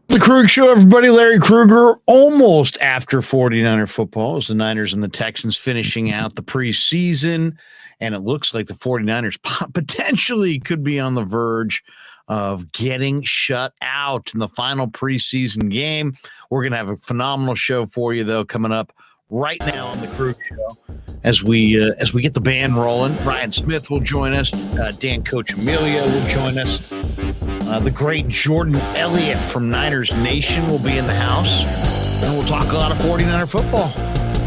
The Krueg Show, everybody. Larry Krueger, almost after 49er football, as the Niners and the Texans finishing out the preseason, and it looks like the 49ers potentially could be on the verge of getting shut out in the final preseason game. We're going to have a phenomenal show for you, though, coming up right now on the Krueg Show as we get the band rolling. Brian Smith will join us. Dan Coccimilgio will join us. The great Jordan Elliott from Niners Nation will be in the house, and we'll talk a lot of 49er football.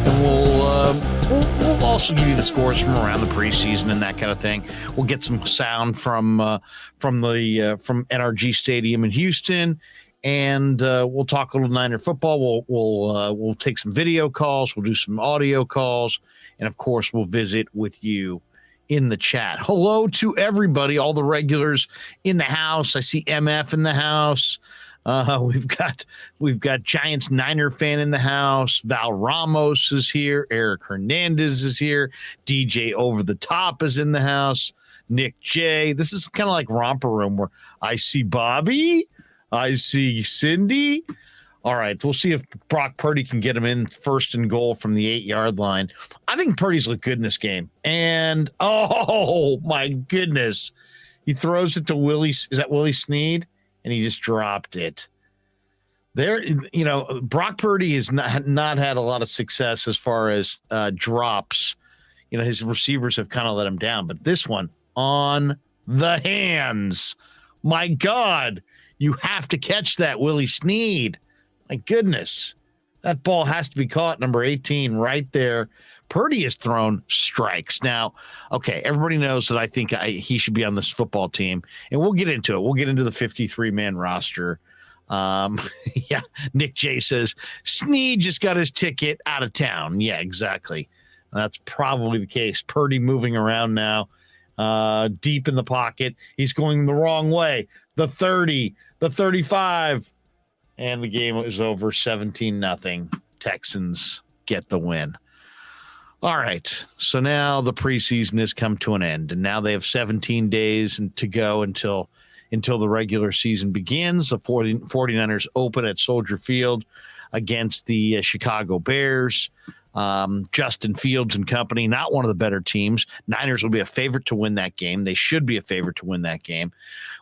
And we'll also give you the scores from around the preseason and that kind of thing. We'll get some sound from NRG Stadium in Houston, and we'll talk a little Niner football. We'll take some video calls. We'll do some audio calls, and of course, we'll visit with you in the chat. Hello to everybody, all the regulars in the house. I see MF in the house. We've got Giants Niner fan in the house. Val Ramos is here. Eric Hernandez is here. DJ Over the Top is in the house. Nick J. This is kind of like Romper Room, where I see Bobby. I see Cindy. All right, we'll see if Brock Purdy can get him in first and goal from the 8-yard line. I think Purdy's looked good in this game. And, oh, my goodness. He throws it to Willie. Is that Willie Snead? And he just dropped it. There, Brock Purdy has not had a lot of success as far as drops. His receivers have kind of let him down. But this one, on the hands. My God, you have to catch that, Willie Snead. My goodness, that ball has to be caught, number 18, right there. Purdy has thrown strikes. Now, okay, everybody knows that I think he should be on this football team, and we'll get into it. We'll get into the 53-man roster. Yeah, Nick J says, Snead just got his ticket out of town. Yeah, exactly. That's probably the case. Purdy moving around now, deep in the pocket. He's going the wrong way. The 30, the 35. And the game is over 17-0. Texans get the win. All right. So now the preseason has come to an end, and now they have 17 days to go until the regular season begins. The 49ers open at Soldier Field against the Chicago Bears. Justin Fields and company, not one of the better teams. Niners will be a favorite to win that game. They should be a favorite to win that game.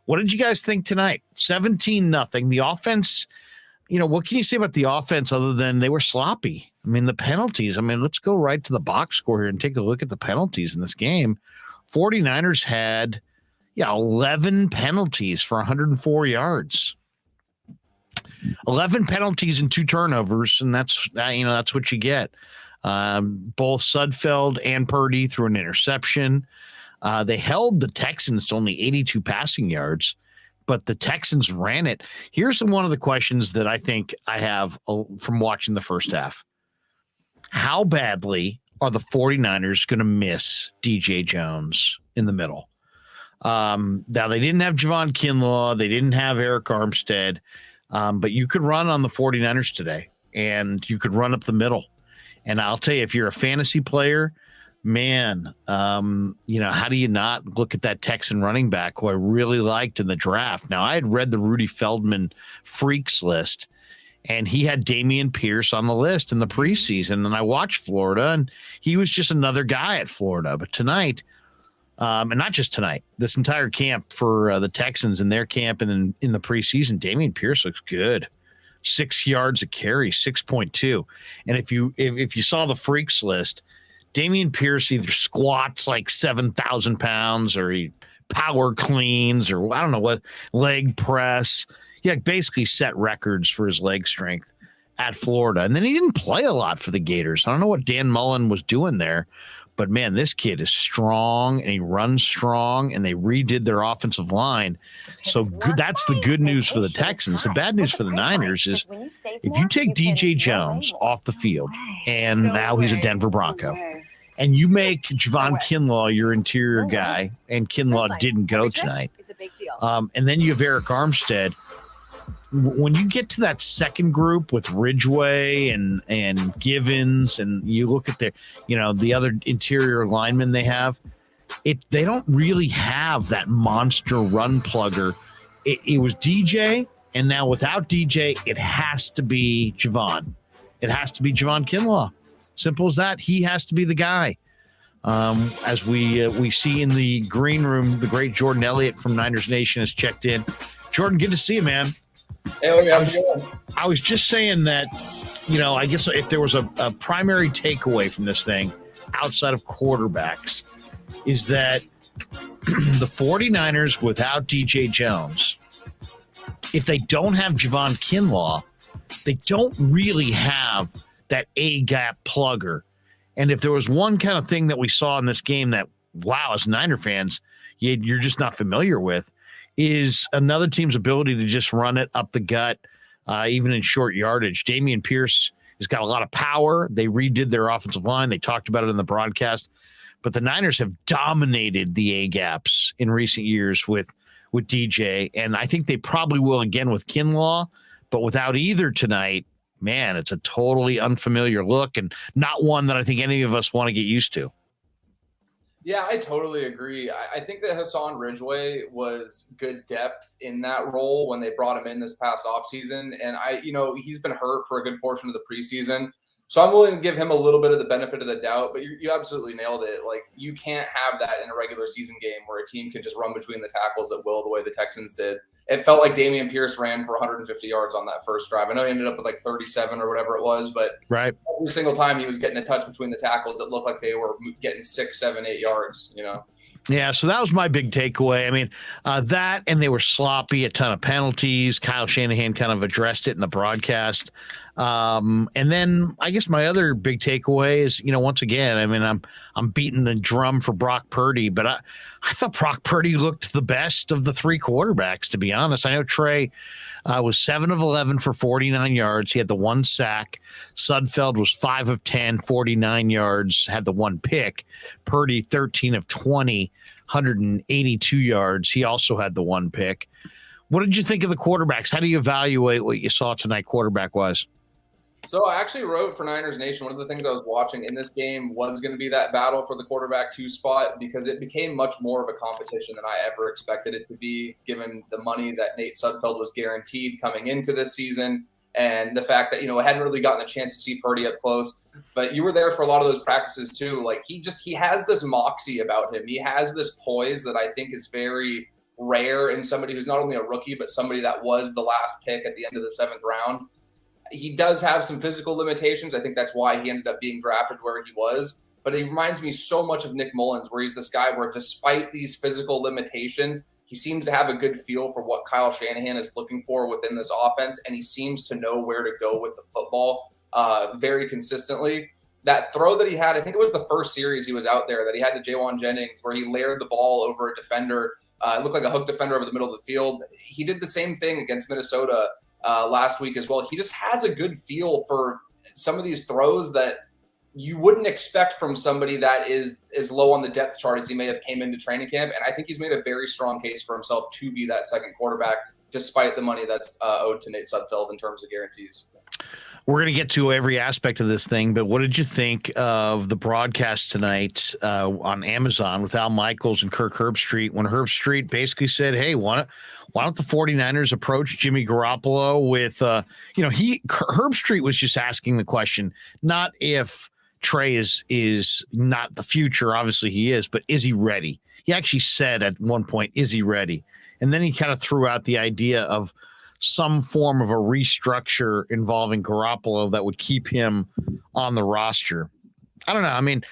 What did you guys think tonight? 17-0. The offense, what can you say about the offense other than they were sloppy? I mean, the penalties. Let's go right to the box score here and take a look at the penalties in this game. 49ers had 11 penalties for 104 yards. 11 penalties and 2 turnovers, and that's what you get. Both Sudfeld and Purdy threw an interception. They held the Texans to only 82 passing yards, but the Texans ran it. Here's one of the questions that I think I have from watching the first half. How badly are the 49ers going to miss DJ Jones in the middle? Now, they didn't have Javon Kinlaw. They didn't have Eric Armstead. But you could run on the 49ers today, and you could run up the middle. And I'll tell you, if you're a fantasy player, man, how do you not look at that Texan running back who I really liked in the draft? Now, I had read the Rudy Feldman freaks list, and he had Dameon Pierce on the list in the preseason. And I watched Florida, and he was just another guy at Florida. But tonight, and not just tonight, this entire camp for the Texans in their camp and then in the preseason, Dameon Pierce looks good. 6 yards a carry, 6.2. And if you saw the freaks list, Dameon Pierce either squats like 7,000 pounds or he power cleans or I don't know what, leg press. He basically set records for his leg strength at Florida. And then he didn't play a lot for the Gators. I don't know what Dan Mullen was doing there. But, man, this kid is strong, and he runs strong, and they redid their offensive line. So that's the good news for the Texans. The bad news for the Niners is if you take DJ Jones off the field, and now he's a Denver Bronco, and you make Javon Kinlaw your interior guy, and Kinlaw didn't go tonight, and then you have Eric Armstead, when you get to that second group with Ridgeway and Givens, and you look at the other interior linemen they have, they don't really have that monster run plugger. It was DJ, and now without DJ, it has to be Javon. It has to be Javon Kinlaw. Simple as that. He has to be the guy. As we see in the green room, the great Jordan Elliott from Niners Nation has checked in. Jordan, good to see you, man. Hey, I was just saying that, I guess if there was a primary takeaway from this thing outside of quarterbacks, is that the 49ers without DJ Jones, if they don't have Javon Kinlaw, they don't really have that A-gap plugger. And if there was one kind of thing that we saw in this game that, wow, as Niner fans, you're just not familiar with, is another team's ability to just run it up the gut, even in short yardage. Dameon Pierce has got a lot of power. They redid their offensive line. They talked about it in the broadcast. But the Niners have dominated the A-gaps in recent years with DJ, and I think they probably will again with Kinlaw. But without either tonight, man, it's a totally unfamiliar look and not one that I think any of us want to get used to. Yeah, I totally agree. I think that Hassan Ridgeway was good depth in that role when they brought him in this past offseason. And he's been hurt for a good portion of the preseason. So I'm willing to give him a little bit of the benefit of the doubt, but you absolutely nailed it. Like, you can't have that in a regular season game where a team can just run between the tackles at will the way the Texans did. It felt like Dameon Pierce ran for 150 yards on that first drive. I know he ended up with like 37 or whatever it was, but right, every single time he was getting a touch between the tackles, it looked like they were getting 6, 7, 8 yards, Yeah, so that was my big takeaway. I mean, that, and they were sloppy, a ton of penalties. Kyle Shanahan kind of addressed it in the broadcast. And then I guess my other big takeaway is, once again, I mean, I'm beating the drum for Brock Purdy, but I thought Brock Purdy looked the best of the three quarterbacks, to be honest. I know Trey was 7 of 11 for 49 yards. He had the one sack. Sudfeld was 5 of 10, 49 yards, had the one pick. Purdy, 13 of 20, 182 yards. He also had the one pick. What did you think of the quarterbacks? How do you evaluate what you saw tonight quarterback-wise? So I actually wrote for Niners Nation, one of the things I was watching in this game was going to be that battle for the quarterback 2 spot, because it became much more of a competition than I ever expected it to be, given the money that Nate Sudfeld was guaranteed coming into this season, and the fact that, I hadn't really gotten a chance to see Purdy up close. But you were there for a lot of those practices too. Like, he has this moxie about him. He has this poise that I think is very rare in somebody who's not only a rookie, but somebody that was the last pick at the end of the 7th round. He does have some physical limitations. I think that's why he ended up being drafted where he was. But he reminds me so much of Nick Mullins, where he's this guy where despite these physical limitations, he seems to have a good feel for what Kyle Shanahan is looking for within this offense, and he seems to know where to go with the football very consistently. That throw that he had, I think it was the first series he was out there, that he had to Jawan Jennings, where he layered the ball over a defender. It looked like a hook defender over the middle of the field. He did the same thing against Minnesota last week as well. He just has a good feel for some of these throws that you wouldn't expect from somebody that is as low on the depth chart as he may have came into training camp. And I think he's made a very strong case for himself to be that second quarterback, despite the money that's owed to Nate Sudfeld in terms of guarantees. We're going to get to every aspect of this thing, but what did you think of the broadcast tonight on Amazon with Al Michaels and Kirk Herbstreit, when Herbstreit basically said, hey, why don't the 49ers approach Jimmy Garoppolo with, Herbstreit was just asking the question, not if Trey is not the future, obviously he is, but is he ready? He actually said at one point, is he ready? And then he kind of threw out the idea of some form of a restructure involving Garoppolo that would keep him on the roster. I don't know. I mean,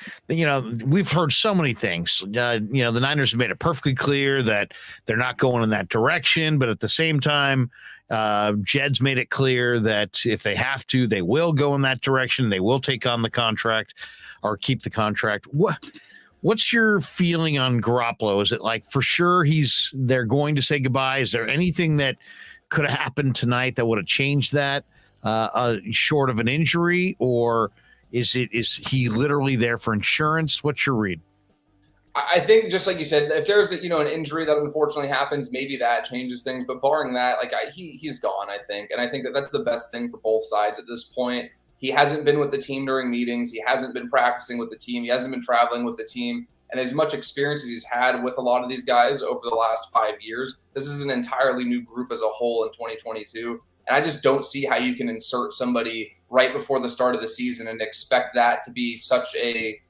we've heard so many things. The Niners have made it perfectly clear that they're not going in that direction, but at the same time, Jed's made it clear that if they have to, they will go in that direction. They will take on the contract or keep the contract. What's your feeling on Garoppolo? Is it like for sure they're going to say goodbye? Is there anything that could have happened tonight that would have changed that short of an injury, or is he literally there for insurance? What's your read? I think just like you said, if there's an injury that unfortunately happens, maybe that changes things. But barring that, he's gone, I think, and I think that that's the best thing for both sides at this point. He hasn't been with the team during meetings. He hasn't been practicing with the team. He hasn't been traveling with the team. And as much experience as he's had with a lot of these guys over the last 5 years, this is an entirely new group as a whole in 2022. And I just don't see how you can insert somebody right before the start of the season and expect that to be such a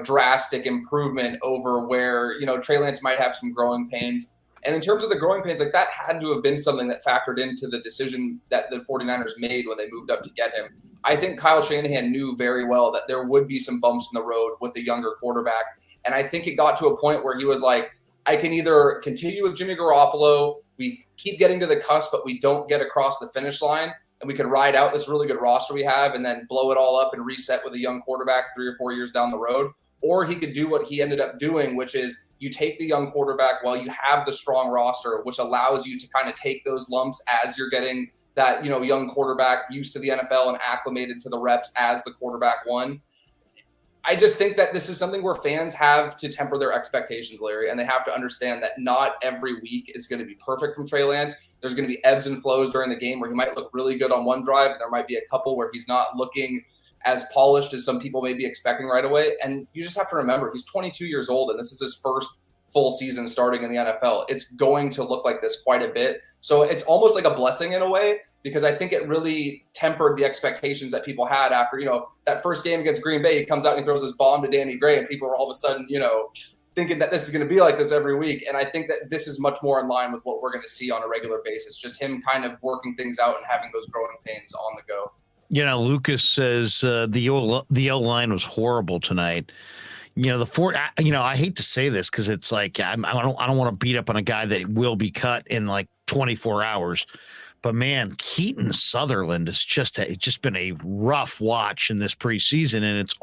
drastic improvement over where, Trey Lance might have some growing pains. And in terms of the growing pains, that had to have been something that factored into the decision that the 49ers made when they moved up to get him. I think Kyle Shanahan knew very well that there would be some bumps in the road with the younger quarterback. And I think it got to a point where he was like, I can either continue with Jimmy Garoppolo, we keep getting to the cusp, but we don't get across the finish line, and we could ride out this really good roster we have and then blow it all up and reset with a young quarterback 3 or 4 years down the road. Or he could do what he ended up doing, which is you take the young quarterback while you have the strong roster, which allows you to kind of take those lumps as you're getting that, young quarterback used to the NFL and acclimated to the reps as the quarterback one. I just think that this is something where fans have to temper their expectations, Larry, and they have to understand that not every week is going to be perfect from Trey Lance. There's going to be ebbs and flows during the game where he might look really good on one drive, and there might be a couple where he's not looking as polished as some people may be expecting right away. And you just have to remember, he's 22 years old, and this is his first full season starting in the NFL. It's going to look like this quite a bit. So it's almost like a blessing in a way, because I think it really tempered the expectations that people had after, that first game against Green Bay. He comes out and he throws his bomb to Danny Gray, and people are all of a sudden, thinking that this is going to be like this every week. And I think that this is much more in line with what we're going to see on a regular basis, just him kind of working things out and having those growing pains on the go. Lucas says the O-line was horrible tonight. I hate to say this because it's like I don't want to beat up on a guy that will be cut in like 24 hours. But man, Keaton Sutherland has just been a rough watch in this preseason, and it's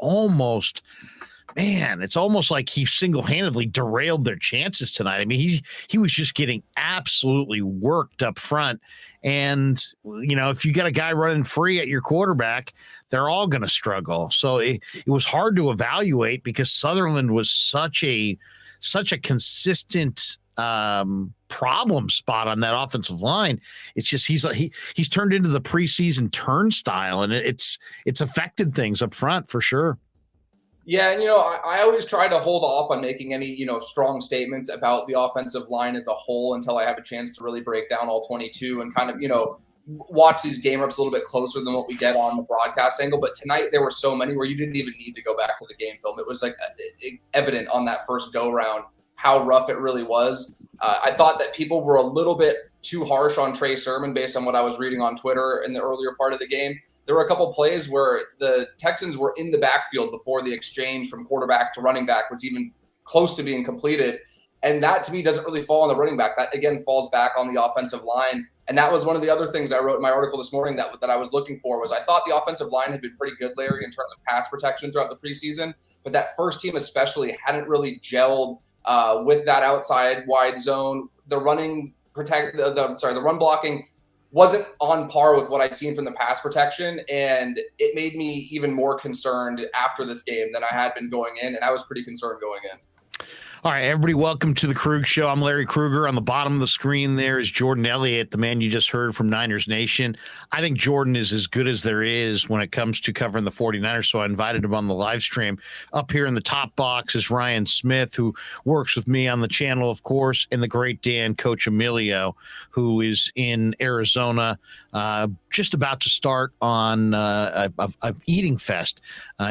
almost like he single-handedly derailed their chances tonight. I mean, he was just getting absolutely worked up front. And, if you got a guy running free at your quarterback, they're all going to struggle. So it was hard to evaluate because Sutherland was such a consistent problem spot on that offensive line. It's just he's turned into the preseason turnstile, and it's affected things up front for sure. Yeah, I always try to hold off on making any, strong statements about the offensive line as a whole until I have a chance to really break down all 22 and kind of, watch these game reps a little bit closer than what we get on the broadcast angle. But tonight there were so many where you didn't even need to go back to the game film. It was like evident on that first go round how rough it really was. I thought that people were a little bit too harsh on Trey Sermon based on what I was reading on Twitter in the earlier part of the game. There were a couple plays where the Texans were in the backfield before the exchange from quarterback to running back was even close to being completed. And that, to me, doesn't really fall on the running back. That, again, falls back on the offensive line. And that was one of the other things I wrote in my article this morning that I was looking for was I thought the offensive line had been pretty good, Larry, in terms of pass protection throughout the preseason. But that first team especially hadn't really gelled with that outside wide zone. The run blocking wasn't on par with what I'd seen from the pass protection, and it made me even more concerned after this game than I had been going in, and I was pretty concerned going in. All right, everybody, welcome to the Krueg Show. I'm Larry Krueger. On the bottom of the screen there is Jordan Elliott, the man you just heard from Niners Nation. I think Jordan is as good as there is when it comes to covering the 49ers, so I invited him on the live stream. Up here in the top box is Ryan Smith, who works with me on the channel, of course, and the great Dan Coccimilgio, who is in Arizona, just about to start on a eating fest.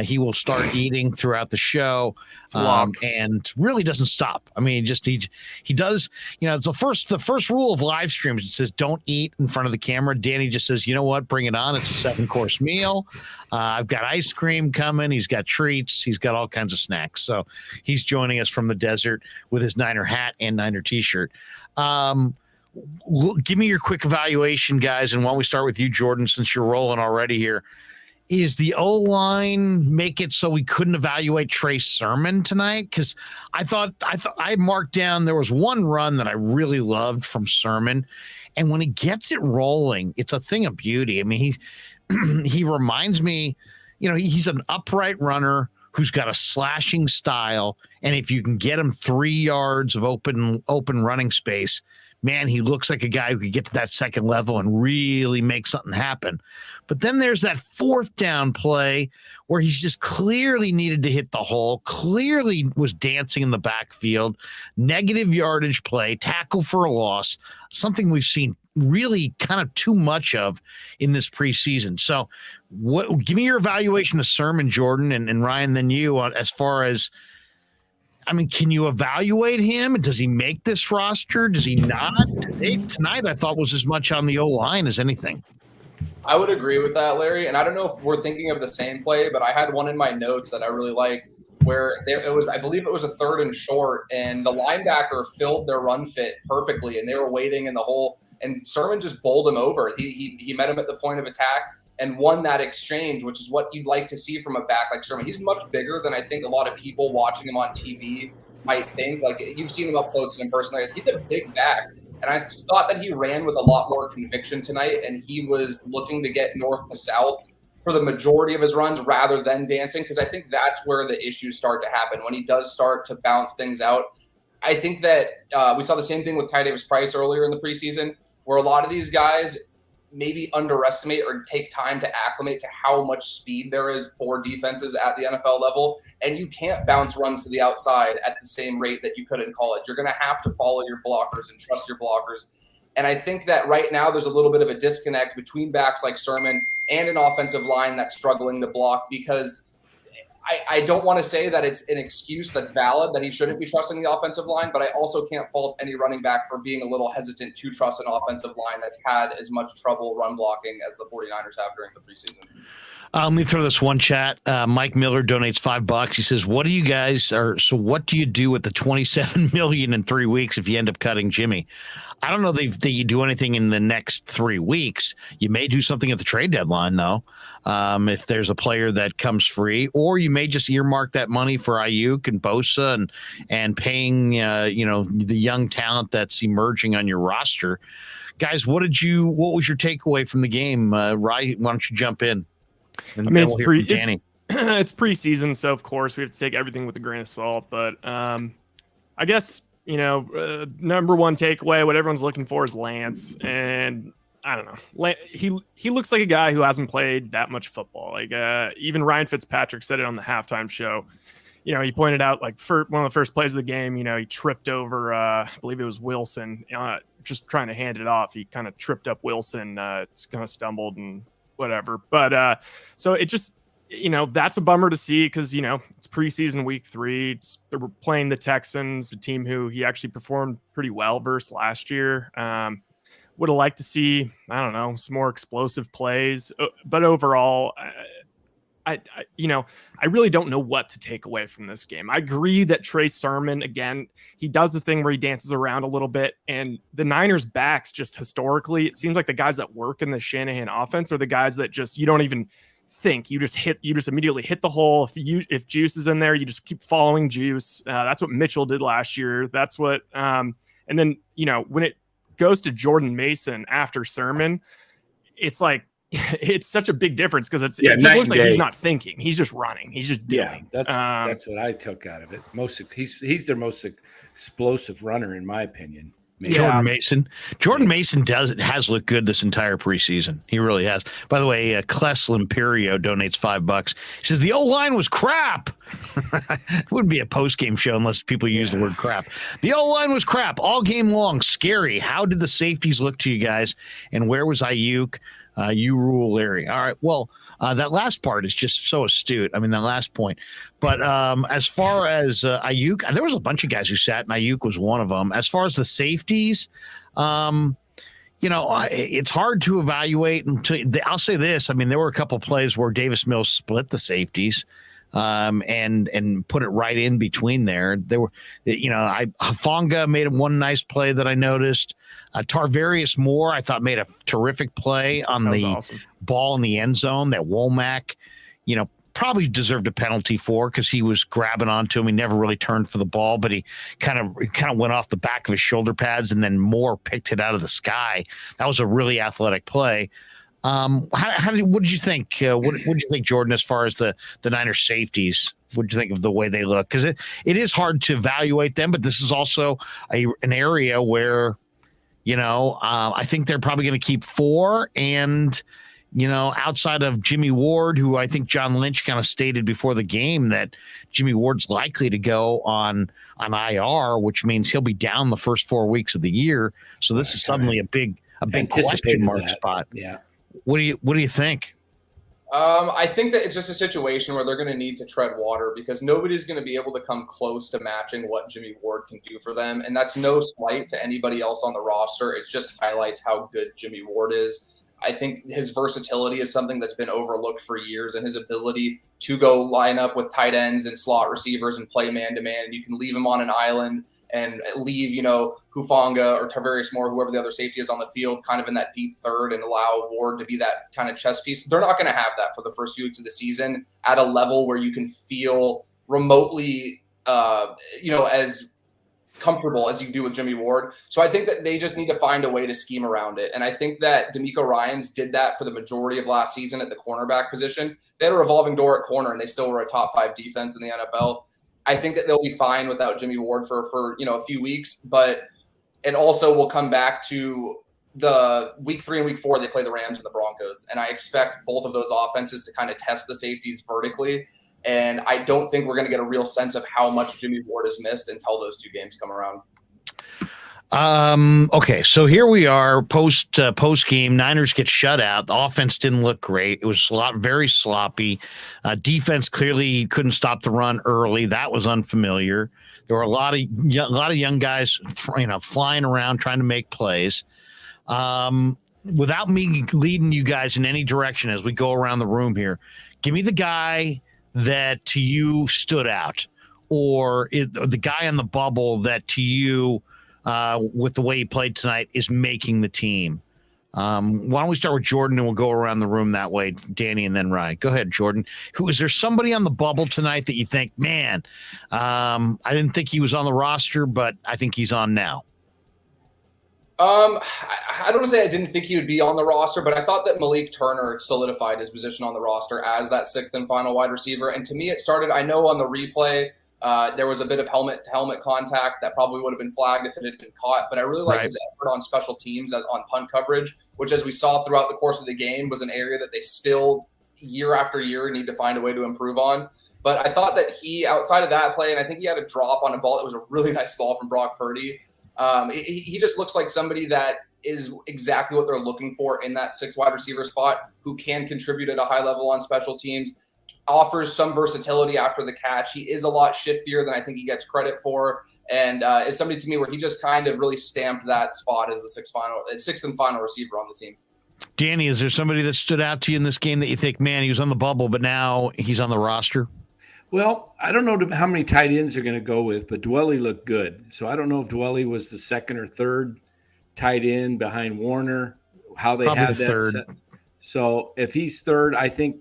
He will start eating throughout the show and really doesn't stop. I mean, he does, it's the first rule of live streams. It says, don't eat in front of the camera. Danny just says, you know what, bring it on. It's a 7-course meal. I've got ice cream coming. He's got treats. He's got all kinds of snacks. So he's joining us from the desert with his Niner hat and Niner t-shirt. Give me your quick evaluation, guys. And why don't we start with you, Jordan, since you're rolling already here. Is the O-line make it so we couldn't evaluate Trey Sermon tonight? Because I thought I marked down there was one run that I really loved from Sermon, and when he gets it rolling, it's a thing of beauty. I mean, he reminds me, he's an upright runner who's got a slashing style, And if you can get him 3 yards of open running space, man, he looks like a guy who could get to that second level and really make something happen. But then there's that 4th down play where he's just clearly needed to hit the hole, clearly was dancing in the backfield, negative yardage play, tackle for a loss, something we've seen really kind of too much of in this preseason. So give me your evaluation of Sermon, Jordan, and Ryan, then you, as far as, I mean, can you evaluate him? Does he make this roster? Does he not? Tonight, I thought was as much on the O-line as anything. I would agree with that, Larry. And I don't know if we're thinking of the same play, but I had one in my notes that I really liked where I believe it was a 3rd and short, and the linebacker filled their run fit perfectly, and they were waiting in the hole, and Sermon just bowled him over. He met him at the point of attack and won that exchange, which is what you'd like to see from a back like Sermon. He's much bigger than I think a lot of people watching him on TV might think. Like, you've seen him up close and in person. Like, he's a big back. And I just thought that he ran with a lot more conviction tonight, and he was looking to get north to south for the majority of his runs rather than dancing, because I think that's where the issues start to happen, when he does start to bounce things out. I think that we saw the same thing with Ty Davis-Price earlier in the preseason, where a lot of these guys maybe underestimate or take time to acclimate to how much speed there is for defenses at the NFL level. And you can't bounce runs to the outside at the same rate that you could in college. You're going to have to follow your blockers and trust your blockers. And I think that right now there's a little bit of a disconnect between backs like Sermon and an offensive line that's struggling to block, because I don't want to say that it's an excuse that's valid that he shouldn't be trusting the offensive line, but I also can't fault any running back for being a little hesitant to trust an offensive line that's had as much trouble run blocking as the 49ers have during the preseason. Let me throw this one chat. Mike Miller donates $5. He says, what do you do with the $27 million in 3 weeks if you end up cutting Jimmy? I don't know that you do anything in the next 3 weeks. You may do something at the trade deadline, though, if there's a player that comes free, or you may just earmark that money for Ayuk and Bosa and paying the young talent that's emerging on your roster. Guys, what was your takeaway from the game? Ryan, why don't you jump in? And I mean, it's preseason, so of course we have to take everything with a grain of salt. But I guess, number one takeaway, what everyone's looking for is Lance. And I don't know. He looks like a guy who hasn't played that much football. Like even Ryan Fitzpatrick said it on the halftime show. He pointed out, like, for one of the first plays of the game, he tripped over, I believe it was Wilson, just trying to hand it off. He kind of tripped up Wilson, kind of stumbled and whatever. But so it just, that's a bummer to see, because, it's preseason week 3. They're playing the Texans, a team who he actually performed pretty well versus last year. Would have liked to see, I don't know, some more explosive plays. But overall, I really don't know what to take away from this game. I agree that Trey Sermon, again, he does the thing where he dances around a little bit, and the Niners backs, just historically, it seems like the guys that work in the Shanahan offense are the guys that just, you don't even think, you just immediately hit the hole. If Juice is in there, you just keep following Juice. That's what Mitchell did last year. That's what, and then, when it goes to Jordan Mason after Sermon, it's like, it's such a big difference, because it just looks like he's not thinking. He's just running. He's just doing. Yeah, that's what I took out of it. He's their most explosive runner, in my opinion. Jordan Mason has looked good this entire preseason. He really has. By the way, Cles Limperio donates $5. He says the O-line was crap. It wouldn't be a post-game show unless people use the word crap. The O-line was crap all game long. Scary. How did the safeties look to you guys? And where was Ayuk? You rule, Larry. All right. Well, that last part is just so astute. I mean, that last point. But as far as Ayuk, there was a bunch of guys who sat, and Ayuk was one of them. As far as the safeties, it's hard to evaluate. I'll say this. I mean, there were a couple plays where Davis Mills split the safeties and put it right in between there. There were, Hufanga made one nice play that I noticed. Tarvarius Moore, I thought, made a terrific play on the ball in the end zone that Womack, probably deserved a penalty for, because he was grabbing onto him. He never really turned for the ball, but he kind of went off the back of his shoulder pads, and then Moore picked it out of the sky. That was a really athletic play. What did you think? What did you think, Jordan, as far as the Niners safeties What'd you think of the way they look? Because it is hard to evaluate them, but this is also an area where, I think they're probably going to keep 4. And, outside of Jimmy Ward, who I think John Lynch kind of stated before the game that Jimmy Ward's likely to go on IR, which means he'll be down the first 4 weeks of the year. So this is suddenly a big question mark spot. Yeah. What do you think? I think that it's just a situation where they're going to need to tread water because nobody's going to be able to come close to matching what Jimmy Ward can do for them. And that's no slight to anybody else on the roster. It just highlights how good Jimmy Ward is. I think his versatility is something that's been overlooked for years, and his ability to go line up with tight ends and slot receivers and play man-to-man. And you can leave him on an island and leave, Hufanga or Tarvarius Moore, whoever the other safety is on the field, kind of in that deep third and allow Ward to be that kind of chess piece. They're not going to have that for the first few weeks of the season at a level where you can feel remotely, as comfortable as you do with Jimmy Ward. So I think that they just need to find a way to scheme around it. And I think that D'Amico Ryans did that for the majority of last season at the cornerback position. They had a revolving door at corner, and they still were a top 5 defense in the NFL. I think that they'll be fine without Jimmy Ward for a few weeks, but it also will come back to the week 3 and week 4, they play the Rams and the Broncos. And I expect both of those offenses to kind of test the safeties vertically. And I don't think we're going to get a real sense of how much Jimmy Ward has missed until those 2 games come around. Okay, so here we are post game. Niners get shut out. The offense didn't look great. It was very sloppy. Defense clearly couldn't stop the run early. That was unfamiliar. There were a lot of young guys, flying around trying to make plays. Without me leading you guys in any direction as we go around the room here, give me the guy that to you stood out, or the guy on the bubble that to you, with the way he played tonight, is making the team. Why don't we start with Jordan and we'll go around the room that way, Danny and then Ryan. Go ahead, Jordan. Is there somebody on the bubble tonight that you think, man, I didn't think he was on the roster, but I think he's on now? I don't want to say I didn't think he would be on the roster, but I thought that Malik Turner solidified his position on the roster as that 6th and final wide receiver. And to me, it started, I know on the replay, there was a bit of helmet-to-helmet contact that probably would have been flagged if it had been caught. But I really liked his effort on special teams on punt coverage, which, as we saw throughout the course of the game, was an area that they still, year after year, need to find a way to improve on. But I thought that he, outside of that play, and I think he had a drop on a ball that was a really nice ball from Brock Purdy. He just looks like somebody that is exactly what they're looking for in that 6th wide receiver spot, who can contribute at a high level on special teams, offers some versatility after the catch. He is a lot shiftier than I think he gets credit for, and is somebody to me where he just kind of really stamped that spot as the 6th and final receiver on the team. Danny, is there somebody that stood out to you in this game that you think, man, he was on the bubble, but now he's on the roster? Well, I don't know how many tight ends they're going to go with, but Dwelly looked good. So I don't know if Dwelly was the 2nd or 3rd tight end behind Warner, how they Probably have the that 3rd. set. So if he's 3rd, I think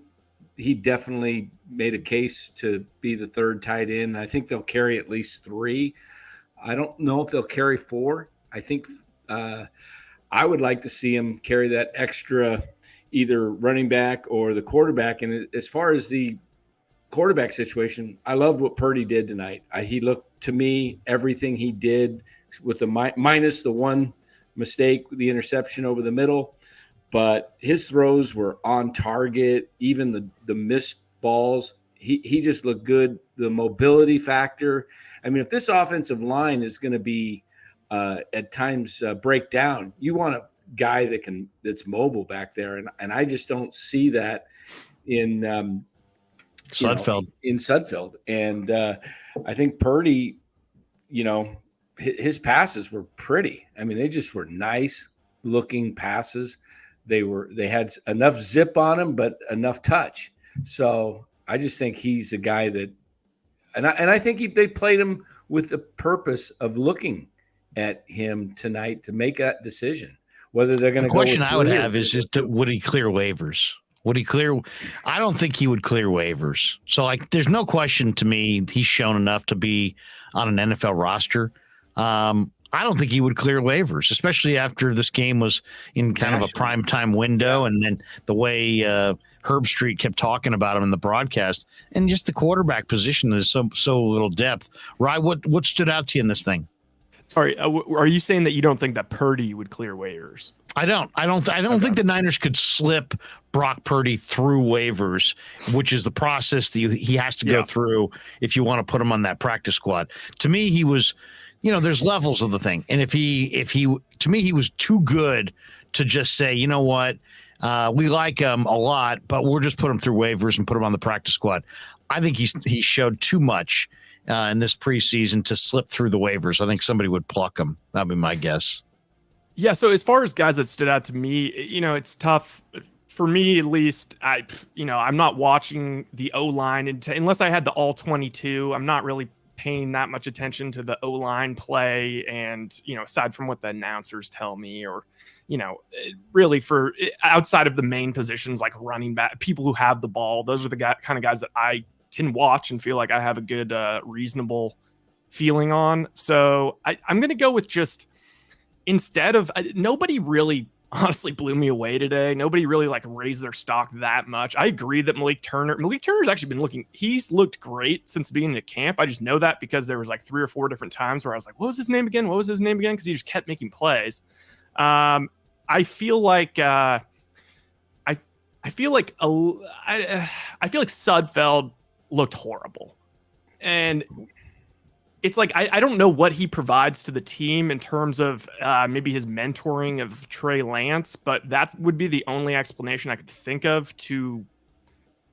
he definitely made a case to be the 3rd tight end. I think they'll carry at least 3. I don't know if they'll carry 4. I think I would like to see him carry that extra either running back or the quarterback. And as far as the quarterback situation, I loved what Purdy did tonight. He looked, to me, everything he did with the minus the one mistake, the interception over the middle, but his throws were on target. Even the missed balls, he just looked good. The mobility factor. I mean, if this offensive line is going to be at times break down, you want a guy that's mobile back there, and I just don't see that in Sudfeld. And I think Purdy, his passes were pretty. I mean, they just were nice looking passes. They had enough zip on them, but enough touch. So I just think he's a guy that, and I think they played him with the purpose of looking at him tonight to make that decision. Whether they're going to go. The question I would have is just would he clear waivers? Would he clear? I don't think he would clear waivers. So, there's no question to me he's shown enough to be on an NFL roster. I don't think he would clear waivers, especially after this game was in kind of a prime time window, and then the way Herb Street kept talking about him in the broadcast, and just the quarterback position is so little depth. Rye, what stood out to you in this thing? Sorry, are you saying that you don't think that Purdy would clear waivers? I don't think the Niners could slip Brock Purdy through waivers, which is the process that he has to go through if you want to put him on that practice squad. To me, he was, there's levels of the thing. And if he to me, he was too good to just say, you know what, we like him a lot, but we'll just put him through waivers and put him on the practice squad. I think he showed too much in this preseason to slip through the waivers. I think somebody would pluck him. That'd be my guess. Yeah, so as far as guys that stood out to me, it's tough for me at least. I'm not watching the O-line unless I had the all 22. I'm not really paying that much attention to the O-line play, and aside from what the announcers tell me, or really for outside of the main positions like running back, people who have the ball, those are the kind of guys that I can watch and feel like I have a good reasonable feeling on. So I'm going to go with just, instead of, nobody really honestly blew me away today. Nobody really raised their stock that much. I agree that Malik Turner's actually he's looked great since the beginning of camp. I just know that because there was 3 or 4 different times where I was like, what was his name again? Because he just kept making plays. I feel like Sudfeld looked horrible, and it's I don't know what he provides to the team in terms of maybe his mentoring of Trey Lance, but that would be the only explanation I could think of to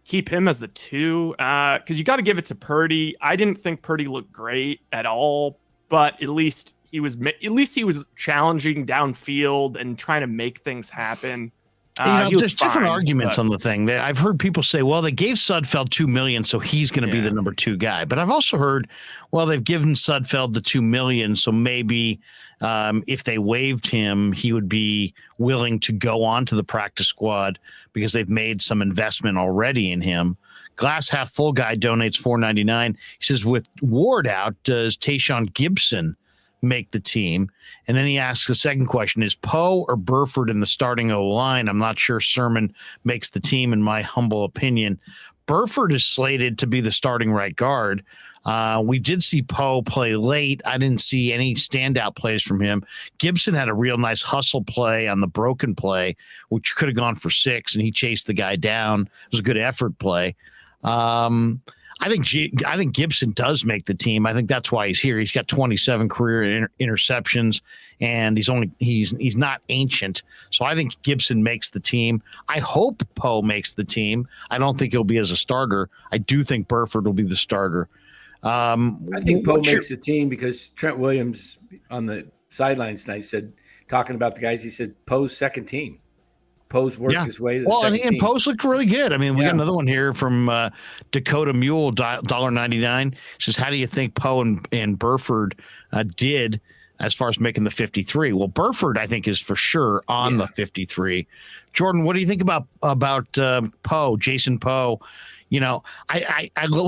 keep him as the 2. Because you got to give it to Purdy. I didn't think Purdy looked great at all, but at least he was challenging downfield and trying to make things happen. There's different arguments on the thing. I've heard people say, well, they gave Sudfeld $2 million, so he's going to be the number 2 guy. But I've also heard, well, they've given Sudfeld the $2 million, so maybe if they waived him, he would be willing to go on to the practice squad because they've made some investment already in him. Glass Half Full Guy donates $4.99. He says, with Ward out, does Tayshaun Gibson make the team? And then he asks the second question, is Poe or Burford in the starting O-line? I'm not sure Sermon makes the team, in my humble opinion. Burford is slated to be the starting right guard. We did see Poe play late. I didn't see any standout plays from him. Gibson had a real nice hustle play on the broken play, which could have gone for 6, and he chased the guy down. It was a good effort play. I think Gibson does make the team. I think that's why he's here. He's got 27 career interceptions, and he's not ancient. So I think Gibson makes the team. I hope Poe makes the team. I don't think he'll be as a starter. I do think Burford will be the starter. I think Poe makes the team because Trent Williams on the sidelines tonight talking about the guys, he said Poe's second team. Poe's worked his way to the second team. And Poe's looked really good. I mean, we got another one here from Dakota Mule, $1.99. Says, how do you think Poe and Burford did as far as making the 53? Well, Burford, I think, is for sure on the 53. Jordan, what do you think about Poe, Jason Poe? We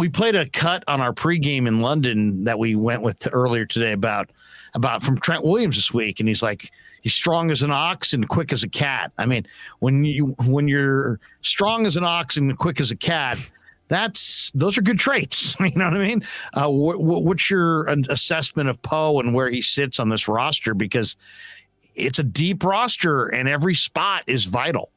played a cut on our pregame in London that we went with earlier today about from Trent Williams this week, and he's like, he's strong as an ox and quick as a cat. I mean, when you're strong as an ox and quick as a cat, those are good traits. You know what I mean? What's your assessment of Poe and where he sits on this roster? Because it's a deep roster and every spot is vital.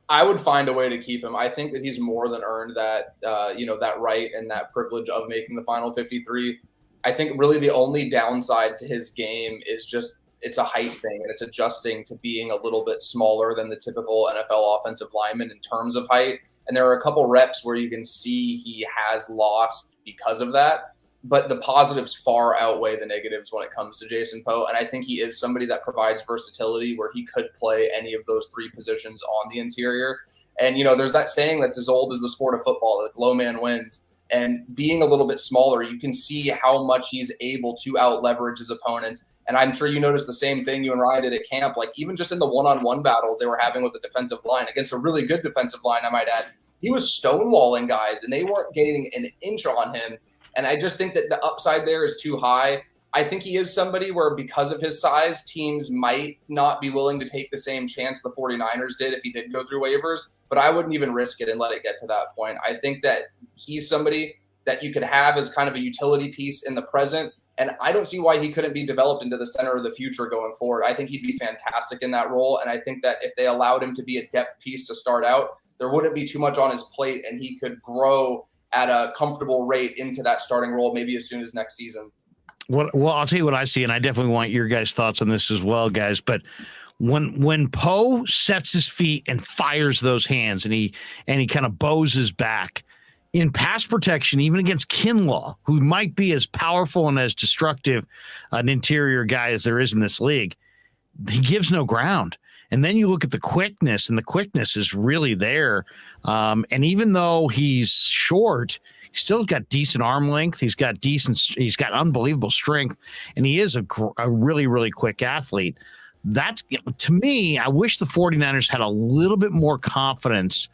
I would find a way to keep him. I think that he's more than earned that, that right and that privilege of making the final 53. I think really the only downside to his game is just it's a height thing, and it's adjusting to being a little bit smaller than the typical NFL offensive lineman in terms of height. And there are a couple reps where you can see he has lost because of that. But the positives far outweigh the negatives when it comes to Jason Poe. And I think he is somebody that provides versatility where he could play any of those 3 positions on the interior. And, there's that saying that's as old as the sport of football, that low man wins. And being a little bit smaller, you can see how much he's able to out-leverage his opponents. And I'm sure you noticed the same thing you and Ryan did at camp. Like, even just in the one-on-one battles they were having with the defensive line, against a really good defensive line, I might add, he was stonewalling guys, and they weren't getting an inch on him. And I just think that the upside there is too high. I think he is somebody where, because of his size, teams might not be willing to take the same chance the 49ers did if he did go through waivers. but I wouldn't even risk it and let it get to that point. I think that he's somebody that you could have as kind of a utility piece in the present. And I don't see why he couldn't be developed into the center of the future going forward. I think he'd be fantastic in that role. And I think that if they allowed him to be a depth piece to start out, there wouldn't be too much on his plate and he could grow at a comfortable rate into that starting role, maybe as soon as next season. Well, I'll tell you what I see, and I definitely want your guys' thoughts on this as well, guys. But when Poe sets his feet and fires those hands and he kind of bows his back, in pass protection, even against Kinlaw, who might be as powerful and as destructive an interior guy as there is in this league, he gives no ground. And then you look at the quickness, and the quickness is really there. And even though he's short, he's still got decent arm length. He's got unbelievable strength, and he is a really, really quick athlete. That's, to me, I wish the 49ers had a little bit more confidence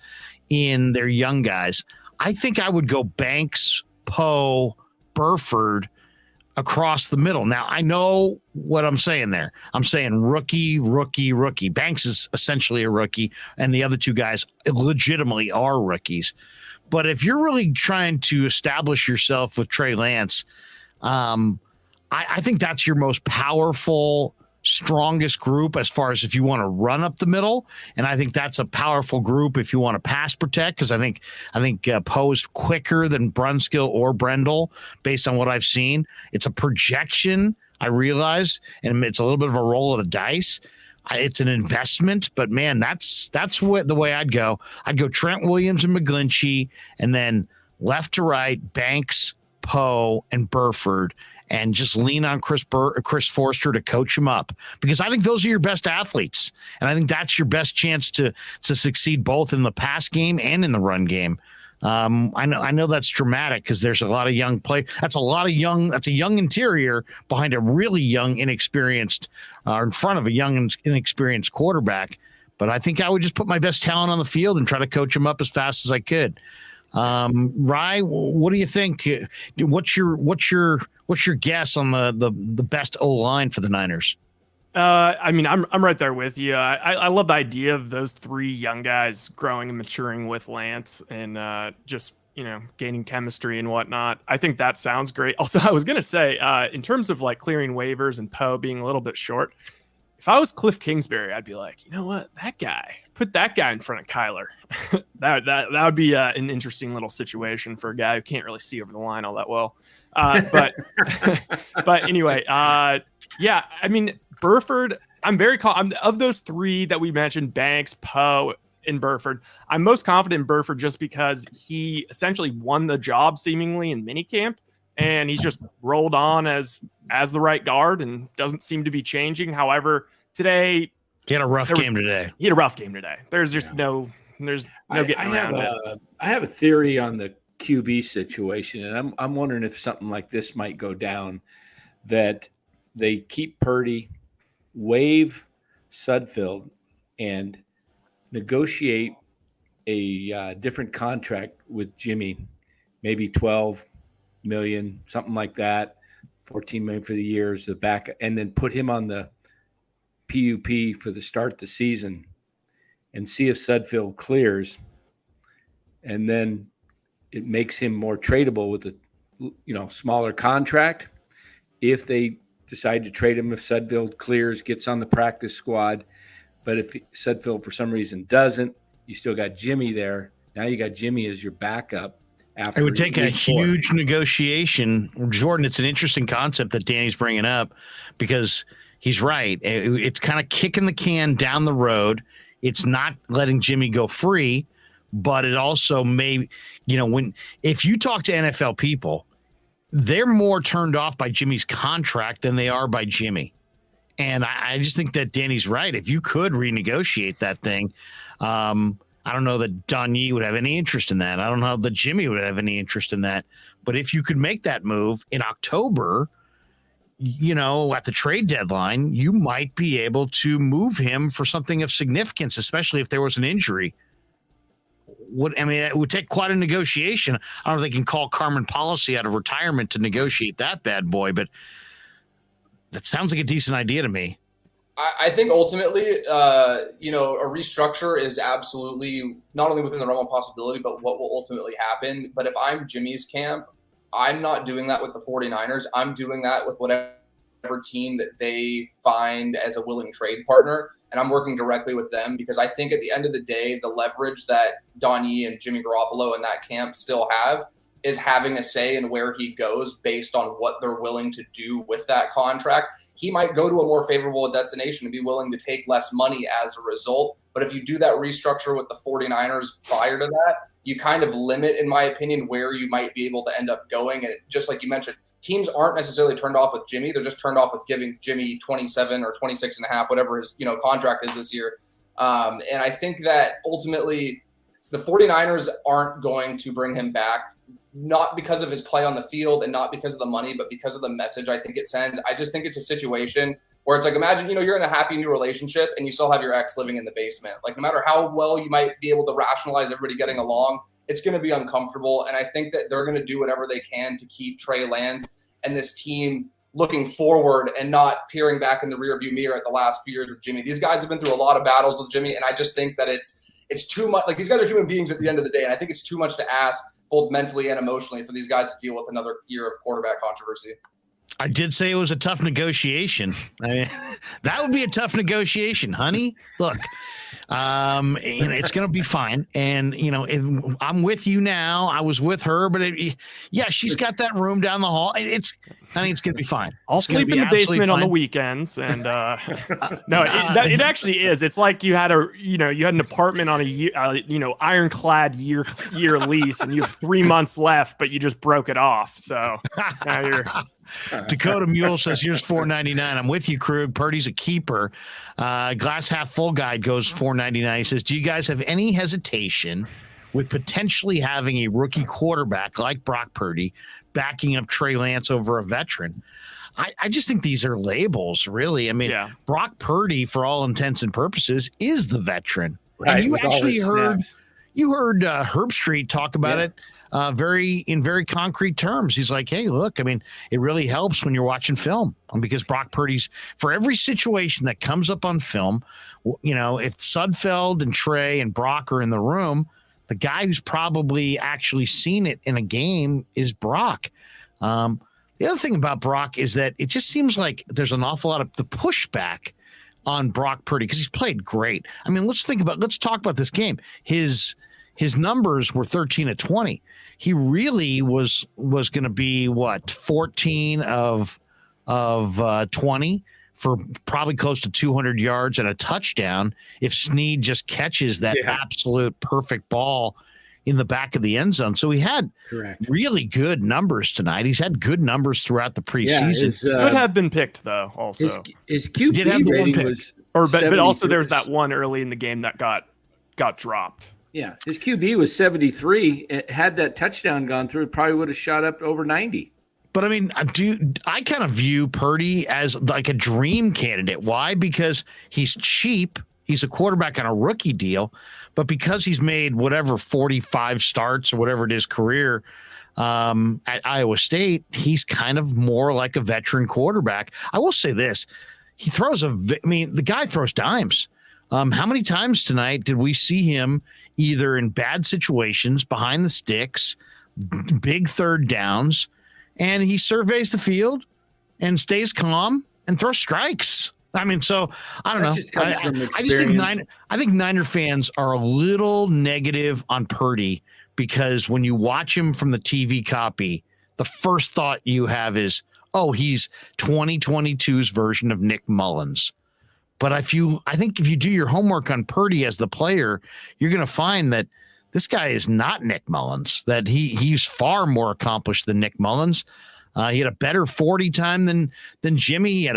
in their young guys. I think I would go Banks, Poe, Burford across the middle. Now, I know what I'm saying there. I'm saying rookie. Banks is essentially a rookie, and the other two guys legitimately are rookies. But if you're really trying to establish yourself with Trey Lance, I think that's your most powerful, strongest group as far as if you want to run up the middle. And I think that's a powerful group if you want to pass protect, because I think Poe is quicker than Brunskill or Brendel based on what I've seen. It's a projection, I realize, and it's a little bit of a roll of the dice. It's an investment, but man, that's the way I'd go. I'd go Trent Williams and McGlinchey, and then left to right, Banks, Poe, and Burford, and just lean on Chris Forster to coach him up, because I think those are your best athletes. And I think that's your best chance to succeed both in the pass game and in the run game. I know that's dramatic because there's a lot of young play. That's a young interior behind a really young, inexperienced, in front of a young, inexperienced quarterback. But I think I would just put my best talent on the field and try to coach him up as fast as I could. Rye, what do you think? What's your guess on the best O-line for the Niners? I mean, I'm right there with you. I love the idea of those three young guys growing and maturing with Lance and just, gaining chemistry and whatnot. I think that sounds great. Also, I was going to say, in terms of like clearing waivers and Poe being a little bit short, if I was Cliff Kingsbury, I'd be like, you know what, put that guy in front of Kyler. that would be an interesting little situation for a guy who can't really see over the line all that well. But anyway, yeah, I mean, Burford, I'm of those three that we mentioned, Banks, Poe, and Burford, I'm most confident in Burford just because he essentially won the job seemingly in minicamp, and he's just rolled on as the right guard and doesn't seem to be changing. However, today he had a rough game today. There's just no getting around it. I have a theory on the QB situation, and I'm wondering if something like this might go down, that they keep Purdy, waive Sudfeld, and negotiate a different contract with Jimmy, maybe $12 million, something like that, $14 million for the years, the back, and then put him on the PUP for the start of the season and see if Sudfeld clears, and then it makes him more tradable with a smaller contract. If they decide to trade him, if Sudfeld clears, gets on the practice squad, but if Sudfeld for some reason doesn't, you still got Jimmy there. Now you got Jimmy as your backup. It would take a huge negotiation. Jordan, it's an interesting concept that Danny's bringing up, because he's right. It's kind of kicking the can down the road. It's not letting Jimmy go free, but it also may, if you talk to NFL people, they're more turned off by Jimmy's contract than they are by Jimmy. And I just think that Danny's right. If you could renegotiate that thing, I don't know that Don Yee would have any interest in that. I don't know that Jimmy would have any interest in that. But if you could make that move in October, at the trade deadline, you might be able to move him for something of significance, especially if there was an injury. It would take quite a negotiation. I don't know if they can call Carmen Policy out of retirement to negotiate that bad boy, but that sounds like a decent idea to me. I think ultimately, a restructure is absolutely not only within the realm of possibility, but what will ultimately happen. But if I'm Jimmy's camp, I'm not doing that with the 49ers. I'm doing that with whatever team that they find as a willing trade partner. And I'm working directly with them because I think at the end of the day, the leverage that Donnie and Jimmy Garoppolo and that camp still have is having a say in where he goes based on what they're willing to do with that contract. He might go to a more favorable destination and be willing to take less money as a result. But if you do that restructure with the 49ers prior to that, you kind of limit, in my opinion, where you might be able to end up going. And just like you mentioned, teams aren't necessarily turned off with Jimmy. They're just turned off with giving Jimmy 27 or 26 and a half, whatever his contract is this year. And I think that ultimately the 49ers aren't going to bring him back, not because of his play on the field and not because of the money, but because of the message I think it sends. I just think it's a situation where it's like, imagine, you're in a happy new relationship and you still have your ex living in the basement. Like, no matter how well you might be able to rationalize everybody getting along, it's going to be uncomfortable. And I think that they're going to do whatever they can to keep Trey Lance and this team looking forward and not peering back in the rearview mirror at the last few years with Jimmy. These guys have been through a lot of battles with Jimmy, and I just think that it's too much. Like, these guys are human beings at the end of the day, and I think it's too much to ask, both mentally and emotionally, for these guys to deal with another year of quarterback controversy. I did say it was a tough negotiation. I mean, that would be a tough negotiation, honey. Look, it's going to be fine. And, I'm with you now. I was with her, but she's got that room down the hall. It's going to be fine. I'll sleep in the basement on the weekends. And no, it actually is. It's like you had an apartment on a year, ironclad year lease, and you have 3 months left, but you just broke it off. So now you're. Dakota Mule says, here's $4.99. I'm with you, Krug. Purdy's a keeper. Glass half full guy goes $4.99. He says, do you guys have any hesitation with potentially having a rookie quarterback like Brock Purdy backing up Trey Lance over a veteran? I just think these are labels, really. I mean, Brock Purdy, for all intents and purposes, is the veteran. Right, and you actually heard Herbstreit talk about it in very concrete terms. He's like, hey, look, I mean, it really helps when you're watching film, because Brock Purdy's, for every situation that comes up on film, if Sudfeld and Trey and Brock are in the room, the guy who's probably actually seen it in a game is Brock. The other thing about Brock is that it just seems like there's an awful lot of the pushback on Brock Purdy because he's played great. I mean, let's talk about this game. His numbers were 13 of 20. He really was going to be 14 of 20 for probably close to 200 yards and a touchdown if Snead just catches that absolute perfect ball in the back of the end zone. So he had really good numbers tonight. He's had good numbers throughout the preseason. Could have been picked though. Also, his QB rating was, but also there's that one early in the game that got dropped. Yeah, his QB was 73. Had that touchdown gone through, it probably would have shot up to over 90. But I mean, I kind of view Purdy as like a dream candidate. Why? Because he's cheap. He's a quarterback on a rookie deal, but because he's made 45 starts or whatever it is career at Iowa State, he's kind of more like a veteran quarterback. I will say this: he throws the guy throws dimes. How many times tonight did we see him either in bad situations, behind the sticks, big third downs, and he surveys the field and stays calm and throws strikes? I mean, so I don't know. I think Niner fans are a little negative on Purdy because when you watch him from the TV copy, the first thought you have is, oh, he's 2022's version of Nick Mullins. But I think if you do your homework on Purdy as the player, you're going to find that this guy is not Nick Mullins, that he's far more accomplished than Nick Mullins. He had a better 40 time than Jimmy.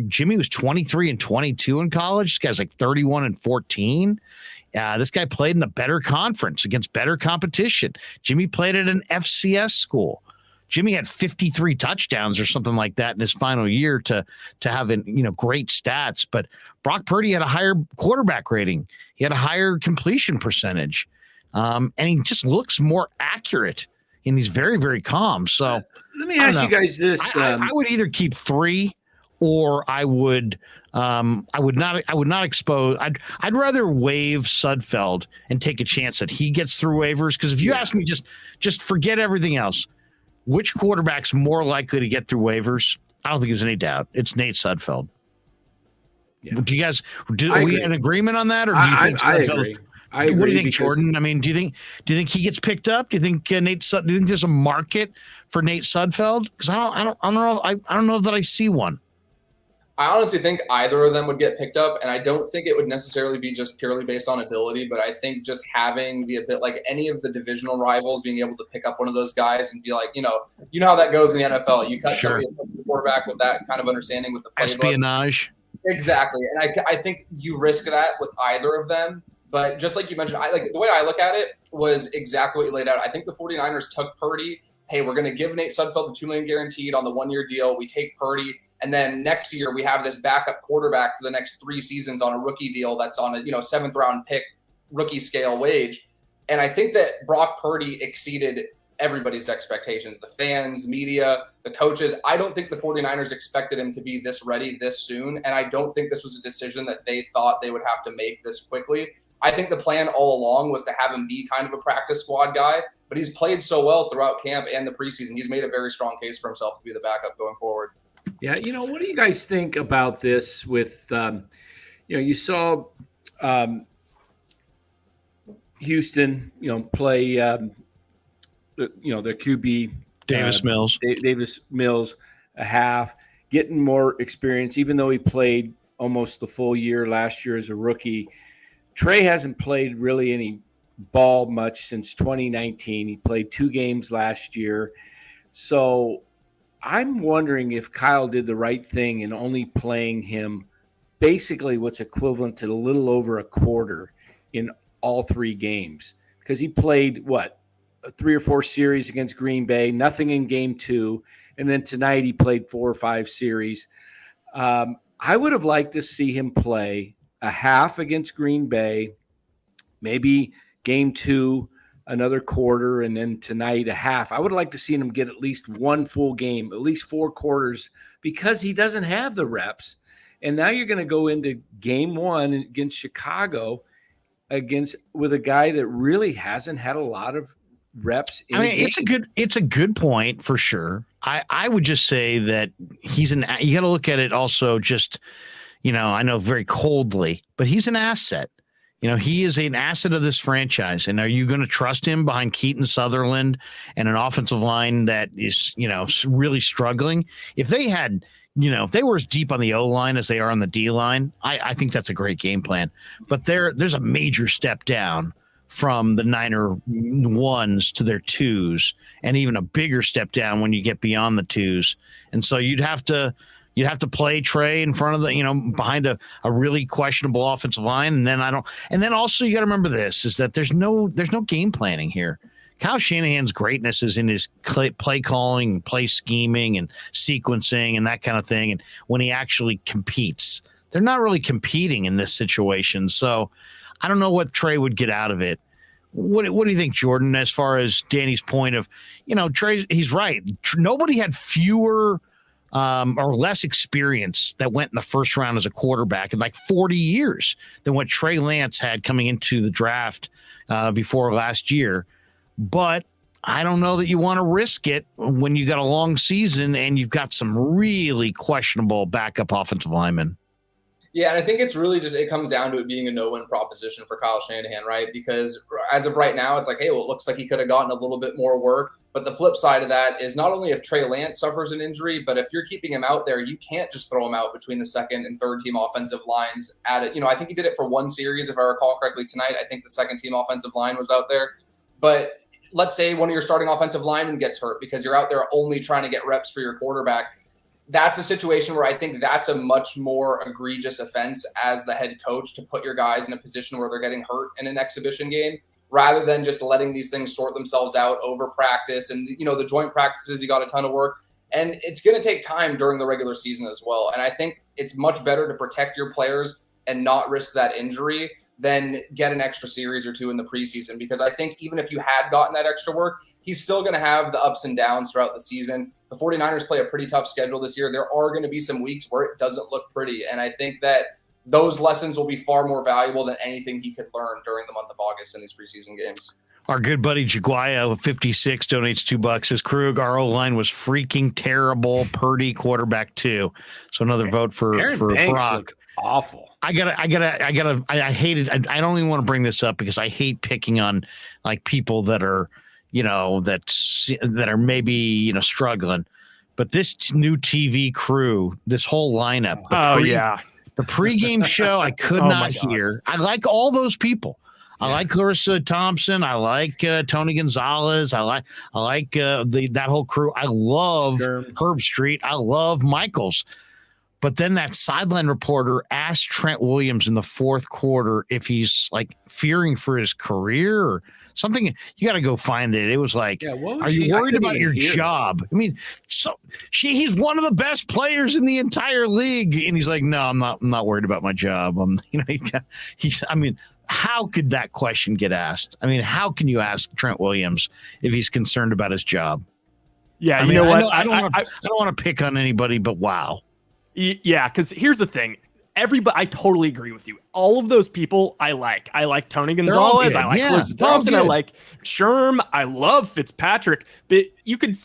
Jimmy was 23 and 22 in college. This guy's like 31 and 14. This guy played in the better conference against better competition. Jimmy played at an FCS school. Jimmy had 53 touchdowns or something like that in his final year to have great stats. But Brock Purdy had a higher quarterback rating. He had a higher completion percentage. And he just looks more accurate. And he's very, very calm. So let me ask you guys this. I would either keep 3 or I would not expose. I'd rather waive Sudfeld and take a chance that he gets through waivers. Because if you ask me, just forget everything else. Which quarterback's more likely to get through waivers? I don't think there's any doubt. It's Nate Sudfeld. Yeah. Do you guys are we in agreement on that, or do you think I agree? I agree. What do you think, Jordan? I mean, do you think he gets picked up? Do you think do you think there's a market for Nate Sudfeld? Because I don't know that I see one. I honestly think either of them would get picked up, and I don't think it would necessarily be just purely based on ability, but I think just having like any of the divisional rivals being able to pick up one of those guys and be like, you know how that goes in the NFL. You cut somebody a quarterback with that kind of understanding with the playbook. Espionage. Exactly, and I think you risk that with either of them. But just like you mentioned, the way I look at it was exactly what you laid out. I think the 49ers took Purdy. Hey, we're going to give Nate Sudfeld the $2 million guaranteed on the 1-year deal. We take Purdy. And then next year we have this backup quarterback for the next 3 seasons on a rookie deal that's on a 7th round pick rookie scale wage. And I think that Brock Purdy exceeded everybody's expectations, the fans, media, the coaches. I don't think the 49ers expected him to be this ready this soon. And I don't think this was a decision that they thought they would have to make this quickly. I think the plan all along was to have him be kind of a practice squad guy, but he's played so well throughout camp and the preseason. He's made a very strong case for himself to be the backup going forward. Yeah, what do you guys think about this with, you saw Houston, play, their QB. Davis Mills, a half, getting more experience, even though he played almost the full year last year as a rookie. Trey hasn't played really any ball much since 2019. He played 2 games last year. So I'm wondering if Kyle did the right thing in only playing him basically what's equivalent to a little over a quarter in all 3 games, because he played 3 or 4 series against Green Bay, nothing in game 2. And then tonight he played 4 or 5 series. I would have liked to see him play a half against Green Bay, maybe game 2, another quarter, and then tonight a half. I would like to see him get at least 1 full game, at least 4 quarters, because he doesn't have the reps. And now you're going to go into game 1 against Chicago with a guy that really hasn't had a lot of reps. It's a good point for sure. I would just say that you got to look at it also just, I know very coldly, but he's an asset. He is an asset of this franchise. And are you going to trust him behind Keaton Sutherland and an offensive line that is, really struggling? If they had, if they were as deep on the O line as they are on the D line, I think that's a great game plan. But there's a major step down from the Niner 1s to their 2s, and even a bigger step down when you get beyond the 2s. And so you'd have to play Trey in front of the, behind a really questionable offensive line. And then also you got to remember this is that there's no game planning here. Kyle Shanahan's greatness is in his play calling, play scheming and sequencing and that kind of thing. And when he actually competes, they're not really competing in this situation. So I don't know what Trey would get out of it. What do you think, Jordan, as far as Danny's point of, Trey, he's right. Nobody had fewer or less experience that went in the first round as a quarterback in like 40 years than what Trey Lance had coming into the draft before last year. But I don't know that you want to risk it when you got a long season and you've got some really questionable backup offensive linemen. Yeah, and I think it's really just it comes down to it being a no-win proposition for Kyle Shanahan, right? Because as of right now, it's like, hey, well, it looks like he could have gotten a little bit more work. But the flip side of that is not only if Trey Lance suffers an injury, but if you're keeping him out there, you can't just throw him out between the second and third team offensive lines at it. I think he did it for 1 series, if I recall correctly tonight. I think the second team offensive line was out there. But let's say one of your starting offensive linemen gets hurt because you're out there only trying to get reps for your quarterback. That's a situation where I think that's a much more egregious offense as the head coach to put your guys in a position where they're getting hurt in an exhibition game rather than just letting these things sort themselves out over practice. And, the joint practices, you got a ton of work. And it's going to take time during the regular season as well. And I think it's much better to protect your players and not risk that injury than get an extra series or two in the preseason. Because I think even if you had gotten that extra work, he's still going to have the ups and downs throughout the season. The 49ers play a pretty tough schedule this year. There are going to be some weeks where it doesn't look pretty. And I think that those lessons will be far more valuable than anything he could learn during the month of August in these preseason games. Our good buddy Jaguaya, 56, donates $2. Says Krueg, our O-line was freaking terrible. Purdy quarterback too. So another vote for Brock. Awful. I hated. I don't even want to bring this up because I hate picking on like people that are, that are maybe struggling. But this new TV crew, this whole lineup. The pregame show I could not hear. I like all those people. I like Clarissa Thompson. I like Tony Gonzalez. I like that whole crew. I love Herb Street. I love Michaels. But then that sideline reporter asked Trent Williams in the fourth quarter if he's like fearing for his career or something. You got to go find it. It was like, are you worried about your job? I mean, he's one of the best players in the entire league, and he's like, no, I'm not worried about my job. How could that question get asked? I mean, how can you ask Trent Williams if he's concerned about his job? Yeah, I don't want to pick on anybody, but wow. Yeah, because here's the thing. I totally agree with you. All of those people I like. I like Tony Gonzalez. I like Clarissa Thompson. I like Sherm. I love Fitzpatrick. But you could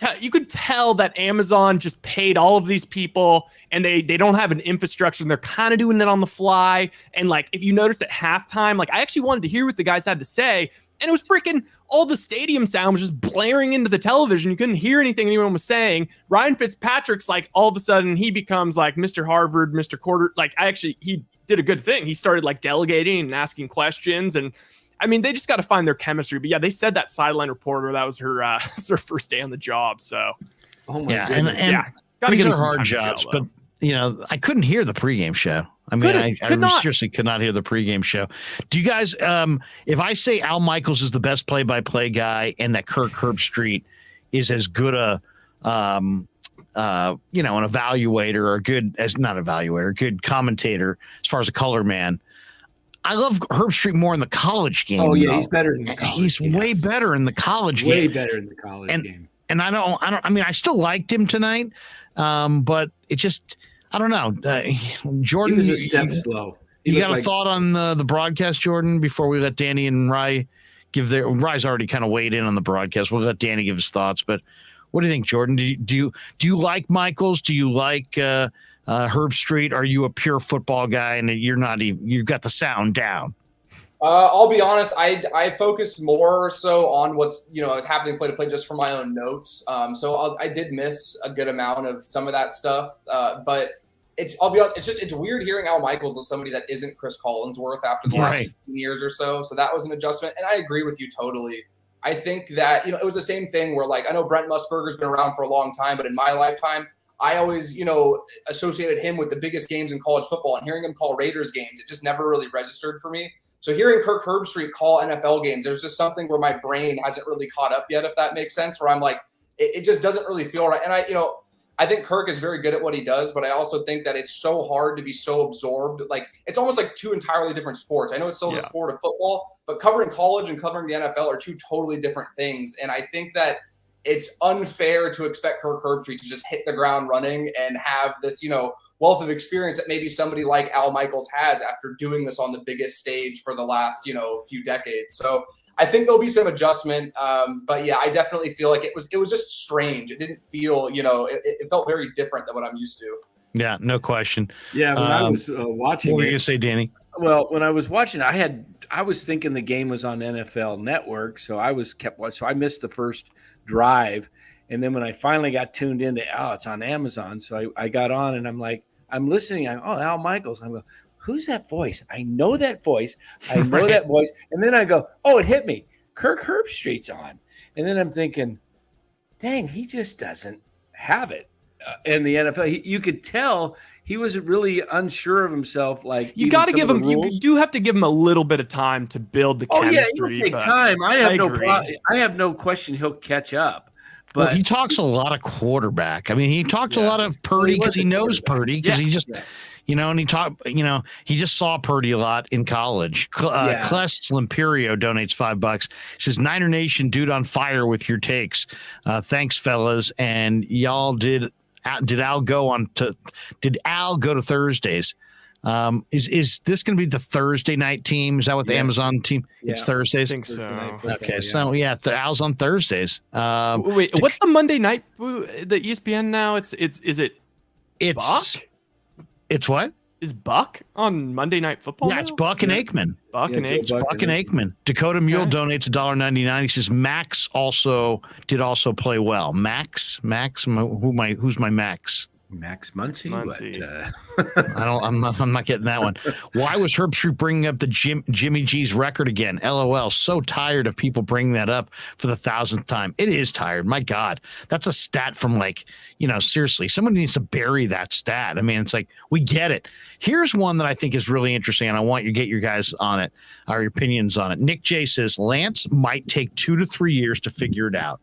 tell that Amazon just paid all of these people, and they don't have an infrastructure, and they're kind of doing it on the fly. And like, if you noticed at halftime, like I actually wanted to hear what the guys had to say, and it was freaking all the stadium sound was just blaring into the television. You couldn't hear anything anyone was saying. Ryan Fitzpatrick's like, all of a sudden he becomes like Mr. Harvard, Mr. Quarter. Like he did a good thing. He started like delegating and asking questions. And I mean, they just got to find their chemistry. But yeah, they said that sideline reporter, that was her, her first day on the job. So, and these are hard jobs, but I couldn't hear the pregame show. I mean, I seriously could not hear the pregame show. Do you guys, if I say Al Michaels is the best play-by-play guy and that Kirk Herbstreit is as good an evaluator or good commentator as far as a color man, I love Herbstreit more in the college game. Oh yeah, he's better in the college. He's way better in the college game. Way better in the college game. And I still liked him tonight, but it just. I don't know. Jordan, he was a step slow. You got a thought on the broadcast, Jordan, before we let Danny and Rye give their – Rye's already kind of weighed in on the broadcast. We'll let Danny give his thoughts. But what do you think, Jordan? Do you like Michaels? Do you like Herbstreit? Are you a pure football guy and you're not even – you've got the sound down? I'll be honest. I focus more so on what's happening play to play just for my own notes. So I did miss a good amount of some of that stuff. But I'll be honest. It's weird hearing Al Michaels as somebody that isn't Chris Collinsworth after the last years or so. So that was an adjustment, and I agree with you totally. I think that it was the same thing where like I know Brent Musburger's been around for a long time, but in my lifetime, I always associated him with the biggest games in college football, and hearing him call Raiders games, it just never really registered for me. So hearing Kirk Herbstreit call NFL games, there's just something where my brain hasn't really caught up yet, if that makes sense, where I'm like, it just doesn't really feel right. And I think Kirk is very good at what he does, but I also think that it's so hard to be so absorbed. Like, it's almost like two entirely different sports. I know it's still the sport of football, but covering college and covering the NFL are two totally different things. And I think that it's unfair to expect Kirk Herbstreit to just hit the ground running and have this, wealth of experience that maybe somebody like Al Michaels has after doing this on the biggest stage for the last, few decades. So I think there'll be some adjustment. But yeah, I definitely feel like it was just strange. It didn't feel, it felt very different than what I'm used to. Yeah, no question. Yeah. When I was watching, what were you going to say, Danny? Well, when I was watching, I was thinking the game was on NFL Network. So so I missed the first drive. And then when I finally got tuned into, it's on Amazon. So I got on and I'm like, I'm listening. Al Michaels. I'm like, who's that voice? I know that voice. I know that voice. And then I go, it hit me. Kirk Herbstreit's on. And then I'm thinking, dang, he just doesn't have it in the NFL. You could tell he was really unsure of himself. Like, you got to give him, you do have to give him a little bit of time to build the chemistry. It'll take time. I have no question he'll catch up. But he talks a lot of quarterback. I mean, he talks a lot of Purdy because he knows Purdy because And he just saw Purdy a lot in college. Cless Limperio donates $5. He says, Niner Nation, dude on fire with your takes. Thanks, fellas. And y'all did Al go to Thursdays? Is this going to be the Thursday night team? Is that what the Amazon team? Yeah, it's Thursdays. I think so. Okay, so the Al's on Thursdays. Wait, what's the Monday night? The ESPN now? It's Buck? It's what? Is Buck on Monday Night Football? Yeah, now? it's Buck and Aikman. Buck and Aikman. Dakota Mule donates $1.99. He says Max did also play well. Max, who's my Max? Max Muncy. I'm not getting that one. Why was Herbstreit bringing up the Jimmy G's record again? LOL. So tired of people bringing that up for the 1,000th time. It is tired. My God, that's a stat from seriously, someone needs to bury that stat. I mean, it's like, we get it. Here's one that I think is really interesting, and I want you to get your guys on it, or your opinions on it. Nick J says Lance might take 2 to 3 years to figure it out.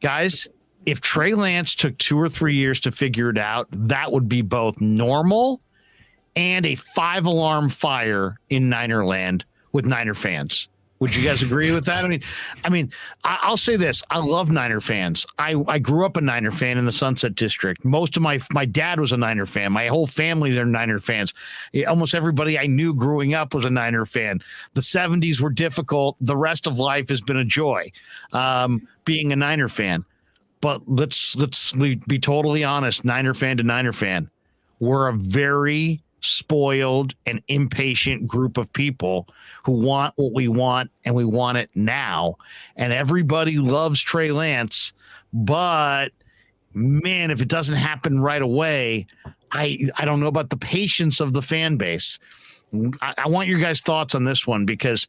Guys, if Trey Lance took 2 or 3 years to figure it out, that would be both normal and a 5-alarm fire in Niner land with Niner fans. Would you guys agree with that? I mean, I'll say this. I love Niner fans. I grew up a Niner fan in the Sunset District. Most of my dad was a Niner fan. My whole family, they're Niner fans. Almost everybody I knew growing up was a Niner fan. The 70s were difficult. The rest of life has been a joy, being a Niner fan. But let's be totally honest, Niner fan to Niner fan. We're a very spoiled and impatient group of people who want what we want, and we want it now. And everybody loves Trey Lance, but man, if it doesn't happen right away, I don't know about the patience of the fan base. I want your guys' thoughts on this one, because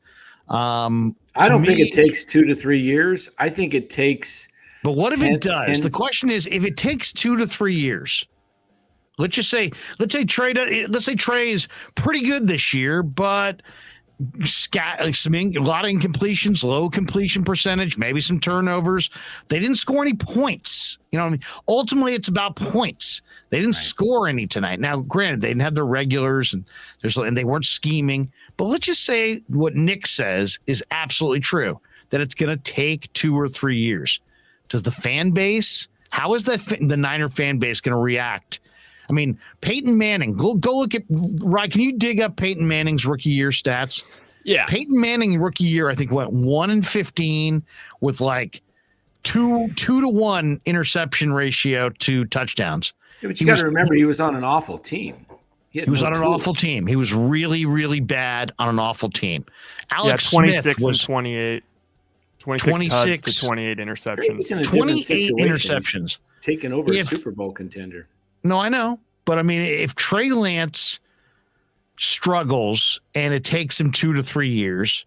I don't think it takes 2 to 3 years. I think it takes. But what if it does? The question is, if it takes 2 to 3 years, let's say Trey is pretty good this year, but a lot of incompletions, low completion percentage, maybe some turnovers. They didn't score any points. You know what I mean? Ultimately, it's about points. They didn't score any tonight. Now, granted, they didn't have their regulars and they weren't scheming. But let's just say what Nick says is absolutely true, that it's going to take 2 or 3 years. Does the fan base, how is the Niner fan base going to react? I mean, Peyton Manning, go look at, right? Can you dig up Peyton Manning's rookie year stats? Yeah. Peyton Manning rookie year, I think, went 1-15 with like 2 to 1 interception ratio to touchdowns. Yeah, but you got to remember, he was on an awful team. He was on an awful team. He was really, really bad on an awful team. Alex 26 Smith was and 28. 26 to 28 interceptions. 28 interceptions. Taking over a Super Bowl contender. No, I know. But I mean, if Trey Lance struggles and it takes him 2 to 3 years,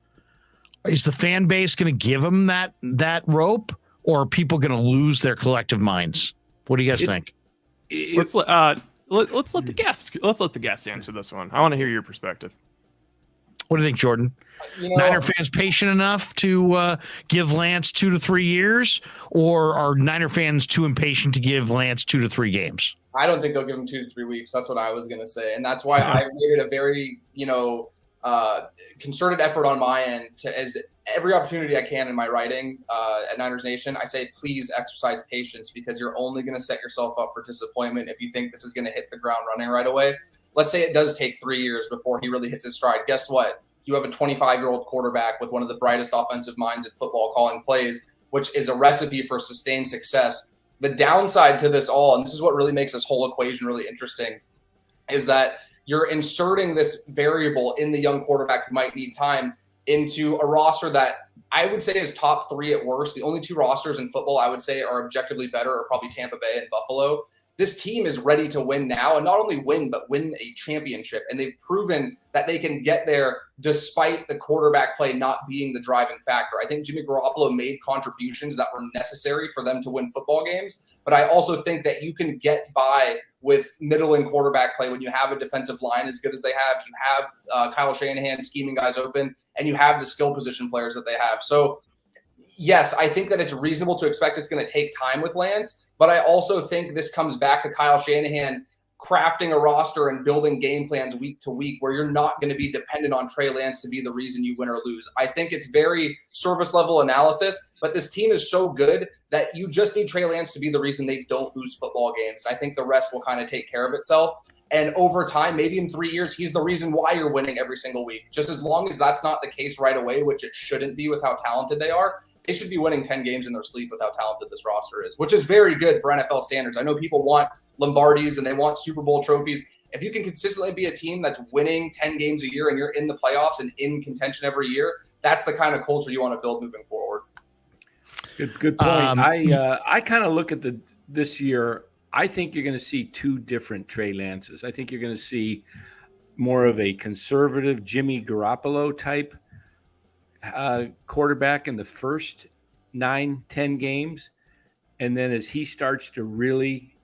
is the fan base going to give him that rope, or are people going to lose their collective minds? What do you guys think? Let's let the guest answer this one. I want to hear your perspective. What do you think, Jordan? Niner fans patient enough to give Lance 2 to 3 years, or are Niner fans too impatient to give Lance 2 to 3 games? I don't think they'll give him 2 to 3 weeks. That's what I was going to say. And that's why I made it a very, concerted effort on my end to, as every opportunity I can in my writing at Niners Nation, I say, please exercise patience, because you're only going to set yourself up for disappointment if you think this is going to hit the ground running right away. Let's say it does take 3 years before he really hits his stride. Guess what? You have a 25-year-old quarterback with one of the brightest offensive minds in football calling plays, which is a recipe for sustained success. The downside to this all, and this is what really makes this whole equation really interesting, is that you're inserting this variable in the young quarterback who might need time into a roster that I would say is top 3 at worst. The only 2 rosters in football I would say are objectively better are probably Tampa Bay and Buffalo. This team is ready to win now, and not only win, but win a championship. And they've proven that they can get there despite the quarterback play not being the driving factor. I think Jimmy Garoppolo made contributions that were necessary for them to win football games. But I also think that you can get by with middling quarterback play when you have a defensive line as good as they have. You have Kyle Shanahan scheming guys open, and you have the skill position players that they have. So, yes, I think that it's reasonable to expect it's going to take time with Lance. But I also think this comes back to Kyle Shanahan crafting a roster and building game plans week to week where you're not going to be dependent on Trey Lance to be the reason you win or lose. I think it's very surface level analysis, but this team is so good that you just need Trey Lance to be the reason they don't lose football games. And I think the rest will kind of take care of itself. And over time, maybe in 3 years, he's the reason why you're winning every single week. Just as long as that's not the case right away, which it shouldn't be with how talented they are, they should be winning 10 games in their sleep with how talented this roster is, which is very good for NFL standards. I know people want Lombardis and they want Super Bowl trophies. If you can consistently be a team that's winning 10 games a year and you're in the playoffs and in contention every year, that's the kind of culture you want to build moving forward. Good point. I kind of look at this year. I think you're going to see two different Trey Lances. I think you're going to see more of a conservative Jimmy Garoppolo type quarterback in the first 9-10 games. And then as he starts to really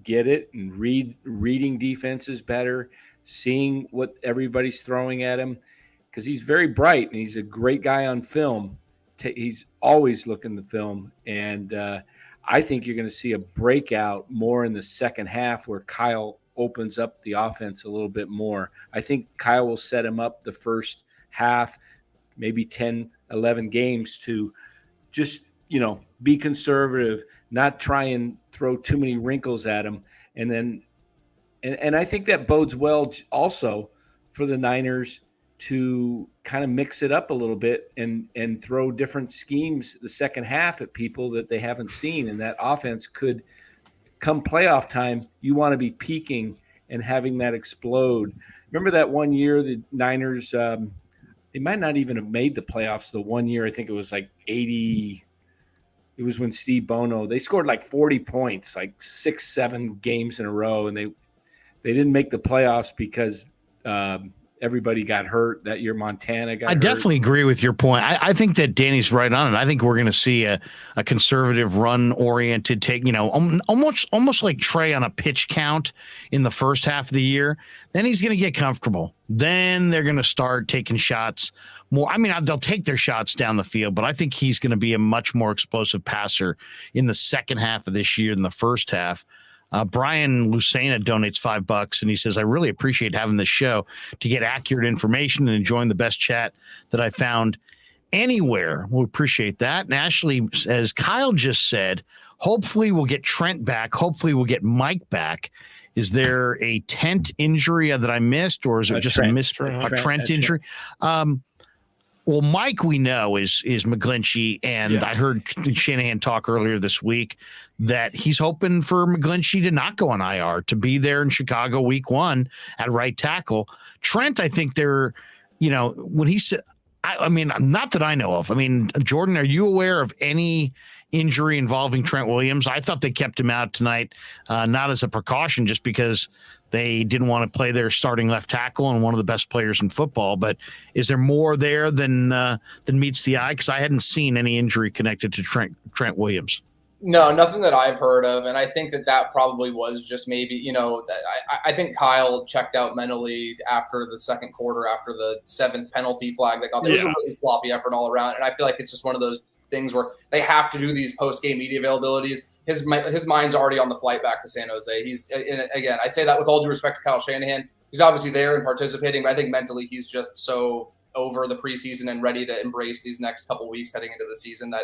get it and reading defenses better, seeing what everybody's throwing at him, because he's very bright and he's a great guy on film. He's always looking the film. And I think you're going to see a breakout more in the second half where Kyle opens up the offense a little bit more. I think Kyle will set him up the first half, maybe 10, 11 games to just, be conservative, not try and throw too many wrinkles at him. And then, and I think that bodes well also for the Niners to kind of mix it up a little bit and throw different schemes the second half at people that they haven't seen. And that offense could come playoff time. You want to be peaking and having that explode. Remember that one year, the Niners, they might not even have made the playoffs the one year. I think it was like 80. It was when Steve Bono, they scored like 40 points, like 6-7 games in a row. And they didn't make the playoffs because everybody got hurt. That year Montana got hurt. I definitely agree with your point. I think that Danny's right on it. I think we're going to see a conservative run-oriented take, almost like Trey on a pitch count in the first half of the year. Then he's going to get comfortable. Then they're going to start taking shots more. I mean, they'll take their shots down the field, but I think he's going to be a much more explosive passer in the second half of this year than the first half. Brian Lucena donates $5 and he says, I really appreciate having this show to get accurate information and enjoying the best chat that I found anywhere. We appreciate that. And Ashley, as Kyle just said, hopefully we'll get Trent back. Hopefully we'll get Mike back. Is there a tent injury that I missed, or is it just a Trent injury? Well, Mike, we know is McGlinchey, and I heard Shanahan talk earlier this week that he's hoping for McGlinchey to not go on IR, to be there in Chicago week 1 at right tackle. Trent, I think they're, when he said, I mean, not that I know of. I mean, Jordan, are you aware of any injury involving Trent Williams? I thought they kept him out tonight, not as a precaution, just because they didn't want to play their starting left tackle and one of the best players in football. But is there more there than meets the eye? Because I hadn't seen any injury connected to Trent Williams. No, nothing that I've heard of. And I think that probably was just maybe, I think Kyle checked out mentally after the second quarter, after the 7th penalty flag. It was a really floppy effort all around. And I feel like it's just one of those things where they have to do these post-game media availabilities. His mind's already on the flight back to San Jose. Again, I say that with all due respect to Kyle Shanahan. He's obviously there and participating, but I think mentally he's just so over the preseason and ready to embrace these next couple weeks heading into the season that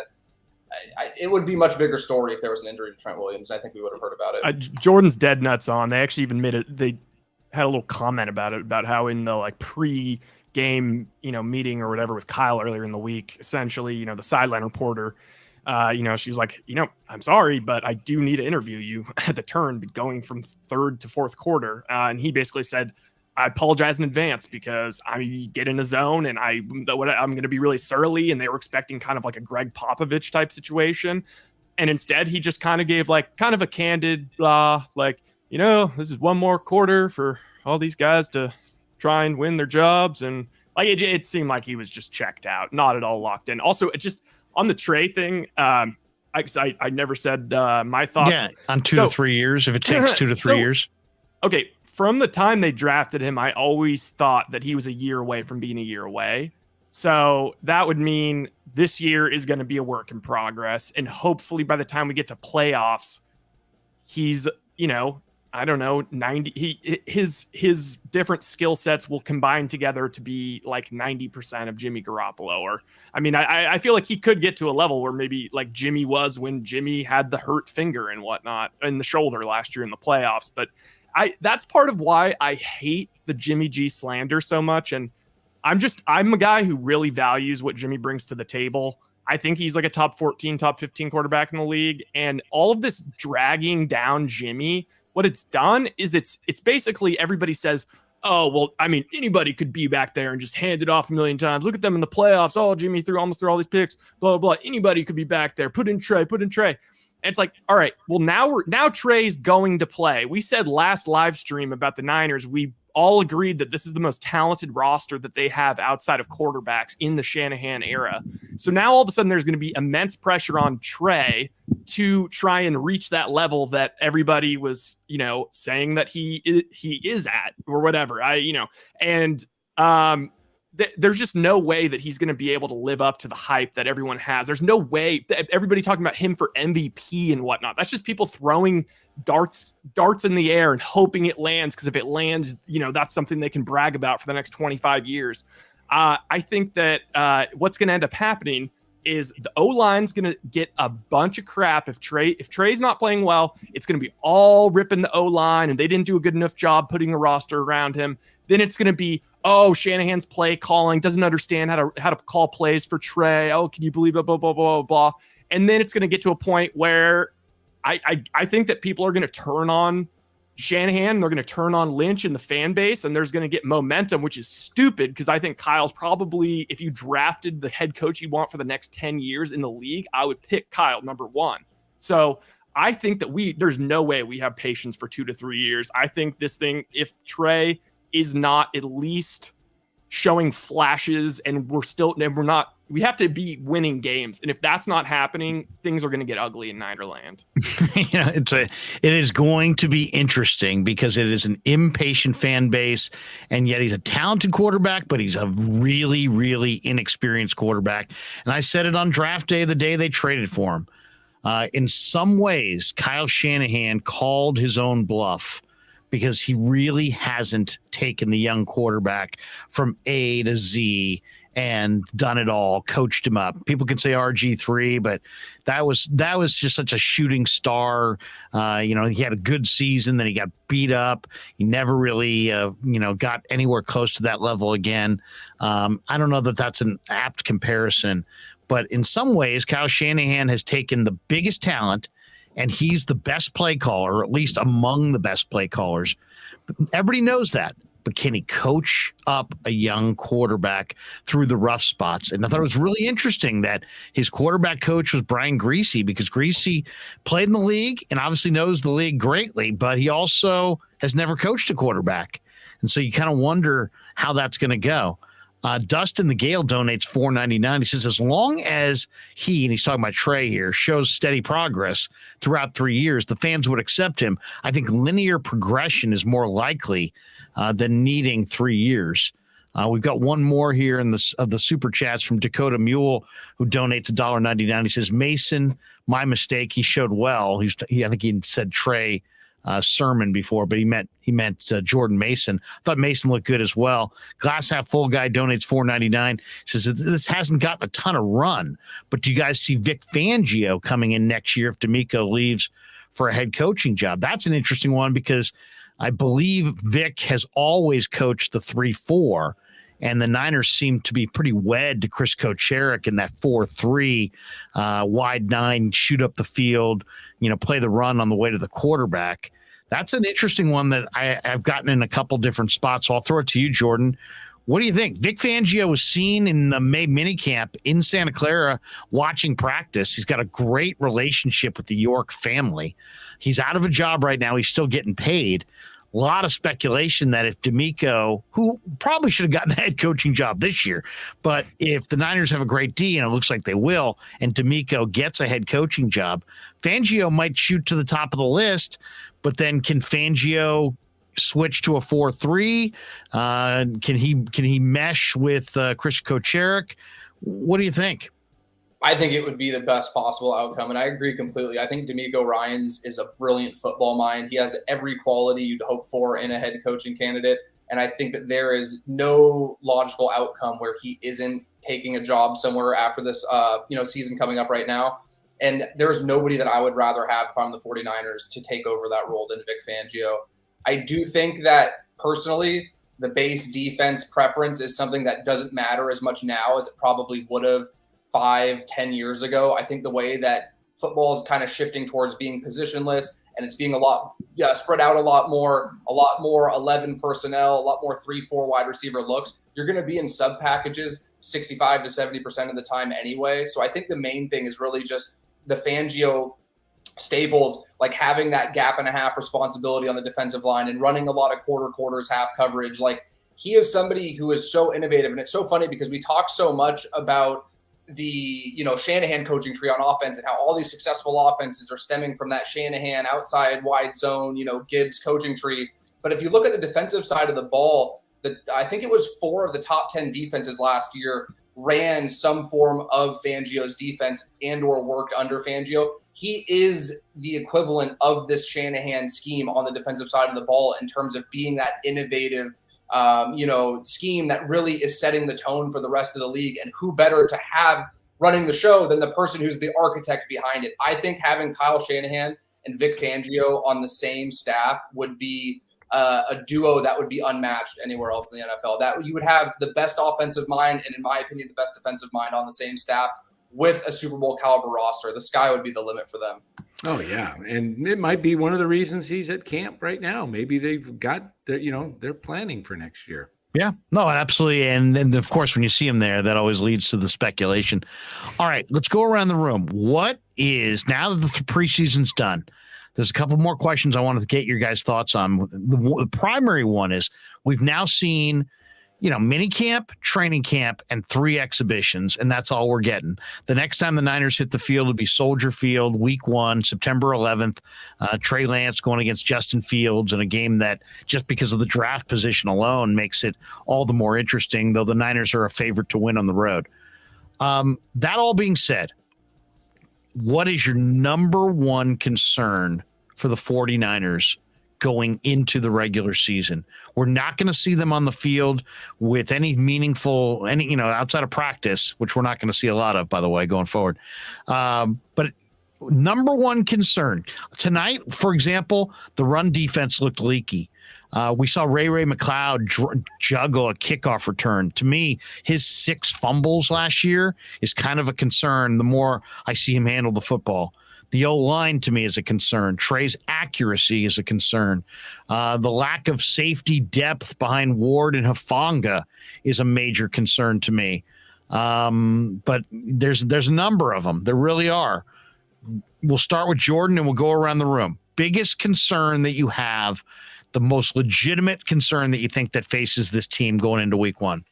it would be a much bigger story if there was an injury to Trent Williams. I think we would have heard about it. Jordan's dead nuts on. They actually even they had a little comment about it, about how in the pre-game meeting or whatever with Kyle earlier in the week, essentially, the sideline reporter, she was like, I'm sorry, but I do need to interview you at the turn going from third to fourth quarter. And he basically said, I apologize in advance because I get in a zone and I'm going to be really surly. And they were expecting kind of like a Greg Popovich type situation. And instead he just kind of gave kind of a candid blah, this is one more quarter for all these guys to try and win their jobs. And it seemed like he was just checked out, not at all locked in. Also, it just on the Trey thing, I never said my thoughts. Yeah, on 2 to 3 years, if it takes 2 to 3 years. Okay, from the time they drafted him, I always thought that he was a year away from being a year away. So that would mean this year is going to be a work in progress. And hopefully by the time we get to playoffs, he's, I don't know, 90. His different skill sets will combine together to be like 90% of Jimmy Garoppolo. Or, I mean, I feel like he could get to a level where maybe like Jimmy was when Jimmy had the hurt finger and whatnot in the shoulder last year in the playoffs. But that's part of why I hate the Jimmy G slander so much. And I'm a guy who really values what Jimmy brings to the table. I think he's like a top 14, top 15 quarterback in the league. And all of this dragging down Jimmy, what it's done is it's basically everybody says, oh, well, I mean, anybody could be back there and just hand it off a million times. Look at them in the playoffs. Oh, Jimmy almost threw all these picks, blah, blah, blah. Anybody could be back there. Put in Trey. And it's like, all right, well, now Trey's going to play. We said last live stream about the Niners, we all agreed that this is the most talented roster that they have outside of quarterbacks in the Shanahan era. So now all of a sudden there's going to be immense pressure on Trey to try and reach that level that everybody was, saying that he is at or whatever. There's just no way that he's going to be able to live up to the hype that everyone has. There's no way that everybody talking about him for MVP and whatnot. That's just people throwing darts in the air and hoping it lands. Because if it lands, that's something they can brag about for the next 25 years. I think that what's going to end up happening is the O-line's going to get a bunch of crap. If Trey's not playing well, it's going to be all ripping the O-line and they didn't do a good enough job putting a roster around him. Then it's going to be, oh, Shanahan's play calling, doesn't understand how to call plays for Trey. Oh, can you believe it? Blah, blah, blah, blah, blah. And then it's going to get to a point where I think that people are going to turn on Shanahan. They're going to turn on Lynch and the fan base, and there's going to get momentum, which is stupid because I think Kyle's probably, if you drafted the head coach you want for the next 10 years in the league, I would pick Kyle number one. So I think that there's no way we have patience for 2 to 3 years. I think this thing, if Trey is not at least showing flashes and we have to be winning games. And if that's not happening, things are going to get ugly in Ninerland. It is going to be interesting because it is an impatient fan base, and yet he's a talented quarterback, but he's a really, really inexperienced quarterback. And I said it on draft day, the day they traded for him. In some ways, Kyle Shanahan called his own bluff because he really hasn't taken the young quarterback from A to Z and done it all, coached him up. People can say RG3, but that was just such a shooting star. He had a good season, then he got beat up. He never really, got anywhere close to that level again. I don't know that that's an apt comparison, but in some ways, Kyle Shanahan has taken the biggest talent, and he's the best play caller, or at least among the best play callers. Everybody knows that. But can he coach up a young quarterback through the rough spots? And I thought it was really interesting that his quarterback coach was Brian Griese, because Griese played in the league and obviously knows the league greatly, but he also has never coached a quarterback. And so you kind of wonder how that's going to go. Dustin the Gale donates $4.99. He says, as long as he, and he's talking about Trey here, shows steady progress throughout 3 years, the fans would accept him. I think linear progression is more likely than needing 3 years. We've got one more here of the super chats from Dakota Mule, who donates $1.99. He says, Mason, my mistake. He showed well. I think he said Trey Sermon before, but he meant Jordan Mason. I thought Mason looked good as well. Glass half full guy donates $4.99. Says this hasn't gotten a ton of run, but do you guys see Vic Fangio coming in next year if D'Amico leaves for a head coaching job? That's an interesting one because I believe Vic has always coached the 3-4, and the Niners seem to be pretty wed to Chris Kocherik in that 4-3, wide 9, shoot up the field, play the run on the way to the quarterback. That's an interesting one that I've gotten in a couple different spots. So I'll throw it to you, Jordan. What do you think? Vic Fangio was seen in the May minicamp in Santa Clara watching practice. He's got a great relationship with the York family. He's out of a job right now. He's still getting paid. A lot of speculation that if D'Amico, who probably should have gotten a head coaching job this year, but if the Niners have a great D, and it looks like they will, and D'Amico gets a head coaching job, Fangio might shoot to the top of the list, but then can Fangio switch to a 4-3? Can he mesh with Chris Kocherik? What do you think? I think it would be the best possible outcome, and I agree completely. I think D'Amico Ryans is a brilliant football mind. He has every quality you'd hope for in a head coaching candidate, and I think that there is no logical outcome where he isn't taking a job somewhere after this season coming up right now. And there's nobody that I would rather have if I'm the 49ers to take over that role than Vic Fangio. I do think that personally, the base defense preference is something that doesn't matter as much now as it probably would have 5-10 years ago. I think the way that football is kind of shifting towards being positionless and it's being spread out a lot more 11 personnel, a lot more 3-4 wide receiver looks. You're going to be in sub packages 65 to 70% of the time anyway. So I think the main thing is really just the Fangio staples, like having that gap and a half responsibility on the defensive line and running a lot of quarters, half coverage. Like, he is somebody who is so innovative. And it's so funny because we talk so much about the Shanahan coaching tree on offense and how all these successful offenses are stemming from that Shanahan outside wide zone, Gibbs coaching tree. But if you look at the defensive side of the ball, I think it was 4 of the top 10 defenses last year ran some form of Fangio's defense and or worked under Fangio. He is the equivalent of this Shanahan scheme on the defensive side of the ball in terms of being that innovative scheme that really is setting the tone for the rest of the league. And who better to have running the show than the person who's the architect behind it? I think having Kyle Shanahan and Vic Fangio on the same staff would be a duo that would be unmatched anywhere else in the NFL. That you would have the best offensive mind and, in my opinion, the best defensive mind on the same staff with a Super Bowl caliber roster. The sky would be the limit for them. Oh, yeah. And it might be one of the reasons he's at camp right now. Maybe they've got, they're planning for next year. Yeah, no, absolutely. And then, of course, when you see him there, that always leads to the speculation. All right, let's go around the room. What is, now that the preseason's done, there's a couple more questions I wanted to get your guys' thoughts on. The primary one is we've now seen, mini camp, training camp, and 3 exhibitions, and that's all we're getting. The next time the Niners hit the field would be Soldier Field, week 1, September 11th. Trey Lance going against Justin Fields in a game that, just because of the draft position alone, makes it all the more interesting, though the Niners are a favorite to win on the road. That all being said, what is your number one concern for the 49ers going into the regular season? We're not going to see them on the field with any meaningful, outside of practice, which we're not going to see a lot of, by the way, going forward. But number one concern tonight, for example, the run defense looked leaky. We saw Ray McCloud juggle a kickoff return. To me, his 6 fumbles last year is kind of a concern the more I see him handle the football. The O-line, to me, is a concern. Trey's accuracy is a concern. The lack of safety depth behind Ward and Hufanga is a major concern to me. But there's a number of them. There really are. We'll start with Jordan, and we'll go around the room. Biggest concern that you have, the most legitimate concern that you think that faces this team going into week 1?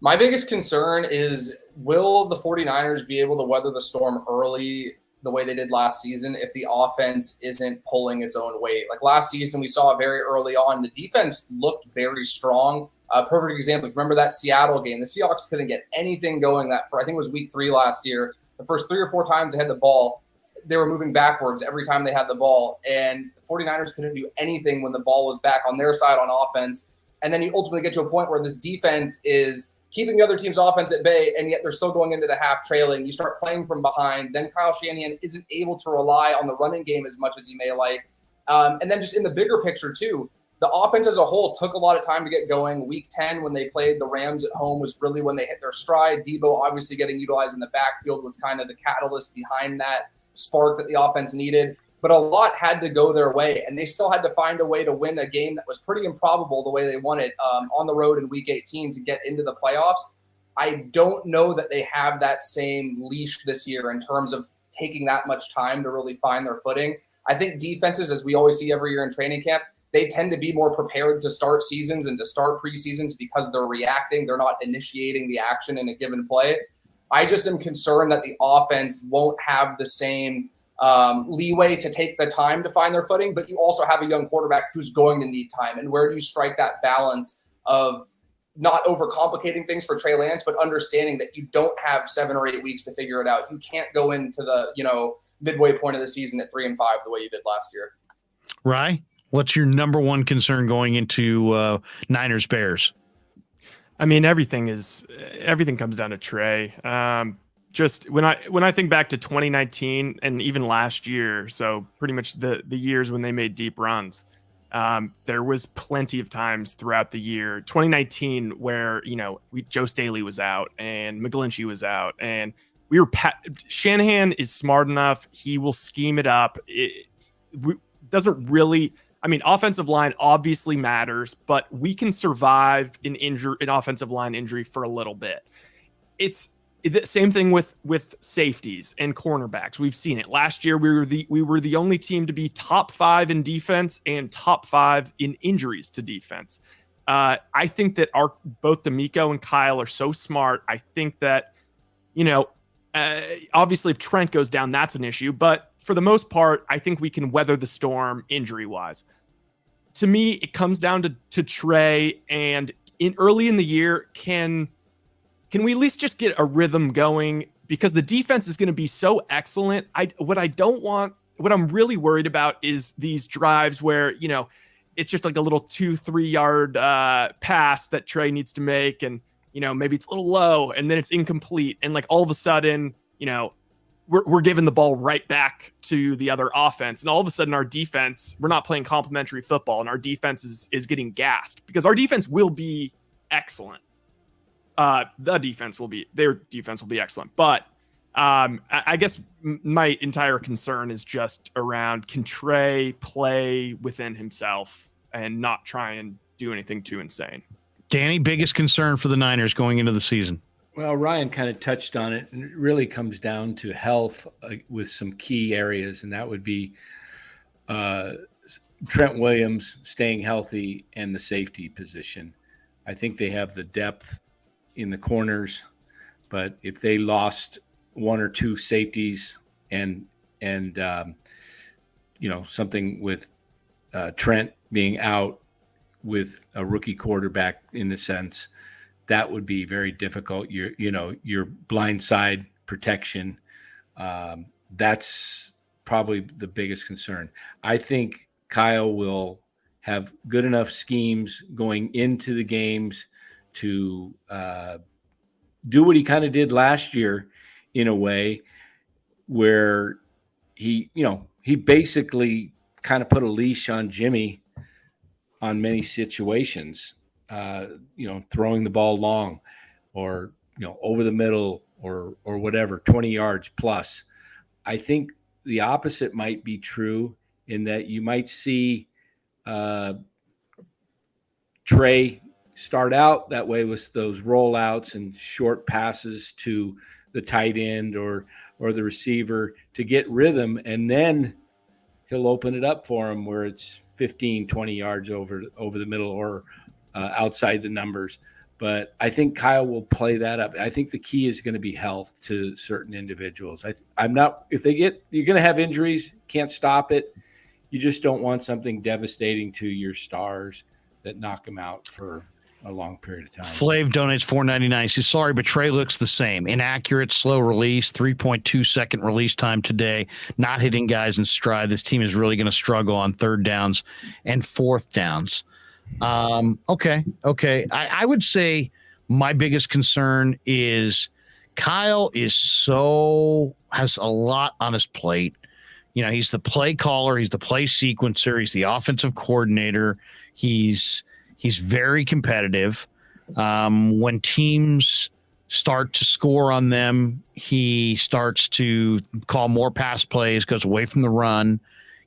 My biggest concern is, will the 49ers be able to weather the storm early the way they did last season if the offense isn't pulling its own weight? Like last season, we saw very early on, the defense looked very strong. Perfect example, if you remember that Seattle game, the Seahawks couldn't get anything going I think it was week 3 last year. The first 3 or 4 times they had the ball, they were moving backwards every time they had the ball. And the 49ers couldn't do anything when the ball was back on their side on offense. And then you ultimately get to a point where this defense is keeping the other team's offense at bay, and yet they're still going into the half trailing. You start playing from behind. Then Kyle Shanahan isn't able to rely on the running game as much as he may like. And then just in the bigger picture, too, the offense as a whole took a lot of time to get going. Week 10, when they played the Rams at home, was really when they hit their stride. Debo obviously getting utilized in the backfield was kind of the catalyst behind that spark that the offense needed. But a lot had to go their way, and they still had to find a way to win a game that was pretty improbable the way they won it on the road in Week 18 to get into the playoffs. I don't know that they have that same leash this year in terms of taking that much time to really find their footing. I think defenses, as we always see every year in training camp, they tend to be more prepared to start seasons and to start preseasons because they're reacting. They're not initiating the action in a given play. I just am concerned that the offense won't have the same leeway to take the time to find their footing, but you also have a young quarterback who's going to need time. And where do you strike that balance of not overcomplicating things for Trey Lance, but understanding that you don't have 7 or 8 weeks to figure it out. You can't go into the, midway point of the season at 3-5 the way you did last year. Rye, what's your number one concern going into Niners Bears? I mean, everything comes down to Trey. Just when I think back to 2019 and even last year, so pretty much the years when they made deep runs, there was plenty of times throughout the year, 2019, where Joe Staley was out and McGlinchey was out, and Shanahan is smart enough; he will scheme it up. It doesn't really. I mean, offensive line obviously matters, but we can survive an offensive line injury for a little bit. It's the same thing with safeties and cornerbacks. We've seen it. Last year, we were the only team to be top 5 in defense and top 5 in injuries to defense. I think that both D'Amico and Kyle are so smart. I think that, obviously if Trent goes down, that's an issue, but for the most part, I think we can weather the storm injury-wise. To me, it comes down to Trey, and early in the year, can we at least just get a rhythm going? Because the defense is going to be so excellent. What I'm really worried about is these drives where, it's just like a little 2-3 yard pass that Trey needs to make, and maybe it's a little low, and then it's incomplete, and like all of a sudden, we're giving the ball right back to the other offense. And all of a sudden our defense, we're not playing complimentary football, and our defense is getting gassed, because our defense will be excellent. Their defense will be excellent. But I guess my entire concern is just around, can Trey play within himself and not try and do anything too insane? Danny, biggest concern for the Niners going into the season? Well, Ryan kind of touched on it, and it really comes down to health with some key areas, and that would be Trent Williams staying healthy and the safety position. I think they have the depth in the corners, but if they lost 1 or 2 safeties and something with Trent being out with a rookie quarterback in the sense, that would be very difficult. Your blind side protection, that's probably the biggest concern. I think Kyle will have good enough schemes going into the games to do what he kind of did last year, in a way where he basically kind of put a leash on Jimmy on many situations. Throwing the ball long, or over the middle, or whatever, 20 yards plus. I think the opposite might be true, in that you might see Trey start out that way with those rollouts and short passes to the tight end or the receiver to get rhythm, and then he'll open it up for him where it's 15, 20 yards over the middle or outside the numbers. But I think Kyle will play that up. I think the key is going to be health to certain individuals. You're going to have injuries, can't stop it. You just don't want something devastating to your stars that knock them out for a long period of time. Flav donates $4.99. He says, sorry, but Trey looks the same. Inaccurate, slow release, 3.2 second release time today. Not hitting guys in stride. This team is really going to struggle on 3rd downs and 4th downs. Okay. I would say my biggest concern is Kyle has a lot on his plate. He's the play caller, he's the play sequencer, he's the offensive coordinator. He's very competitive. When teams start to score on them, he starts to call more pass plays, goes away from the run.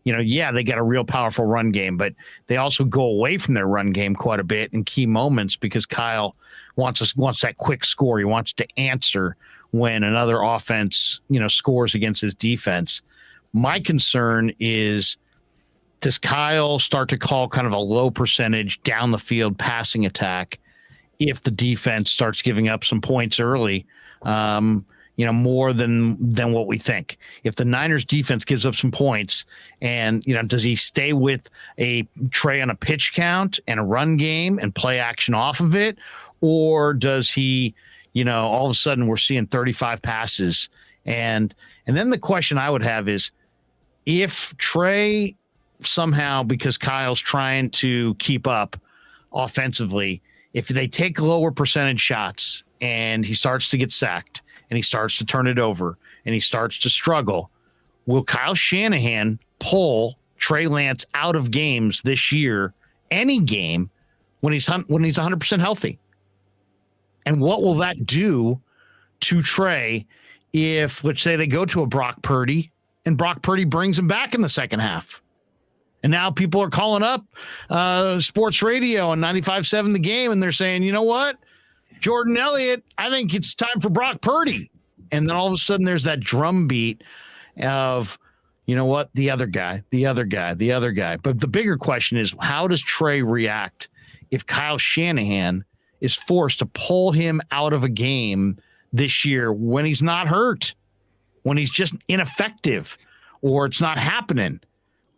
They got a real powerful run game, but they also go away from their run game quite a bit in key moments, because Kyle wants that quick score. He wants to answer when another offense, scores against his defense. My concern is, does Kyle start to call kind of a low percentage down the field passing attack if the defense starts giving up some points early? more than what we think. If the Niners defense gives up some points and, does he stay with a Trey on a pitch count and a run game and play action off of it? Or does he, all of a sudden we're seeing 35 passes? And then the question I would have is, if Trey somehow, because Kyle's trying to keep up offensively, if they take lower percentage shots and he starts to get sacked and he starts to turn it over and he starts to struggle, will Kyle Shanahan pull Trey Lance out of games this year, any game, when he's 100% healthy? And what will that do to Trey if, let's say, they go to a Brock Purdy and Brock Purdy brings him back in the second half? And now people are calling up sports radio on 95.7 The Game, and they're saying, you know what, Jordan Elliott, I think it's time for Brock Purdy. And then all of a sudden there's that drumbeat of, you know what, the other guy. But the bigger question is, how does Trey react if Kyle Shanahan is forced to pull him out of a game this year when he's not hurt, when he's just ineffective, or it's not happening?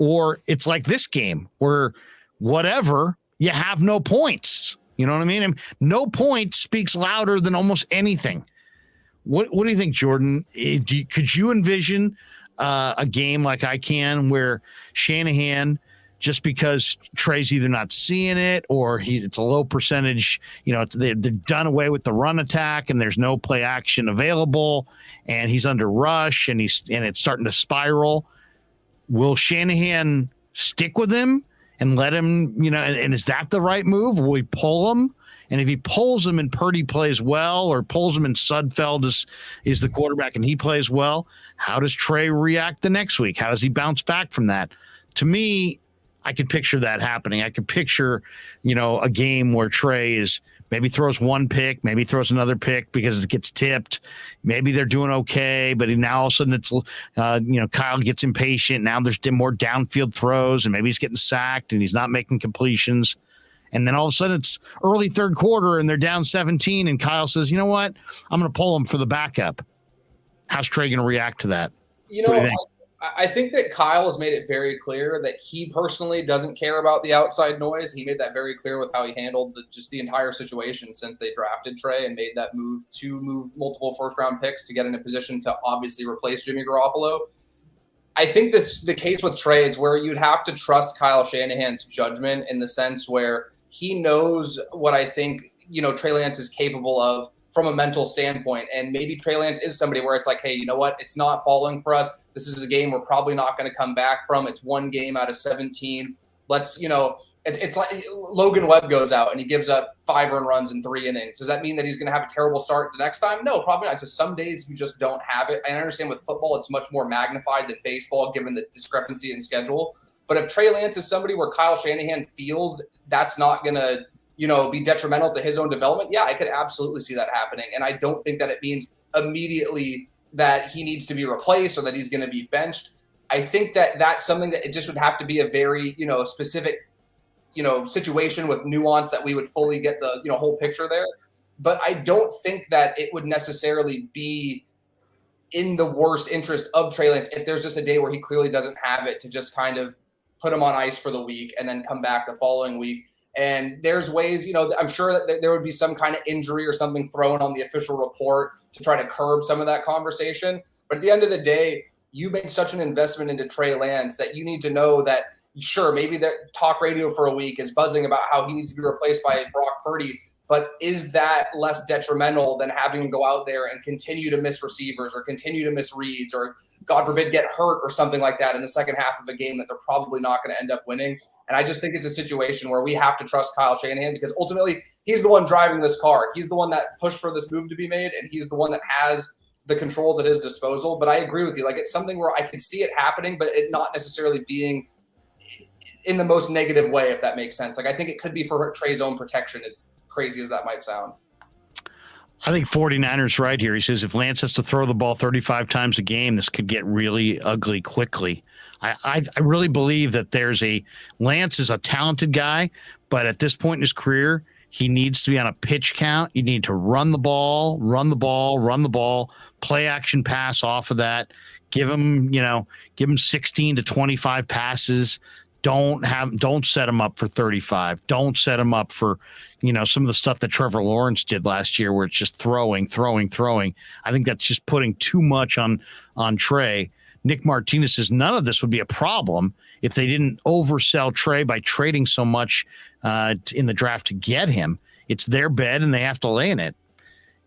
Or it's like this game where whatever, you have no points. You know what I mean? And no point speaks louder than almost anything. What do you think, Jordan? Could you envision a game like I can where Shanahan, just because Trey's either not seeing it or it's a low percentage, they're done away with the run attack and there's no play action available and he's under rush and it's starting to spiral? Will Shanahan stick with him and let him, and is that the right move? Will he pull him? And if he pulls him and Purdy plays well, or pulls him and Sudfeld is the quarterback and he plays well, how does Trey react the next week? How does he bounce back from that? To me, I could picture that happening. I could picture, a game where Trey is maybe throws one pick, maybe throws another pick because it gets tipped. Maybe they're doing okay, but now all of a sudden it's, Kyle gets impatient. Now there's more downfield throws and maybe he's getting sacked and he's not making completions. And then all of a sudden it's early third quarter and they're down 17 and Kyle says, you know what, I'm going to pull him for the backup. How's Trey going to react to that? I think that Kyle has made it very clear that he personally doesn't care about the outside noise. He made that very clear with how he handled the entire situation since they drafted Trey and made that move to move multiple first-round picks to get in a position to obviously replace Jimmy Garoppolo. I think that's the case with trades where you'd have to trust Kyle Shanahan's judgment in the sense where he knows what I think, Trey Lance is capable of from a mental standpoint. And maybe Trey Lance is somebody where it's like, hey, you know what? It's not falling for us. This is a game we're probably not going to come back from. It's one game out of 17. Let's, it's like Logan Webb goes out and he gives up 5 earned runs in 3 innings. Does that mean that he's going to have a terrible start the next time? No, probably not. It's just some days you just don't have it. And I understand with football, it's much more magnified than baseball, given the discrepancy in schedule. But if Trey Lance is somebody where Kyle Shanahan feels that's not going to, be detrimental to his own development, yeah, I could absolutely see that happening. And I don't think that it means immediately that he needs to be replaced or that he's going to be benched. I think that that's something that it just would have to be a very, specific, situation with nuance that we would fully get the, whole picture there. But I don't think that it would necessarily be in the worst interest of Trey Lance if there's just a day where he clearly doesn't have it to just kind of put him on ice for the week and then come back the following week. And there's ways, I'm sure that there would be some kind of injury or something thrown on the official report to try to curb some of that conversation. But at the end of the day, you made such an investment into Trey Lance that you need to know that, sure, maybe that talk radio for a week is buzzing about how he needs to be replaced by Brock Purdy. But is that less detrimental than having him go out there and continue to miss receivers or continue to miss reads or, God forbid, get hurt or something like that in the second half of a game that they're probably not going to end up winning? And I just think it's a situation where we have to trust Kyle Shanahan because ultimately he's the one driving this car. He's the one that pushed for this move to be made, and he's the one that has the controls at his disposal. But I agree with you. Like, it's something where I could see it happening, but it not necessarily being in the most negative way, if that makes sense. Like, I think it could be for Trey's own protection, as crazy as that might sound. I think 49ers right here. He says if Lance has to throw the ball 35 times a game, this could get really ugly quickly. I really believe that Lance is a talented guy, but at this point in his career, He needs to be on a pitch count. You need to run the ball, play action pass off of that. Give him 16 to 25 passes. Don't set him up for 35. Don't set him up for, some of the stuff that Trevor Lawrence did last year where it's just throwing. I think that's just putting too much on Trey. Nick Martinez says none of this would be a problem if they didn't oversell Trey by trading so much in the draft to get him. It's their bed and they have to lay in it.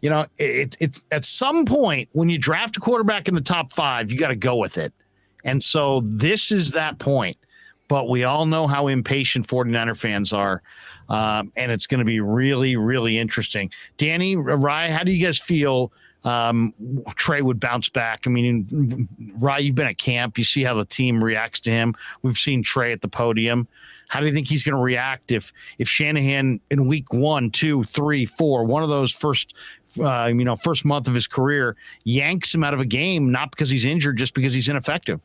It at some point when you draft a quarterback in the top 5, you got to go with it. And so this is that point. But we all know how impatient 49er fans are. And it's going to be really, really interesting. Danny, Rye, how do you guys feel Trey would bounce back? I mean, Rye, you've been at camp. You see how the team reacts to him. We've seen Trey at the podium. How do you think he's going to react if Shanahan in week 1, 2, 3, 4, one of those first month of his career yanks him out of a game, not because he's injured, just because he's ineffective?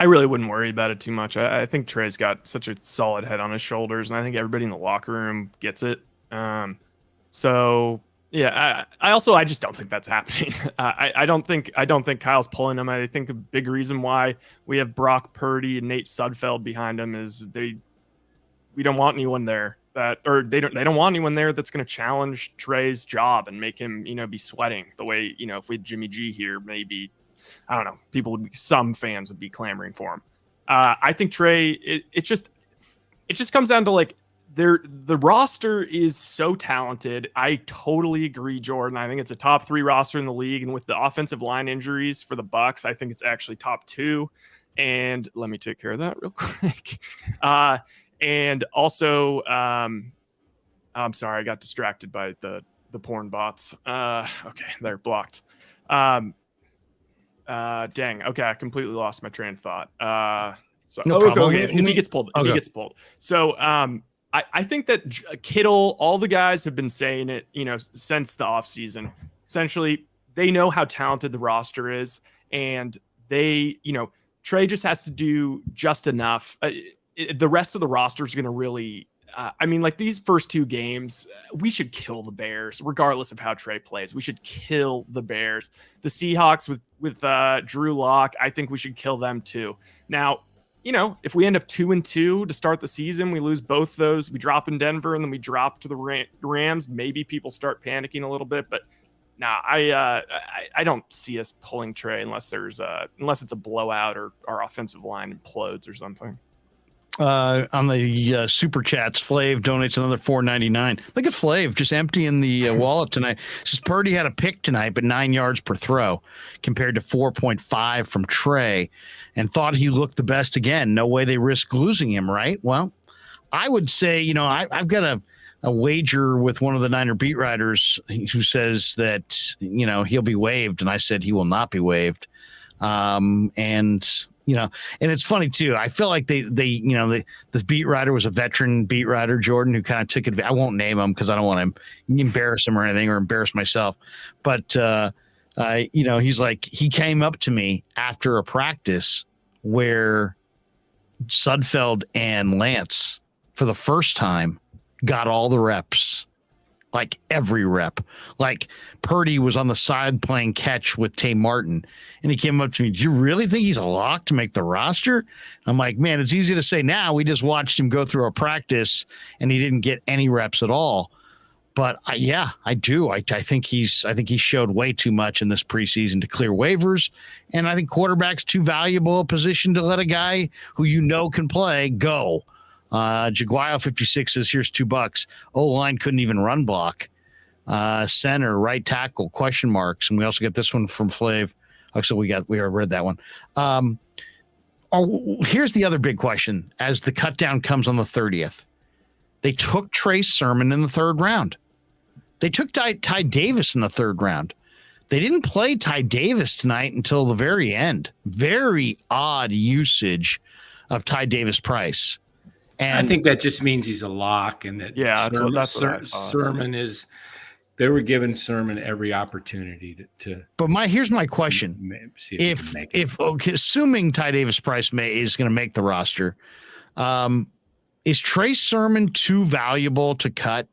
I really wouldn't worry about it too much. I think Trey's got such a solid head on his shoulders, and I think everybody in the locker room gets it. So yeah, I just don't think that's happening. I don't think Kyle's pulling him. I think the big reason why we have Brock Purdy and Nate Sudfeld behind him is we don't want anyone there they don't want anyone there that's going to challenge Trey's job and make him be sweating the way if we had Jimmy G here, maybe. I don't know. Some fans would be clamoring for him. I think Trey, it just comes down to the roster is so talented. I totally agree, Jordan. I think it's a top 3 roster in the league. And with the offensive line injuries for the Bucs, I think it's actually top 2. And let me take care of that real quick. And also, I'm sorry, I got distracted by the porn bots. Okay, they're blocked. Dang. Okay, I completely lost my train of thought. Okay. If he gets pulled. So, I think that Kittle, all the guys have been saying it, since the offseason. Essentially, they know how talented the roster is, and they, Trey just has to do just enough. The rest of the roster is going to really. These first 2 games, we should kill the Bears, regardless of how Trey plays. We should kill the Bears. The Seahawks with Drew Lock, I think we should kill them too. Now, if we end up 2-2 to start the season, we lose both those. We drop in Denver and then we drop to the Rams. Maybe people start panicking a little bit, but nah, I don't see us pulling Trey unless it's a blowout or our offensive line implodes or something. On the super chats, Flav donates another $4.99. Look at Flav just emptying the wallet tonight. Says Purdy had a pick tonight, but 9 yards per throw compared to 4.5 from Trey, and thought he looked the best again. No way they risk losing him, right? Well, I would say, I've got a wager with one of the Niner beat writers who says that, he'll be waived, and I said he will not be waived. And it's funny too. I feel like this beat writer was a veteran beat writer, Jordan, who kind of took it. I won't name him because I don't want to embarrass him or anything or embarrass myself. But he's like, he came up to me after a practice where Sudfeld and Lance for the first time got all the reps. Like every rep. Like Purdy was on the side playing catch with Tay Martin, and he came up to me, do you really think he's a lock to make the roster? I'm like, man, it's easy to say now. We just watched him go through a practice and he didn't get any reps at all. But I do. I think he showed way too much in this preseason to clear waivers. And I think quarterback's too valuable a position to let a guy who can play go. Jaguar 56 says, here's $2. O-line couldn't even run block. Center, right tackle, question marks. And we also get this one from Flav. Oh, so we already read that one. Here's the other big question as the cut down comes on the 30th. They took Trey Sermon in the 3rd round. They took Ty Davis in the 3rd round. They didn't play Ty Davis tonight until the very end. Very odd usage of Ty Davis Price. And I think that just means he's a lock, and that Sermon is. They were giving Sermon every opportunity to. But here's my question: if assuming Ty Davis Price is going to make the roster, Is Trey Sermon too valuable to cut?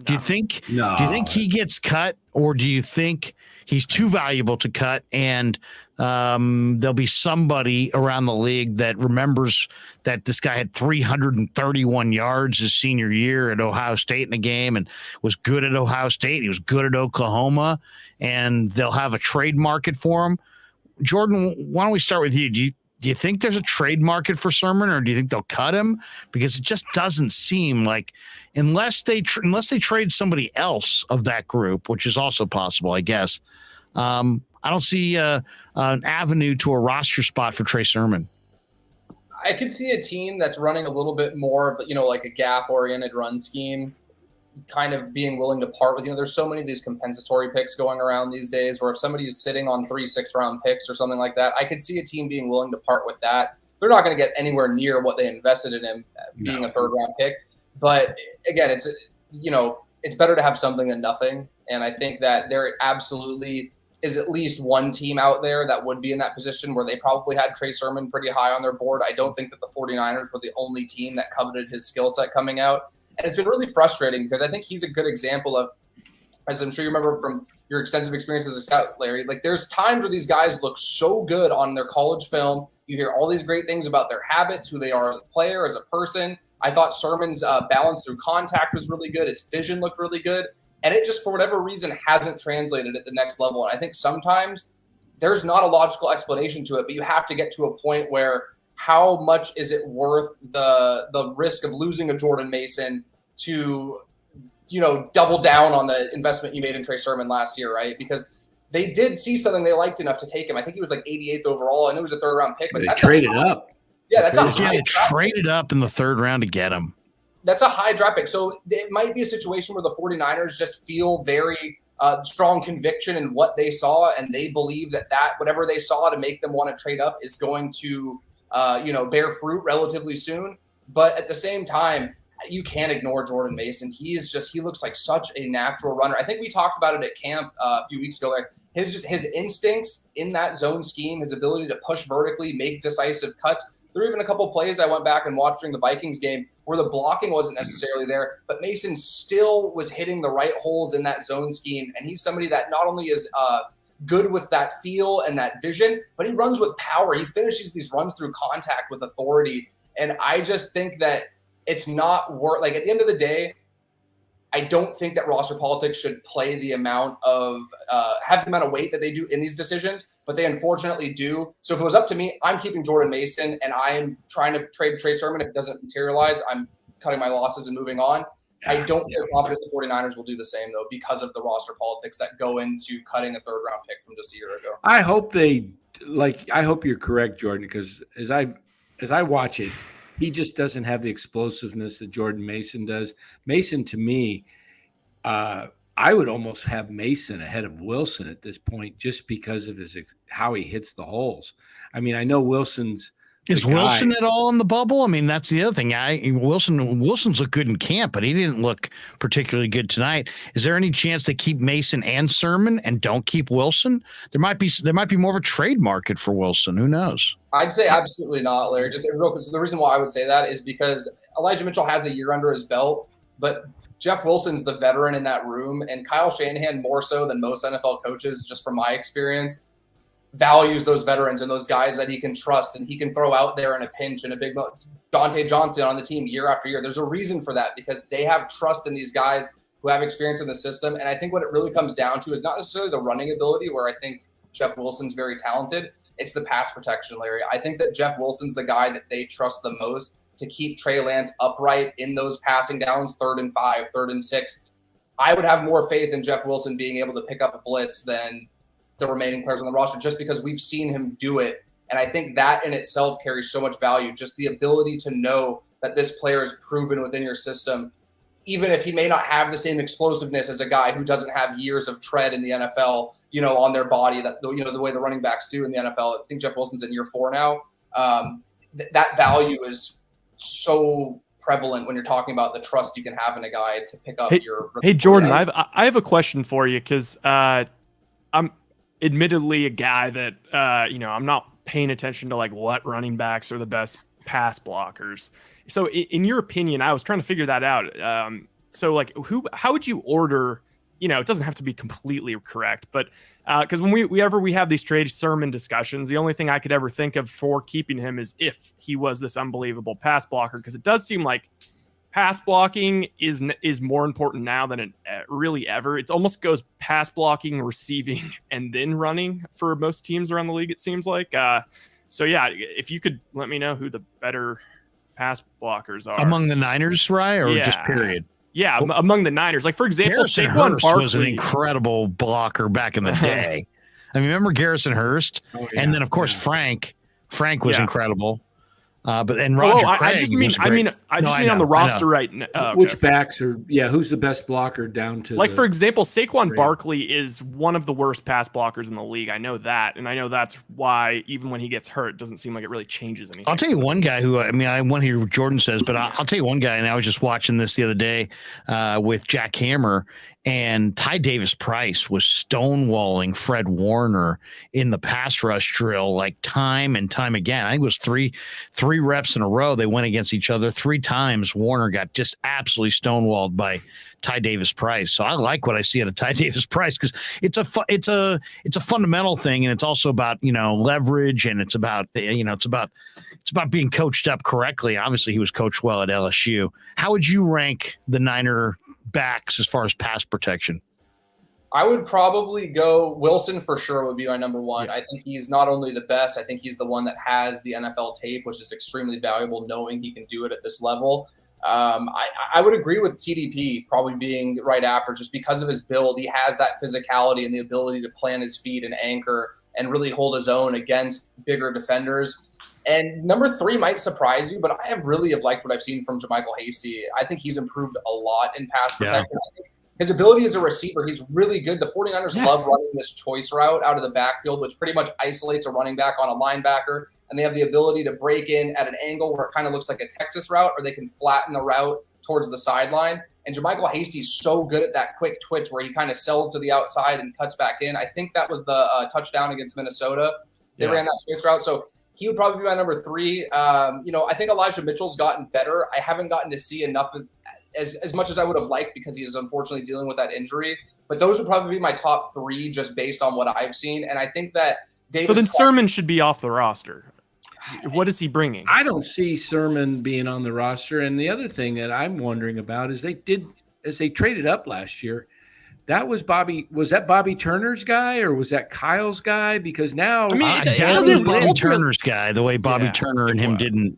Do you think? No. Do you think he gets cut, or do you think he's too valuable to cut? And there'll be somebody around the league that remembers that this guy had 331 yards his senior year at Ohio State in the game, and was good at Ohio State. He was good at Oklahoma, and they'll have a trade market for him. Jordan, why don't we start with you? Do you think there's a trade market for Sermon, or do you think they'll cut him? Because it just doesn't seem like, unless they trade somebody else of that group, which is also possible, I guess. I don't see an avenue to a roster spot for Trey Sermon. I could see a team that's running a little bit more of, like a gap-oriented run scheme, kind of being willing to part with. There's so many of these compensatory picks going around these days, where if somebody is sitting on 3 6-round picks or something like that, I could see a team being willing to part with that. They're not going to get anywhere near what they invested in him being a 3rd-round pick. But again, it's better to have something than nothing. And I think that there absolutely is at least one team out there that would be in that position where they probably had Trey Sermon pretty high on their board. I don't think that the 49ers were the only team that coveted his skill set coming out. And it's been really frustrating because I think he's a good example of, as I'm sure you remember from your extensive experience as a scout, Larry, like there's times where these guys look so good on their college film. You hear all these great things about their habits, who they are as a player, as a person. I thought Sermon's balance through contact was really good. His vision looked really good. And it just, for whatever reason, hasn't translated at the next level. And I think sometimes there's not a logical explanation to it, but you have to get to a point where how much is it worth the risk of losing a Jordan Mason to, double down on the investment you made in Trey Sermon last year, right? Because they did see something they liked enough to take him. I think he was like 88th overall, and it was a 3rd-round pick. But they traded up. Yeah, that's a high. They traded up in the 3rd round to get him. That's a high draft pick. So it might be a situation where the 49ers just feel very strong conviction in what they saw, and they believe that whatever they saw to make them want to trade up is going to, bear fruit relatively soon. But at the same time, you can't ignore Jordan Mason. He looks like such a natural runner. I think we talked about it at camp a few weeks ago. Like his instincts in that zone scheme, his ability to push vertically, make decisive cuts. There were even a couple of plays I went back and watched during the Vikings game where the blocking wasn't necessarily there, but Mason still was hitting the right holes in that zone scheme. And he's somebody that not only is good with that feel and that vision, but he runs with power. He finishes these runs through contact with authority. And I just think that it's not worth, like, at the end of the day, I don't think that roster politics should play the amount of have the amount of weight that they do in these decisions, but they unfortunately do. So if it was up to me, I'm keeping Jordan Mason, and I am trying to trade Trey Sermon. If it doesn't materialize, I'm cutting my losses and moving on. I don't feel confident the 49ers will do the same, though, because of the roster politics that go into cutting a 3rd-round pick from just a year ago. I hope you're correct, Jordan, because as I watch it, he just doesn't have the explosiveness that Jordan Mason does. Mason, to me, I would almost have Mason ahead of Wilson at this point, just because of how he hits the holes. I mean, I know Wilson's. Is Wilson at all in the bubble? I mean, that's the other thing. Wilson's looked good in camp, but he didn't look particularly good tonight. Is there any chance they keep Mason and Sermon and don't keep Wilson? There might be more of a trade market for Wilson. Who knows? I'd say absolutely not, Larry. Just real quick. So the reason why I would say that is because Elijah Mitchell has a year under his belt, but Jeff Wilson's the veteran in that room, and Kyle Shanahan, more so than most NFL coaches, just from my experience, values those veterans and those guys that he can trust and he can throw out there in a pinch and a big Dante Johnson on the team year after year. There's a reason for that, because they have trust in these guys who have experience in the system. And I think what it really comes down to is not necessarily the running ability, where I think Jeff Wilson's very talented. It's the pass protection, Larry. I think that Jeff Wilson's the guy that they trust the most to keep Trey Lance upright in those passing downs, 3rd and 5, 3rd and 6. I would have more faith in Jeff Wilson being able to pick up a blitz than the remaining players on the roster, just because we've seen him do it. And I think that in itself carries so much value, just the ability to know that this player is proven within your system, even if he may not have the same explosiveness as a guy who doesn't have years of tread in the NFL, on their body, that, the way the running backs do in the NFL. I think Jeff Wilson's in year 4 now. That value is so prevalent when you're talking about the trust you can have in a guy to pick up your. Hey, Jordan, I have a question for you, because I'm admittedly a guy that, I'm not paying attention to like what running backs are the best pass blockers. So in your opinion, I was trying to figure that out. So like how would you order, it doesn't have to be completely correct, but because when we have these trade Sermon discussions, the only thing I could ever think of for keeping him is if he was this unbelievable pass blocker, because it does seem like pass blocking is more important now than it really ever. It almost goes pass blocking, receiving, and then running for most teams around the league, it seems like. So yeah, if you could let me know who the better pass blockers are among the Niners, Rye, or just period? Yeah, among the Niners. Like, for example, Saquon Barkley was an incredible blocker back in the day. I mean, remember Garrison Hurst? Oh, yeah, and then, of course, Frank. Frank was incredible. Roger Craig. I just mean on the roster right now. Okay. Which backs are, who's the best blocker down to for example, Saquon Barkley is one of the worst pass blockers in the league. I know that. And I know that's why even when he gets hurt, it doesn't seem like it really changes anything. I'll tell you one guy who, I want to hear what Jordan says, but I'll tell you one guy, and I was just watching this the other day with Jack Hammer, and Ty Davis Price was stonewalling Fred Warner in the pass rush drill like time and time again. I think it was three reps in a row. They went against each other 3 times. Warner got just absolutely stonewalled by Ty Davis Price. So I like what I see out of Ty Davis Price, because it's a fundamental thing, and it's also about leverage, and it's about it's about being coached up correctly. Obviously, he was coached well at LSU. How would you rank the Niner backs as far as pass protection? I would probably go Wilson for sure would be my number one. Yeah. I think he's not only the best, I think he's the one that has the NFL tape, which is extremely valuable, knowing he can do it at this level. I would agree with TDP probably being right after, just because of his build. He has that physicality and the ability to plant his feet and anchor and really hold his own against bigger defenders. And number 3 might surprise you, but I really have liked what I've seen from JaMycal Hasty. I think he's improved a lot in pass protection. Yeah. I think his ability as a receiver, he's really good. The 49ers love running this choice route out of the backfield, which pretty much isolates a running back on a linebacker. And they have the ability to break in at an angle where it kind of looks like a Texas route, or they can flatten the route towards the sideline. And JaMycal Hasty's so good at that quick twitch where he kind of sells to the outside and cuts back in. I think that was the touchdown against Minnesota. They ran that choice route. So he would probably be my number 3. I think Elijah Mitchell's gotten better. I haven't gotten to see enough of as much as I would have liked, because he is unfortunately dealing with that injury. But those would probably be my top 3 just based on what I've seen. And I think that Davis. So then Sermon should be off the roster. What is he bringing? I don't see Sermon being on the roster. And the other thing that I'm wondering about is as they traded up last year, that was Bobby. Was that Bobby Turner's guy, or was that Kyle's guy? Because now, it doesn't Bobby Turner's guy. The way Bobby Turner and him didn't.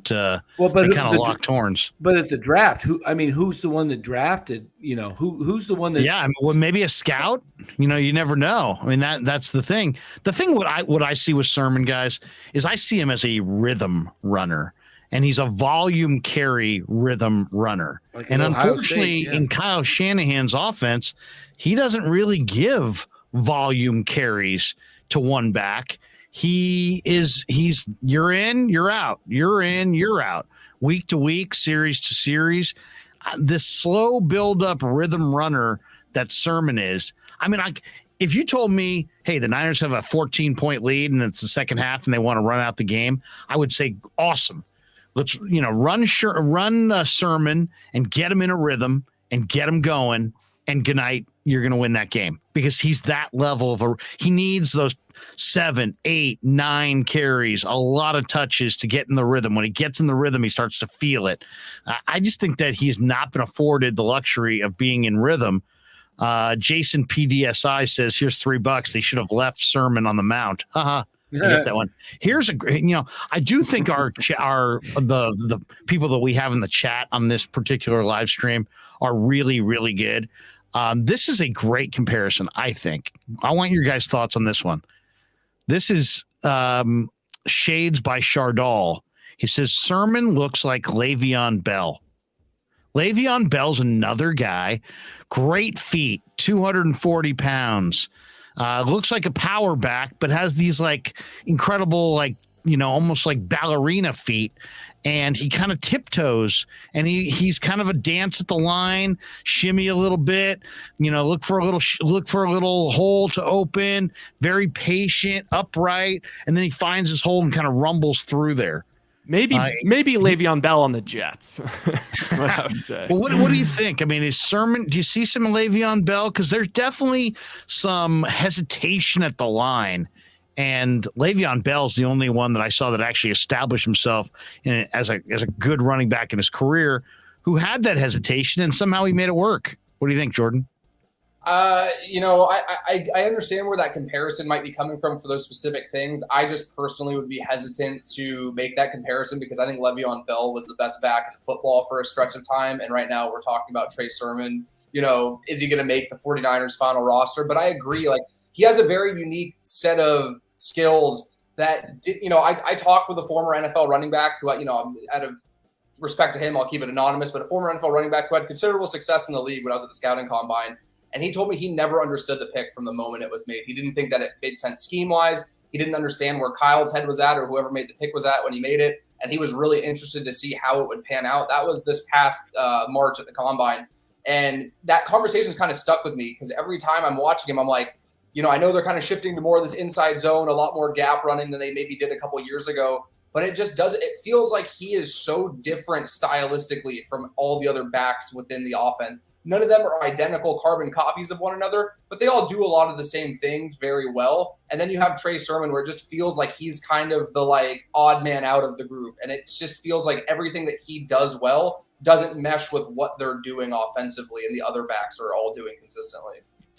But they kind of locked horns. But at the draft, who's the one that drafted? Who's the one that? Yeah, maybe a scout. You never know. I mean, that's the thing. The thing what I see with Sermon, guys, is I see him as a rhythm runner. And he's a volume carry rhythm runner. Like, and unfortunately, in Kyle Shanahan's offense, he doesn't really give volume carries to one back. He's you're in, you're out. You're in, you're out. Week to week, series to series. This slow build-up rhythm runner that Sermon is. If you told me, hey, the Niners have a 14-point lead and it's the second half and they want to run out the game, I would say, awesome. Let's run Sermon and get him in a rhythm and get him going, and good night, you're going to win that game, because he's that level of he needs those 7, 8, 9 carries, a lot of touches to get in the rhythm. When he gets in the rhythm, he starts to feel it. I just think that he's not been afforded the luxury of being in rhythm. Jason PDSI says, here's $3. They should have left Sermon on the mound. Haha. I get that one. Here's I do think the people that we have in the chat on this particular live stream are really, really good. This is a great comparison, I think. I want your guys' thoughts on this one. This is Shades by Chardal. He says, Sermon looks like Le'Veon Bell. Le'Veon Bell's another guy. Great feet, 240 pounds. Looks like a power back, but has these incredible, almost like ballerina feet. And he kind of tiptoes, and he's kind of a dance at the line, shimmy a little bit, look for a little hole to open, very patient, upright. And then he finds his hole and kind of rumbles through there. Maybe Le'Veon Bell on the Jets. That's what I would say. Well, what do you think? I mean, is Sermon? Do you see some Le'Veon Bell? Because there's definitely some hesitation at the line, and Le'Veon Bell's the only one that I saw that actually established himself as a good running back in his career, who had that hesitation, and somehow he made it work. What do you think, Jordan? I understand where that comparison might be coming from for those specific things. I just personally would be hesitant to make that comparison because I think Le'Veon Bell was the best back in football for a stretch of time. And right now we're talking about Trey Sermon. Is he going to make the 49ers final roster? But I agree. Like, he has a very unique set of skills that, I talked with a former NFL running back who, out of respect to him, I'll keep it anonymous, but a former NFL running back who had considerable success in the league when I was at the scouting combine. And he told me he never understood the pick from the moment it was made. He didn't think that it made sense scheme-wise. He didn't understand where Kyle's head was at or whoever made the pick was at when he made it. And he was really interested to see how it would pan out. That was this past March at the Combine. And that conversation's kind of stuck with me because every time I'm watching him, I'm like, I know they're kind of shifting to more of this inside zone, a lot more gap running than they maybe did a couple of years ago. But it just does – it feels like he is so different stylistically from all the other backs within the offense. None of them are identical carbon copies of one another, but they all do a lot of the same things very well. And then you have Trey Sermon where it just feels like he's kind of the odd man out of the group. And it just feels like everything that he does well doesn't mesh with what they're doing offensively and the other backs are all doing consistently.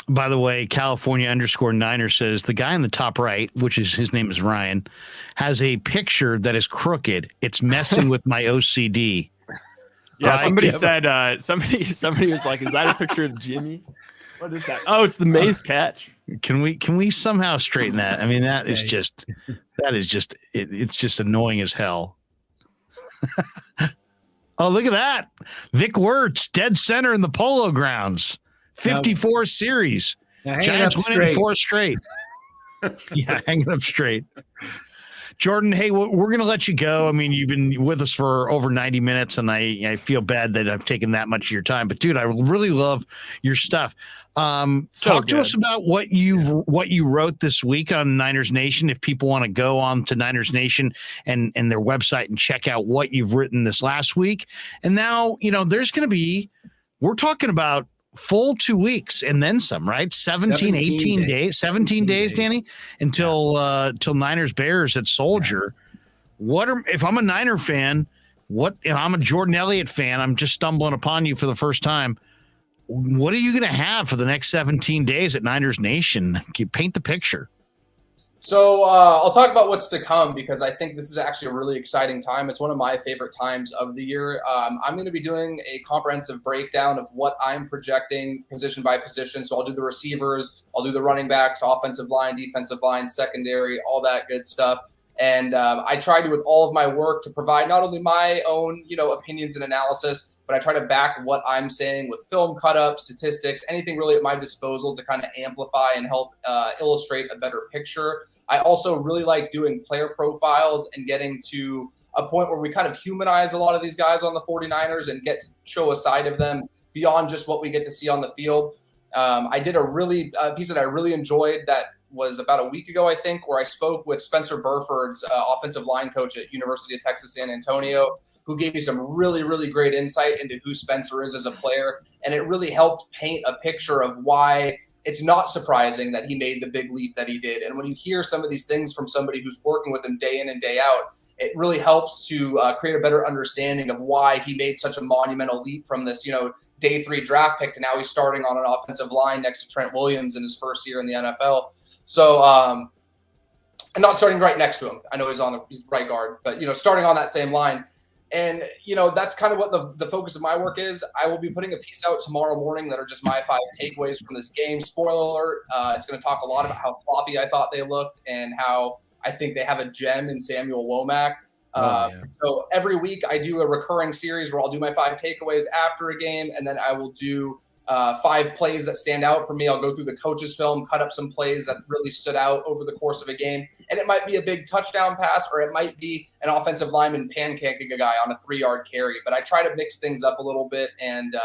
By the way, California_Niner says the guy in the top right, which is his name is Ryan, has a picture that is crooked. It's messing with my OCD. Yeah, somebody said somebody was like, "Is that a picture of Jimmy? What is that? Oh, it's the Maze catch." Can we somehow straighten that? I mean, it's just annoying as hell. Oh, look at that. Vic Wirtz, dead center in the Polo Grounds. 54 series. Giants winning 4 straight. Yeah, hanging up straight. Jordan, hey, we're going to let you go. I mean, you've been with us for over 90 minutes, and I feel bad that I've taken that much of your time. But, dude, I really love your stuff. Talk to us about what you wrote this week on Niners Nation. If people want to go on to Niners Nation and their website and check out what you've written this last week. And now, there's going to be – we're talking about full 2 weeks and then some, right? 17 days, Danny, until Niners Bears at Soldier. If I'm a Niner fan, if I'm a Jordan Elliott fan, I'm just stumbling upon you for the first time. What are you going to have for the next 17 days at Niners Nation? Can you paint the picture? So I'll talk about what's to come because I think this is actually a really exciting time. It's one of my favorite times of the year. I'm going to be doing a comprehensive breakdown of what I'm projecting position by position. So I'll do the receivers, I'll do the running backs, offensive line, defensive line, secondary, all that good stuff. And I try to, with all of my work, to provide not only my own, opinions and analysis, but I try to back what I'm saying with film cut-ups, statistics, anything really at my disposal to kind of amplify and help illustrate a better picture. I also really like doing player profiles and getting to a point where we kind of humanize a lot of these guys on the 49ers and get to show a side of them beyond just what we get to see on the field. I did a piece that I really enjoyed that was about a week ago, I think, where I spoke with Spencer Burford's offensive line coach at University of Texas San Antonio, who gave me some really, really great insight into who Spencer is as a player. And it really helped paint a picture of why it's not surprising that he made the big leap that he did. And when you hear some of these things from somebody who's working with him day in and day out, it really helps to create a better understanding of why he made such a monumental leap from this, day 3 draft pick to now he's starting on an offensive line next to Trent Williams in his first year in the NFL. So, and not starting right next to him. I know he's right guard, but, starting on that same line. And, that's kind of what the focus of my work is. I will be putting a piece out tomorrow morning that are just my 5 takeaways from this game. Spoiler alert, it's going to talk a lot about how floppy I thought they looked and how I think they have a gem in Samuel Womack. So every week I do a recurring series where I'll do my 5 takeaways after a game, and then I will do 5 plays that stand out for me. I'll go through the coach's film, cut up some plays that really stood out over the course of a game. And it might be a big touchdown pass, or it might be an offensive lineman pancaking a guy on a 3-yard carry. But I try to mix things up a little bit. And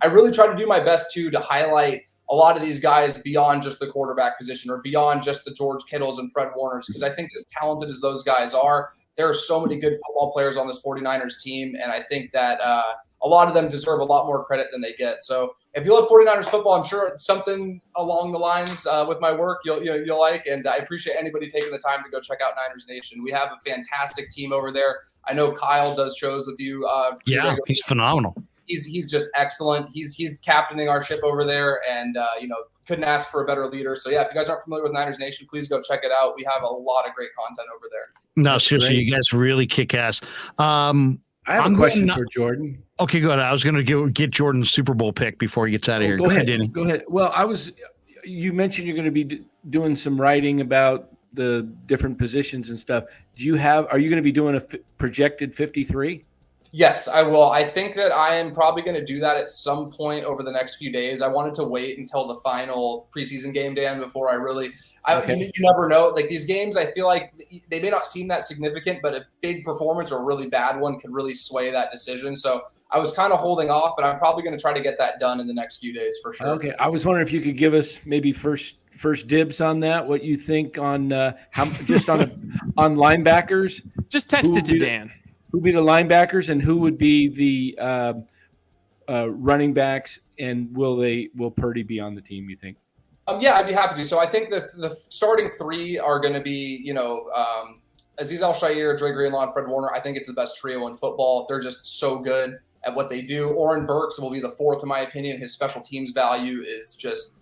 I really try to do my best, too, to highlight a lot of these guys beyond just the quarterback position or beyond just the George Kittles and Fred Warners, because I think as talented as those guys are, there are so many good football players on this 49ers team, and I think that a lot of them deserve a lot more credit than they get. So if you love 49ers football, I'm sure something along the lines with my work you'll like, and I appreciate anybody taking the time to go check out Niners Nation. We have a fantastic team over there. I know Kyle does shows with you. Yeah, he's phenomenal. He's just excellent. He's captaining our ship over there, and couldn't ask for a better leader. So yeah, if you guys aren't familiar with Niners Nation, please go check it out. We have a lot of great content over there. No, seriously, you guys really kick ass. I have a question for Jordan. Okay, go ahead. I was going to get Jordan's Super Bowl pick before he gets out of here. Go ahead, Danny. Go ahead. Well, you mentioned you're going to be doing some writing about the different positions and stuff. Are you going to be doing a projected 53? Yes, I will. I think that I am probably going to do that at some point over the next few days. I wanted to wait until the final preseason game, Dan, before I really you never know. Like these games, I feel like they may not seem that significant, but a big performance or a really bad one could really sway that decision. So I was kind of holding off, but I'm probably going to try to get that done in the next few days for sure. Okay. I was wondering if you could give us maybe first dibs on that, what you think on how just on linebackers. Just text it to Dan. Who would be the linebackers and who would be the running backs, and will Purdy be on the team, you think? Yeah, I'd be happy to. So I think the starting three are going to be, Azeez Al-Shaair, Dre Greenlaw, and Fred Warner. I think it's the best trio in football. They're just so good at what they do. Oren Burks will be the fourth, in my opinion. His special teams value is just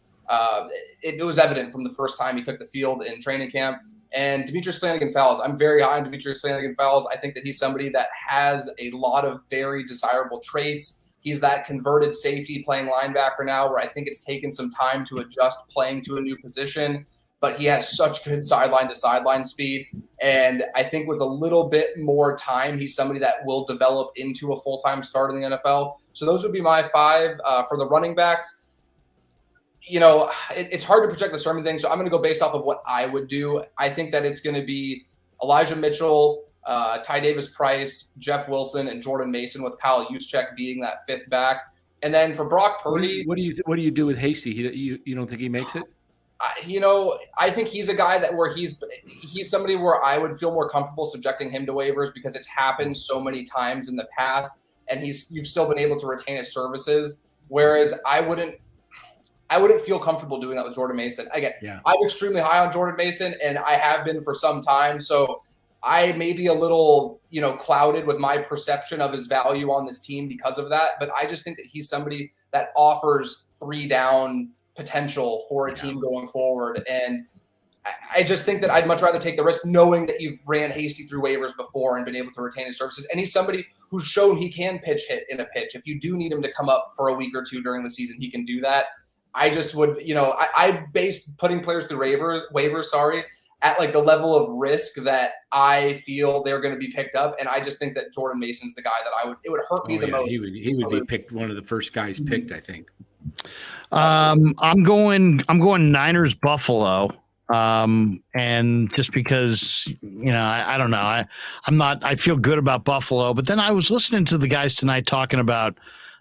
it was evident from the first time he took the field in training camp. And Demetrius Flanagan-Fowles, I'm very high on Demetrius Flanagan-Fowles. I think that he's somebody that has a lot of very desirable traits. He's that converted safety playing linebacker now, where I think it's taken some time to adjust playing to a new position. But he has such good sideline-to-sideline speed. And I think with a little bit more time, he's somebody that will develop into a full-time start in the NFL. So those would be my five. For the running backs, it's hard to project the sermon thing, so I'm going to go based off of what I would do. I think that it's going to be Elijah Mitchell, Ty Davis-Price, Jeff Wilson, and Jordan Mason, with Kyle Juszczyk being that fifth back. And then for Brock Purdy, what do you do with Hasty? You don't think he makes it? I think he's a guy that where he's somebody where I would feel more comfortable subjecting him to waivers, because it's happened so many times in the past, and you've still been able to retain his services. Whereas I wouldn't feel comfortable doing that with Jordan Mason. Again, I'm extremely high on Jordan Mason, and I have been for some time. So I may be a little, clouded with my perception of his value on this team because of that. But I just think that he's somebody that offers 3-down potential for a team going forward. And I just think that I'd much rather take the risk, knowing that you've ran Hasty through waivers before and been able to retain his services. And he's somebody who's shown he can pitch hit in a pitch. If you do need him to come up for a week or two during the season, he can do that. I just would, I based putting players through waivers, at like the level of risk that I feel they're going to be picked up. And I just think that Jordan Mason's the guy that it would hurt me the most. He would be picked, one of the first guys picked, I think. I'm going Niners Buffalo. And just because, I don't know, I feel good about Buffalo, but then I was listening to the guys tonight talking about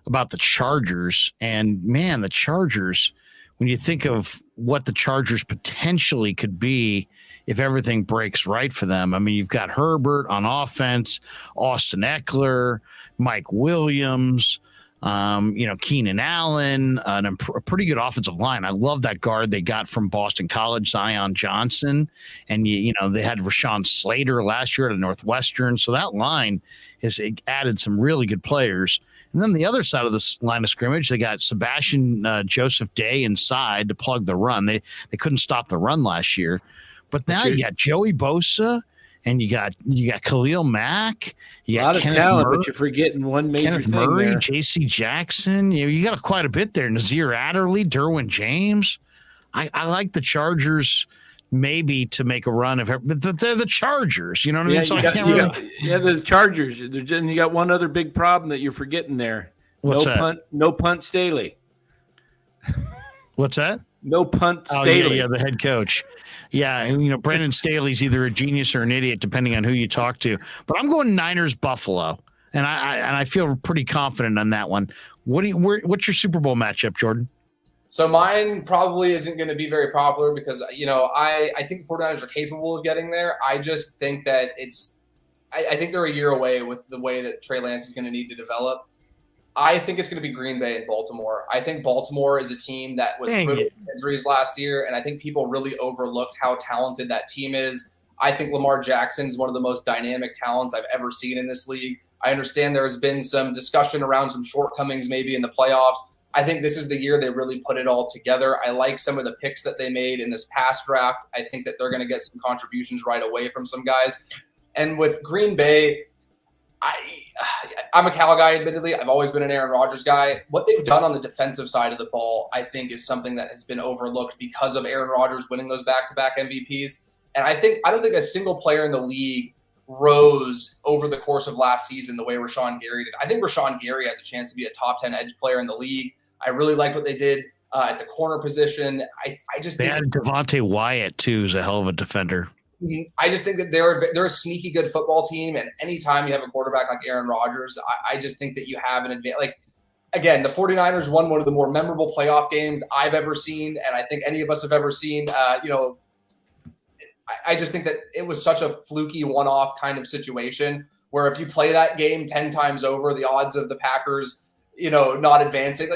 the Chargers, and man, the Chargers, when you think of what the Chargers potentially could be if everything breaks right for them. I mean, you've got Herbert on offense, Austin Eckler, Mike Williams, Keenan Allen, a pretty good offensive line. I love that guard they got from Boston College, Zion Johnson. And, they had Rashawn Slater last year at Northwestern. So that line has added some really good players. And then the other side of this line of scrimmage, they got Sebastian Joseph Day inside to plug the run. They couldn't stop the run last year. But now you got Joey Bosa, and you got Khalil Mack. You got a lot of talent, but you're forgetting one major Kenneth thing Murray, there. J.C. Jackson. You got quite a bit there. Nazir Adderley, Derwin James. I like the Chargers maybe to make a run but they're the Chargers. You know what I mean? So the Chargers. And you got one other big problem that you're forgetting there. What's that? No punt Staley. What's that? No punt Staley. Yeah, the head coach. Yeah, Brandon Staley's either a genius or an idiot, depending on who you talk to. But I'm going Niners Buffalo, and I feel pretty confident on that one. What's your Super Bowl matchup, Jordan? So mine probably isn't going to be very popular because I think the 49ers are capable of getting there. I just think that I think they're a year away with the way that Trey Lance is going to need to develop. I think it's going to be Green Bay and Baltimore. I think Baltimore is a team that was riddled with injuries last year, and I think people really overlooked how talented that team is. I think Lamar Jackson is one of the most dynamic talents I've ever seen in this league. I understand there has been some discussion around some shortcomings maybe in the playoffs. I think this is the year they really put it all together. I like some of the picks that they made in this past draft. I think that they're going to get some contributions right away from some guys. And with Green Bay, I'm a Cal guy, admittedly. I've always been an Aaron Rodgers guy. What they've done on the defensive side of the ball, I think, is something that has been overlooked because of Aaron Rodgers winning those back-to-back MVPs. And I don't think a single player in the league rose over the course of last season the way Rashawn Gary did. I think Rashawn Gary has a chance to be a top 10 edge player in the league. I really like what they did at the corner position. I just think they added Devontae Wyatt too, who's a hell of a defender. I just think that they're a sneaky good football team, and anytime you have a quarterback like Aaron Rodgers, I just think that you have an advantage. Like, again, the 49ers won one of the more memorable playoff games I've ever seen, and I think any of us have ever seen. I just think that it was such a fluky one-off kind of situation where if you play that game 10 times over, the odds of the Packers, not advancing,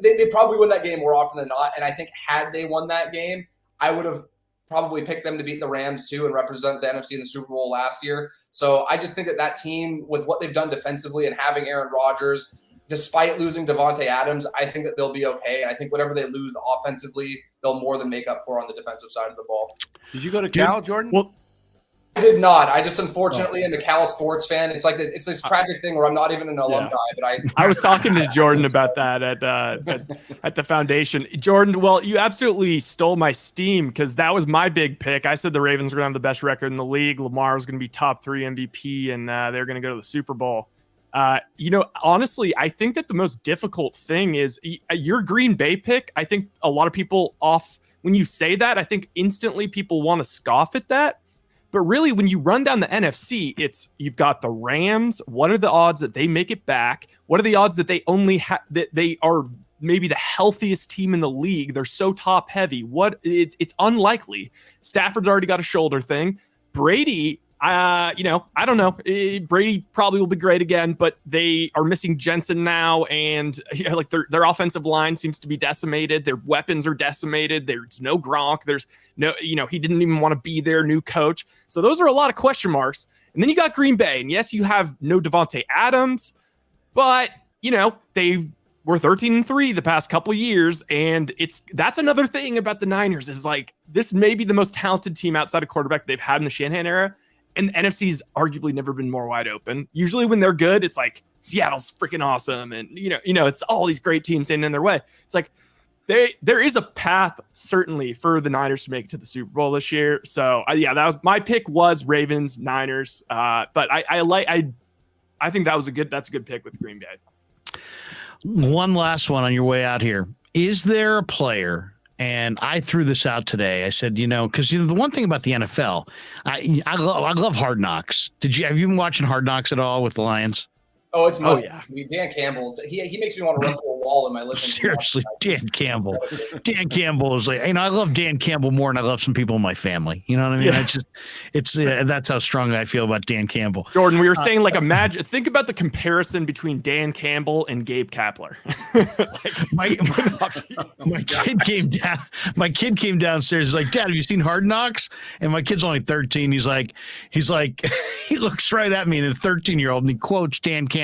they probably win that game more often than not. And I think had they won that game, I would have probably picked them to beat the Rams too and represent the NFC in the Super Bowl last year. So I just think that team, with what they've done defensively and having Aaron Rodgers, despite losing Devontae Adams, I think that they'll be okay. And I think whatever they lose offensively, they'll more than make up for on the defensive side of the ball. Did you go to Cal, Jordan? Well, I did not. I just unfortunately am a Cal sports fan. It's like it's this tragic thing where I'm not even an alumni. But I was talking to Jordan about that at the foundation. Jordan, well, you absolutely stole my steam because that was my big pick. I said the Ravens were going to have the best record in the league. Lamar was going to be top 3 MVP, and they're going to go to the Super Bowl. Honestly, I think that the most difficult thing is your Green Bay pick. I think a lot of people when you say that, I think instantly people want to scoff at that. But really, when you run down the NFC, you've got the Rams. What are the odds that they make it back? What are the odds that they that they are maybe the healthiest team in the league? They're so top heavy. It's unlikely. Stafford's already got a shoulder thing. Brady, I don't know. Brady probably will be great again, but they are missing Jensen now, and their offensive line seems to be decimated. Their weapons are decimated. There's no Gronk. There's no, he didn't even want to be their new coach. So those are a lot of question marks. And then you got Green Bay, and yes, you have no Devontae Adams, but they were 13-3 the past couple of years, and that's another thing about the Niners is this may be the most talented team outside of quarterback they've had in the Shanahan era. And the NFC's arguably never been more wide open. Usually when they're good, it's like Seattle's freaking awesome. And, it's all these great teams standing in their way. It's like there is a path, certainly, for the Niners to make it to the Super Bowl this year. So, that was my pick was Ravens, Niners. But I think that's a good pick with Green Bay. One last one on your way out here. Is there a player? And I threw this out today. I said, because the one thing about the NFL, I love Hard Knocks. Have you been watching Hard Knocks at all with the Lions? Oh, it's must. I mean, Dan Campbell's. He makes me want to run through a wall in my living room. Seriously, Dan Campbell. Dan Campbell is I love Dan Campbell more than I love some people in my family. You know what I mean? Yeah. That's how strongly I feel about Dan Campbell. Jordan, we were saying imagine, think about the comparison between Dan Campbell and Gabe Kapler. My kid came downstairs. He's like, Dad, have you seen Hard Knocks? And my kid's only 13. He's like, he looks right at me, and a 13-year-old, and he quotes Dan Campbell.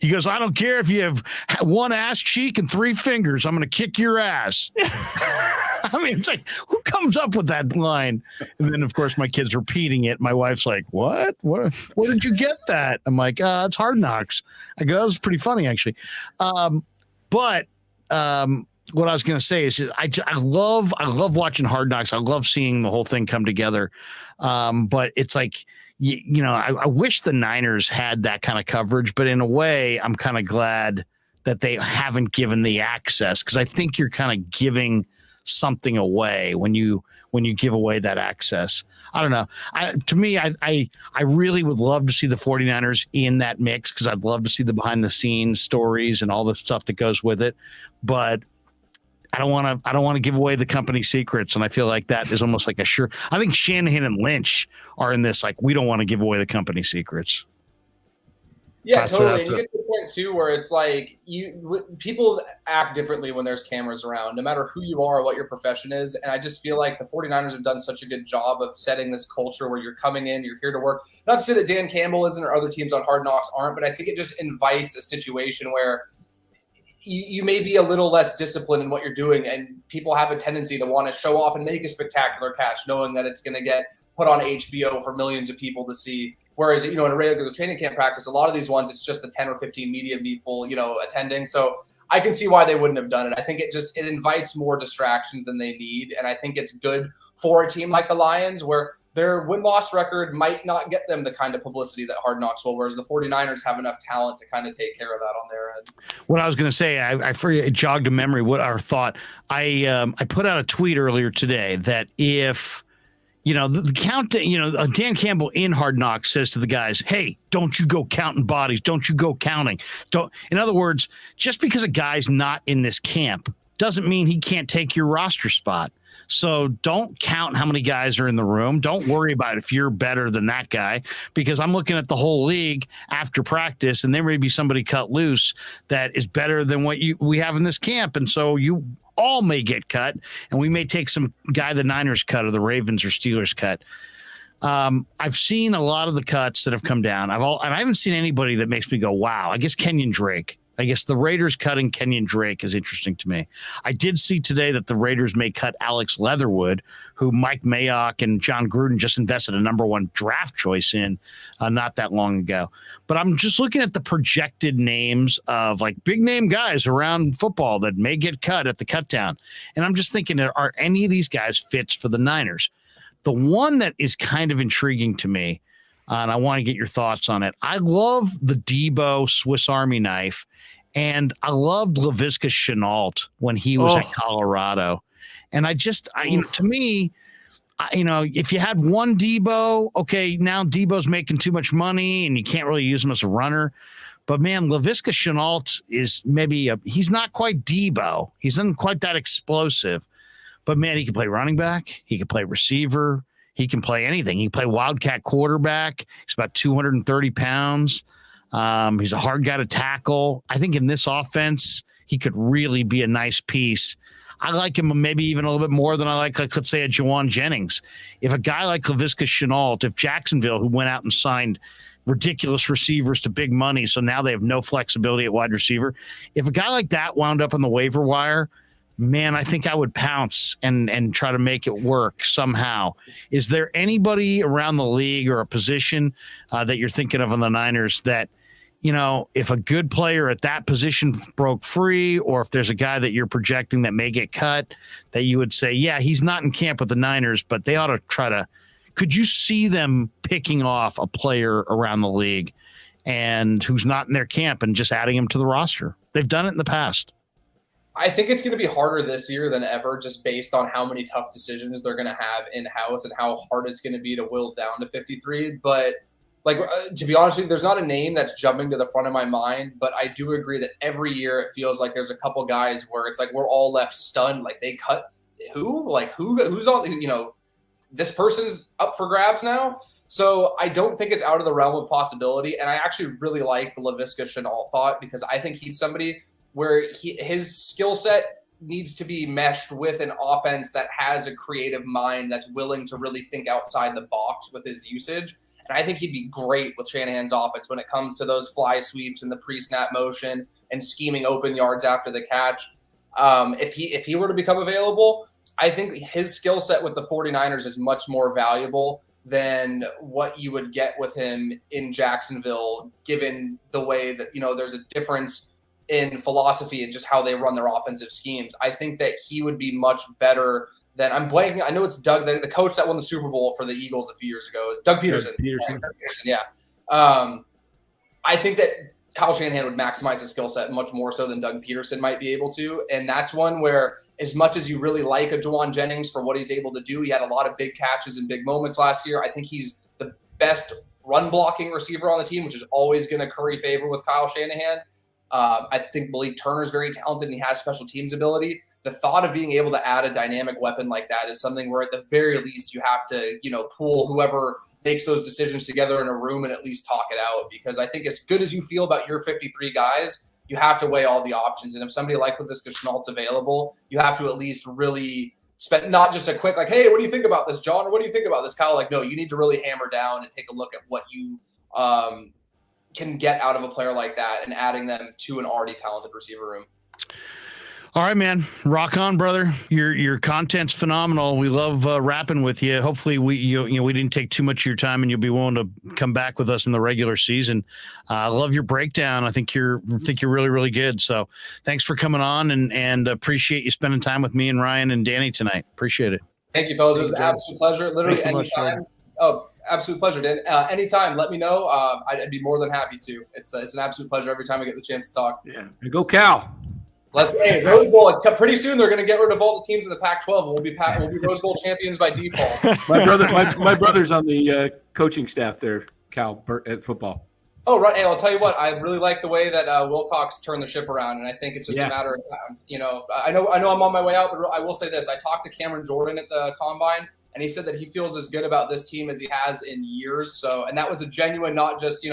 He goes, I don't care if you have one ass cheek and 3 fingers. I'm going to kick your ass. I mean, it's like, who comes up with that line? And then, of course, my kid's repeating it. My wife's like, what? Where did you get that? I'm like, it's Hard Knocks. I go, that was pretty funny, actually. But what I was going to say is I love watching Hard Knocks. I love seeing the whole thing come together. But it's like, I wish the Niners had that kind of coverage, but in a way, I'm kind of glad that they haven't given the access, because I think you're kind of giving something away when you give away that access. I don't know. To me, I really would love to see the 49ers in that mix, because I'd love to see the behind the scenes stories and all the stuff that goes with it. But I don't want to give away the company secrets. And I feel like that is almost like I think Shanahan and Lynch are in this, like, we don't want to give away the company secrets. Yeah, totally. And you get to the point too where it's like people act differently when there's cameras around, no matter who you are or what your profession is. And I just feel like the 49ers have done such a good job of setting this culture where you're coming in, you're here to work. Not to say that Dan Campbell isn't or other teams on Hard Knocks aren't, but I think it just invites a situation where you may be a little less disciplined in what you're doing, and people have a tendency to want to show off and make a spectacular catch, knowing that it's going to get put on HBO for millions of people to see. Whereas, in a regular training camp practice, a lot of these ones, it's just the 10 or 15 media people, attending. So I can see why they wouldn't have done it. I think it invites more distractions than they need. And I think it's good for a team like the Lions, where their win-loss record might not get them the kind of publicity that Hard Knocks will, whereas the 49ers have enough talent to kind of take care of that on their end. What I was going to say, I forget, it jogged a memory, what our thought. I put out a tweet earlier today that if the count, Dan Campbell in Hard Knocks says to the guys, hey, don't you go counting bodies. Don't you go counting. In other words, just because a guy's not in this camp doesn't mean he can't take your roster spot. So don't count how many guys are in the room. Don't worry about if you're better than that guy, because I'm looking at the whole league after practice, and there may be somebody cut loose that is better than what we have in this camp. And so you all may get cut, and we may take some guy the Niners cut or the Ravens or Steelers cut. I've seen a lot of the cuts that have come down. And I haven't seen anybody that makes me go, wow. I guess Kenyon Drake. I guess the Raiders cutting Kenyon Drake is interesting to me. I did see today that the Raiders may cut Alex Leatherwood, who Mike Mayock and John Gruden just invested a number 1 draft choice in not that long ago. But I'm just looking at the projected names of like big name guys around football that may get cut at the cut down. And I'm just thinking, are any of these guys fits for the Niners? The one that is kind of intriguing to me, and I want to get your thoughts on it. I love the Debo Swiss Army knife. And I loved Laviska Shenault when he was at Colorado. And to me, if you had one Debo, okay, now Debo's making too much money and you can't really use him as a runner. But man, Laviska Shenault is he's not quite Debo. He's not quite that explosive. But man, he can play running back. He can play receiver. He can play anything. He can play wildcat quarterback. He's about 230 pounds. He's a hard guy to tackle. I think in this offense, he could really be a nice piece. I like him maybe even a little bit more than I could say, a Jawan Jennings. If a guy like Laviska Shenault, if Jacksonville, who went out and signed ridiculous receivers to big money, so now they have no flexibility at wide receiver. If a guy like that wound up on the waiver wire, man, I think I would pounce and try to make it work somehow. Is there anybody around the league or a position that you're thinking of on the Niners that, if a good player at that position broke free, or if there's a guy that you're projecting that may get cut, that you would say, yeah, he's not in camp with the Niners, but they ought to try to – could you see them picking off a player around the league and who's not in their camp and just adding him to the roster? They've done it in the past. I think it's going to be harder this year than ever, just based on how many tough decisions they're going to have in-house and how hard it's going to be to will down to 53. But to be honest with you, there's not a name that's jumping to the front of my mind, but I do agree that every year it feels like there's a couple guys where it's like we're all left stunned. Like, they cut who? Like, who's on, this person's up for grabs now. So I don't think it's out of the realm of possibility. And I actually really like the Laviska Shenault thought, because I think he's somebody where his skill set needs to be meshed with an offense that has a creative mind that's willing to really think outside the box with his usage. And I think he'd be great with Shanahan's offense when it comes to those fly sweeps and the pre-snap motion and scheming open yards after the catch. If he were to become available, I think his skill set with the 49ers is much more valuable than what you would get with him in Jacksonville, given the way that, there's a difference in philosophy and just how they run their offensive schemes. I think that he would be much better than – I'm blanking. I know it's Doug, the coach that won the Super Bowl for the Eagles a few years ago. It's Doug Peterson. Yeah. I think that Kyle Shanahan would maximize his skill set much more so than Doug Peterson might be able to. And that's one where, as much as you really like a Jawan Jennings for what he's able to do, he had a lot of big catches and big moments last year. I think he's the best run blocking receiver on the team, which is always going to curry favor with Kyle Shanahan. I think Malik Turner is very talented and he has special teams ability. the thought of being able to add a dynamic weapon like that is something where at the very least you have to, pull whoever makes those decisions together in a room and at least talk it out. Because I think as good as you feel about your 53 guys, you have to weigh all the options. And if somebody like Laviska Shenault's available, you have to at least really spend not just a quick, like, hey, what do you think about this, John? Or what do you think about this, Kyle? Like, no, you need to really hammer down and take a look at what you can get out of a player like that and adding them to an already talented receiver room. All right, man. Rock on, brother. Your content's phenomenal. We love rapping with you. Hopefully we didn't take too much of your time and you'll be willing to come back with us in the regular season. I love your breakdown. I think you're really, really good. So thanks for coming on and appreciate you spending time with me and Ryan and Danny tonight. Appreciate it. Thank you, fellas. It was an absolute pleasure. Literally anytime. Absolute pleasure, Dan. Anytime, let me know. I'd be more than happy to. It's an absolute pleasure every time I get the chance to talk. Yeah. Go Cal. Rose Bowl. Pretty soon they're going to get rid of all the teams in the Pac-12, and we'll be Rose Bowl champions by default. My brother's on the coaching staff there, Cal, at football. Oh, right. Hey, I'll tell you what. I really like the way that Wilcox turned the ship around, and I think it's just a matter of time. I know I'm on my way out, but I will say this: I talked to Cameron Jordan at the Combine, and he said that he feels as good about this team as he has in years. So, and that was a genuine, not just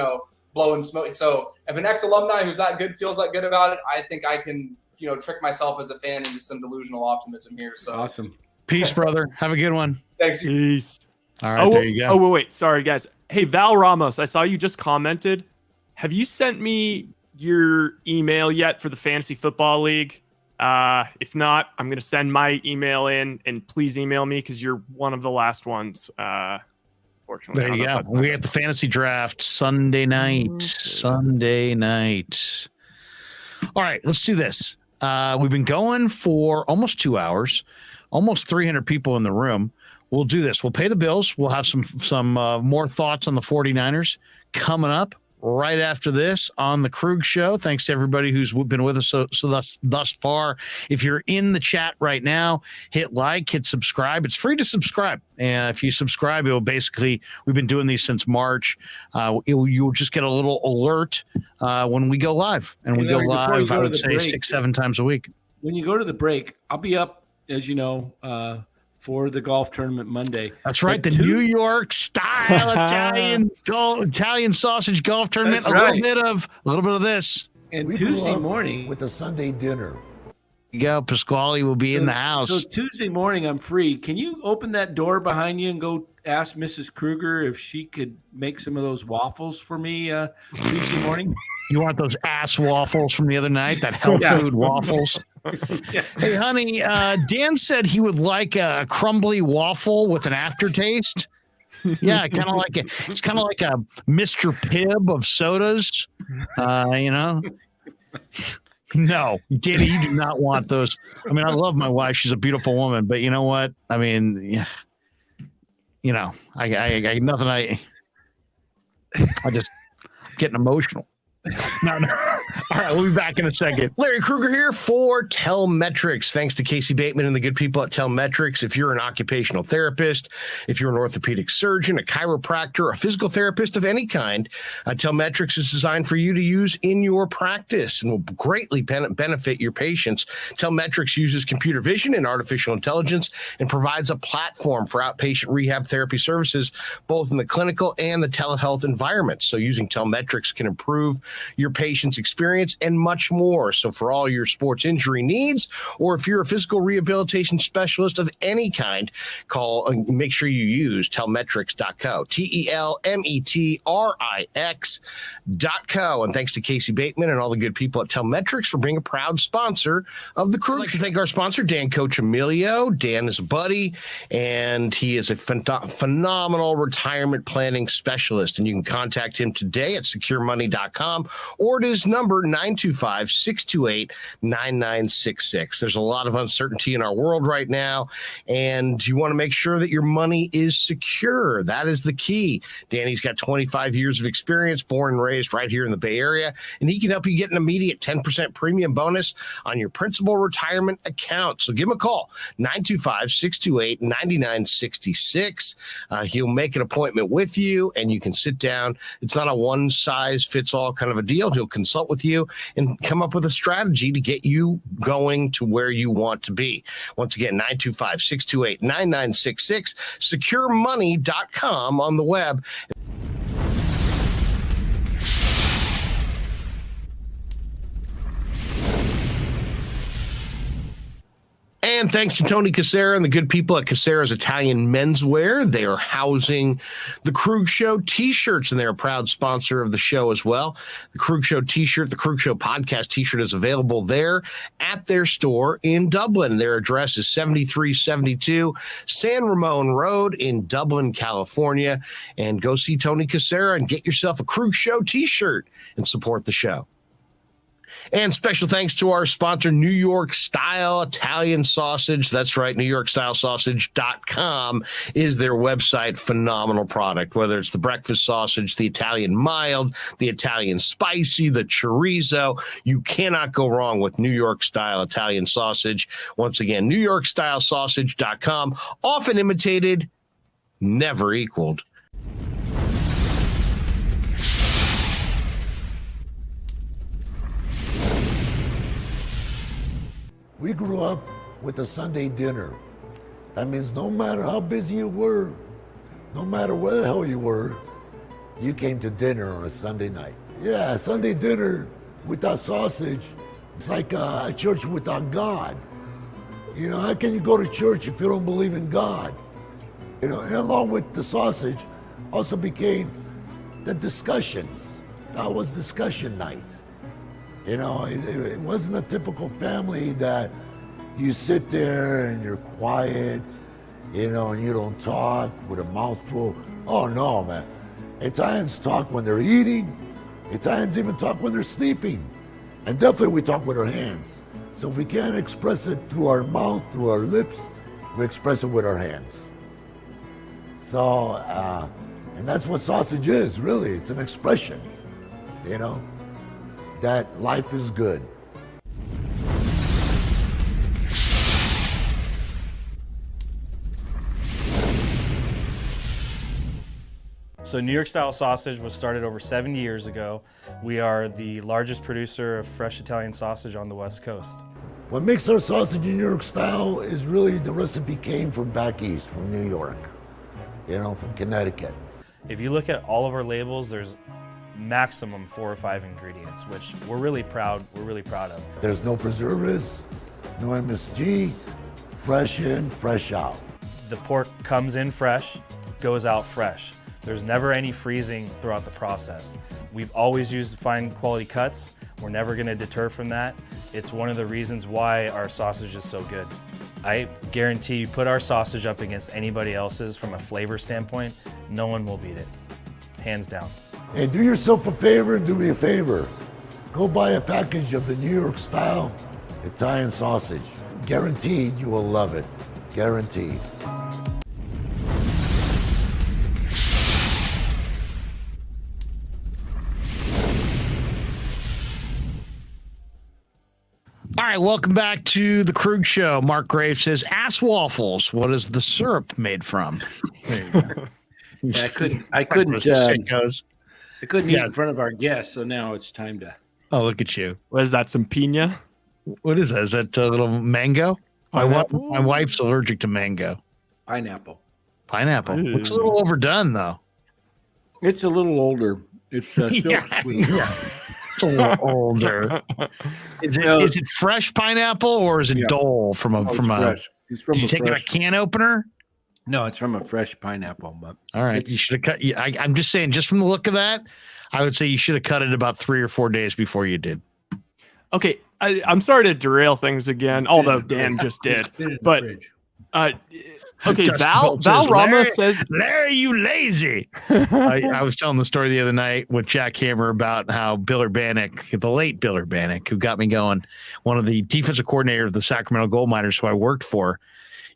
blowing smoke. So, if an ex-alumni who's that good feels that good about it, I think I can. Trick myself as a fan into some delusional optimism here. So awesome. Peace, brother. Have a good one. Thanks. Peace. All right, there you go. Wait. Sorry, guys. Hey, Val Ramos, I saw you just commented. Have you sent me your email yet for the Fantasy Football League? If not, I'm going to send my email in, and please email me because you're one of the last ones. Fortunately. There you go. We got the fantasy draft Sunday night. All right, let's do this. We've been going for almost 2 hours, almost 300 people in the room. We'll do this. We'll pay the bills. We'll have some more thoughts on the 49ers coming up right after this on the Krueg Show. Thanks to everybody who's been with us so thus far. If you're in the chat right now, hit like, hit subscribe. It's free to subscribe. And if you subscribe, it will basically, we've been doing these since March. You'll just get a little alert when we go live. And we go live, I would say, 6-7 times a week. When you go to the break, I'll be up, as you know, for the golf tournament Monday. That's right. The New York style Italian sausage golf tournament. That's right. A little bit of this. And Tuesday morning with the Sunday dinner. Go, Pasquale will be in the house. So Tuesday morning, I'm free. Can you open that door behind you and go ask Mrs. Krueger if she could make some of those waffles for me Tuesday morning? You want those ass waffles from the other night? That health food waffles? Yeah. Hey, honey, Dan said he would like a crumbly waffle with an aftertaste. Yeah, kind of like it's kind of like a Mr. Pibb of sodas, No, Danny, you do not want those. I mean, I love my wife; she's a beautiful woman, but you know what? I mean, I nothing. I just getting emotional. No. All right, we'll be back in a second. Larry Krueger here for Telmetrics. Thanks to Casey Bateman and the good people at Telmetrics. If you're an occupational therapist, if you're an orthopedic surgeon, a chiropractor, a physical therapist of any kind, Telmetrics is designed for you to use in your practice and will greatly benefit your patients. Telmetrics uses computer vision and artificial intelligence and provides a platform for outpatient rehab therapy services, both in the clinical and the telehealth environments. So using Telmetrics can improve your patient's experience and much more. So for all your sports injury needs, or if you're a physical rehabilitation specialist of any kind, call and make sure you use telmetrics.co, TELMETRIX.co. And thanks to Casey Bateman and all the good people at Telmetrics for being a proud sponsor of the Krueg. I'd like to thank our sponsor, Dan Coccimilgio. Dan is a buddy, and he is a phenomenal retirement planning specialist. And you can contact him today at securemoney.com or at his number 925-628-9966. There's a lot of uncertainty in our world right now, and you want to make sure that your money is secure. That is the key. Danny's got 25 years of experience, born and raised right here in the Bay Area, and he can help you get an immediate 10% premium bonus on your principal retirement account. So give him a call, 925-628-9966. He'll make an appointment with you, and you can sit down. It's not a one-size-fits-all kind of a deal. He'll consult with you and come up with a strategy to get you going to where you want to be. Once again, 925-628-9966, securemoney.com on the web. And thanks to Tony Cassera and the good people at Cassera's Italian Menswear. They are housing the Krueg Show t-shirts, and they're a proud sponsor of the show as well. The Krueg Show t-shirt, the Krueg Show podcast t-shirt is available there at their store in Dublin. Their address is 7372 San Ramon Road in Dublin, California. And go see Tony Cassera and get yourself a Krueg Show t-shirt and support the show. And special thanks to our sponsor, New York Style Italian Sausage. That's right, NewYorkStyleSausage.com is their website. Phenomenal product, whether it's the breakfast sausage, the Italian mild, the Italian spicy, the chorizo. You cannot go wrong with New York Style Italian Sausage. Once again, NewYorkStyleSausage.com. Often imitated, never equaled. We grew up with a Sunday dinner. That means no matter how busy you were, no matter where the hell you were, you came to dinner on a Sunday night. Yeah, Sunday dinner without sausage, it's like a church without God. You know, how can you go to church if you don't believe in God? You know, and along with the sausage also became the discussions. That was discussion night. You know, it wasn't a typical family that you sit there and you're quiet, you know, and you don't talk with a mouthful. Oh no, man. Italians talk when they're eating. Italians even talk when they're sleeping. And definitely we talk with our hands. So if we can't express it through our mouth, through our lips, we express it with our hands. So, and that's what sausage is, really. It's an expression, you know, that life is good. So New York Style Sausage was started over 70 years ago. We are the largest producer of fresh Italian sausage on the West Coast. What makes our sausage in New York style is really the recipe came from back east, from New York, you know, from Connecticut. If you look at all of our labels, there's maximum 4 or 5 ingredients, which we're really proud of. There's no preservatives, no MSG, fresh in, fresh out. The pork comes in fresh, goes out fresh. There's never any freezing throughout the process. We've always used fine quality cuts. We're never gonna deter from that. It's one of the reasons why our sausage is so good. I guarantee you put our sausage up against anybody else's from a flavor standpoint, no one will beat it, hands down. Hey, do yourself a favor and do me a favor. Go buy a package of the New York style Italian sausage. Guaranteed you will love it. Guaranteed. All right, welcome back to the Krueg Show. Mark Graves says, "Ass waffles. What is the syrup made from?" Yeah, I couldn't eat in front of our guests, so now it's time to. Oh, look at you! What is that? Some pina? What is that? Is that a little mango? My wife's allergic to mango. Pineapple. Pineapple. It's a little overdone, though. It's a little older. It's still sweet. Yeah. It's a little older. Is it fresh pineapple or is it Dole from a fresh? It's from did you take it a can opener? No, it's from a fresh pineapple. But all right, you should have cut. I'm just saying, just from the look of that, I would say you should have cut it about 3 or 4 days before you did. Okay, I'm sorry to derail things again, although Dan just did. But okay, Val Ramos says, "Larry, you lazy." I was telling the story the other night with Jack Hammer about how Bill Urbanek, the late Bill Urbanek, who got me going, one of the defensive coordinator of the Sacramento Gold Miners, who I worked for,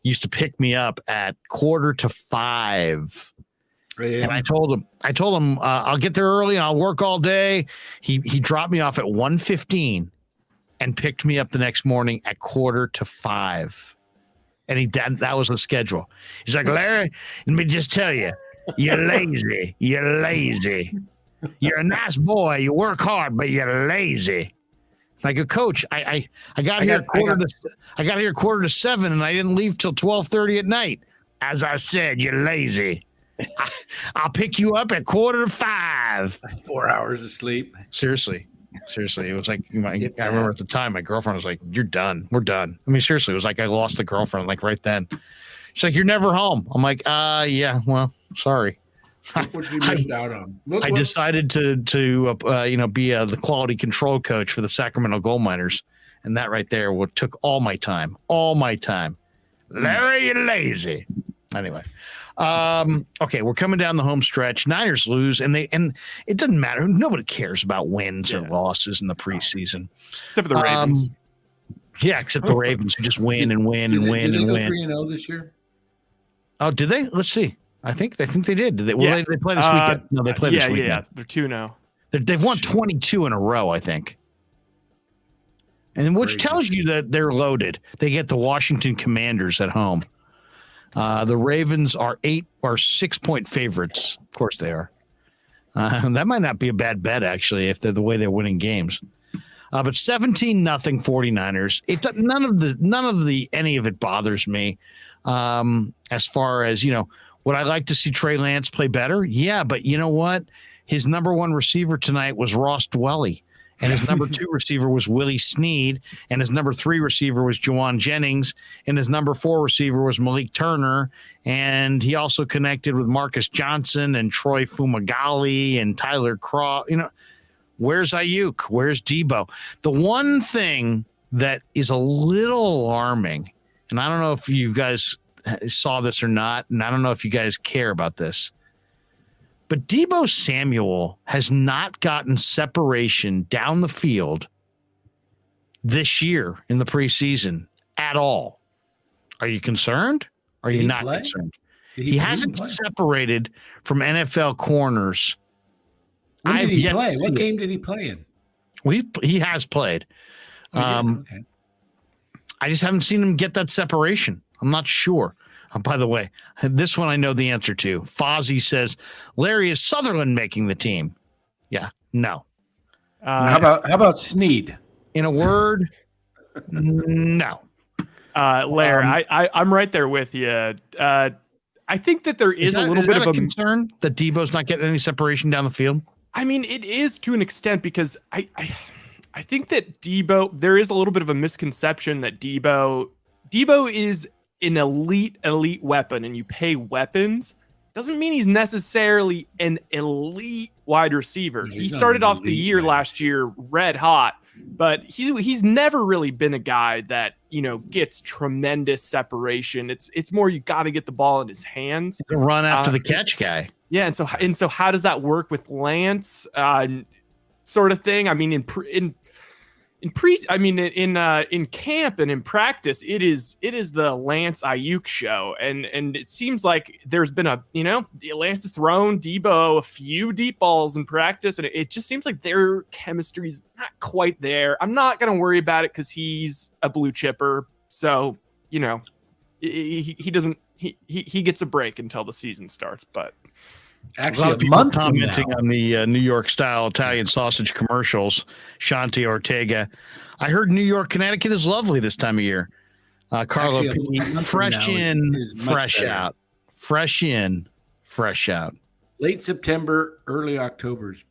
used to pick me up at 4:45. Yeah. And I told him, I'll get there early and I'll work all day. He dropped me off at 1:15 and picked me up the next morning at 4:45. And that was the schedule. He's like, "Larry, let me just tell you, you're lazy. You're lazy." You're a nice boy. You work hard, but you're lazy. Like a coach, I got here quarter to 7, and I didn't leave till 12:30 at night. As I said, you're lazy. I'll pick you up at 4:45. 4 hours of sleep. Seriously, it was like I remember at the time my girlfriend was like, "You're done. We're done." I mean, seriously, it was like I lost a girlfriend like right then. She's like, "You're never home." I'm like, yeah, well, sorry." What you missed out on. I decided to be the quality control coach for the Sacramento Gold Miners, and that right there took all my time. Larry, you're lazy. Anyway, okay, we're coming down the home stretch. Niners lose, and it doesn't matter. Nobody cares about wins or losses in the preseason, except for the Ravens. Yeah, except the Ravens who just win and win and win and win. Did they go 3-0 this year? Oh, did they? Let's see. I think they did. Did they? Well, they play this weekend. No, they play this weekend. Yeah, they're 2-0. They've won 22 in a row, I think. And which tells you that they're loaded. They get the Washington Commanders at home. The Ravens are 6-point favorites. Of course they are. That might not be a bad bet, actually, if they're the way they're winning games. But 17-0 49ers. None of any of it bothers me. As far as, would I like to see Trey Lance play better? Yeah, but you know what? His number 1 receiver tonight was Ross Dwelly, and his number 2 receiver was Willie Snead, and his number 3 receiver was Juwan Jennings, and his number 4 receiver was Malik Turner, and he also connected with Marcus Johnson and Troy Fumagalli and Tyler Craw. Where's Ayuk? Where's Debo? The one thing that is a little alarming, and I don't know if you guys saw this or not, and I don't know if you guys care about this, but Debo Samuel has not gotten separation down the field this year in the preseason at all. Are you concerned? Are you not concerned? He hasn't separated from NFL corners. When did he play? What game did he play in? He has played. Okay. I just haven't seen him get that separation. I'm not sure. By the way, this one I know the answer to. Fozzie says, Larry, is Sutherland making the team? Yeah, no. How about Snead? In a word, no. Larry, I'm right there with you. I think that there is a little bit of a concern that Debo's not getting any separation down the field. I mean, it is to an extent because I think that there is a little bit of a misconception that Debo is an elite weapon, and you pay weapons doesn't mean he's necessarily an elite wide receiver. He started off the year last year red hot, but he's never really been a guy that, gets tremendous separation. It's more you got to get the ball in his hands. The run after the catch guy. Yeah, and so how does that work with Lance? Sort of thing. I mean, in camp and in practice, it is the Lance Ayuk show, and it seems like there's been Lance has thrown Debo a few deep balls in practice, and it just seems like their chemistry is not quite there. I'm not gonna worry about it because he's a blue chipper, so he doesn't he gets a break until the season starts, but. Actually, a lot of people commenting on the New York style Italian sausage commercials. Shanti Ortega. I heard New York, Connecticut is lovely this time of year. Carlo P. Fresh in, fresh out. Fresh in, fresh out. Late September, early October's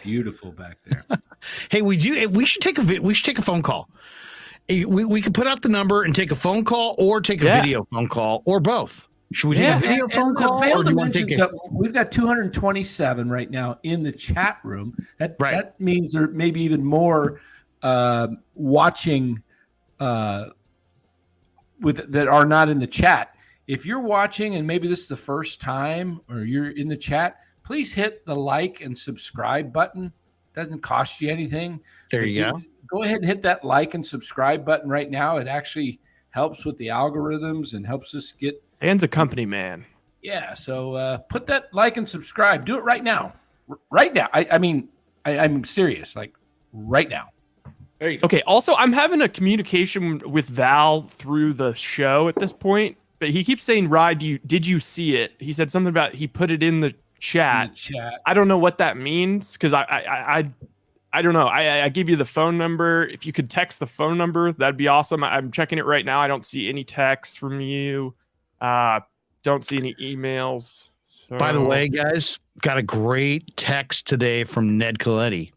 beautiful back there. Hey, we should take a phone call. We could put out the number and take a phone call or take a video phone call or both. Should we take a video phone call? Or do you want to take We've got 227 right now in the chat room. That means there may be even more watching that are not in the chat. If you're watching and maybe this is the first time or you're in the chat, please hit the like and subscribe button. Doesn't cost you anything. There you go. Go ahead and hit that like and subscribe button right now. It actually helps with the algorithms and helps us get. Dan's a company man. Yeah, so put that like and subscribe. Do it right now. Right now. I'm serious. Like right now. There you go. Okay. Also, I'm having a communication with Val through the show at this point, but he keeps saying, "Rye, did you see it?" He said something about he put it in chat. Chat. I don't know what that means because I don't know. I gave you the phone number. If you could text the phone number, that'd be awesome. I'm checking it right now. I don't see any texts from you. Don't see any emails. So. By the way, guys, got a great text today from Ned Coletti.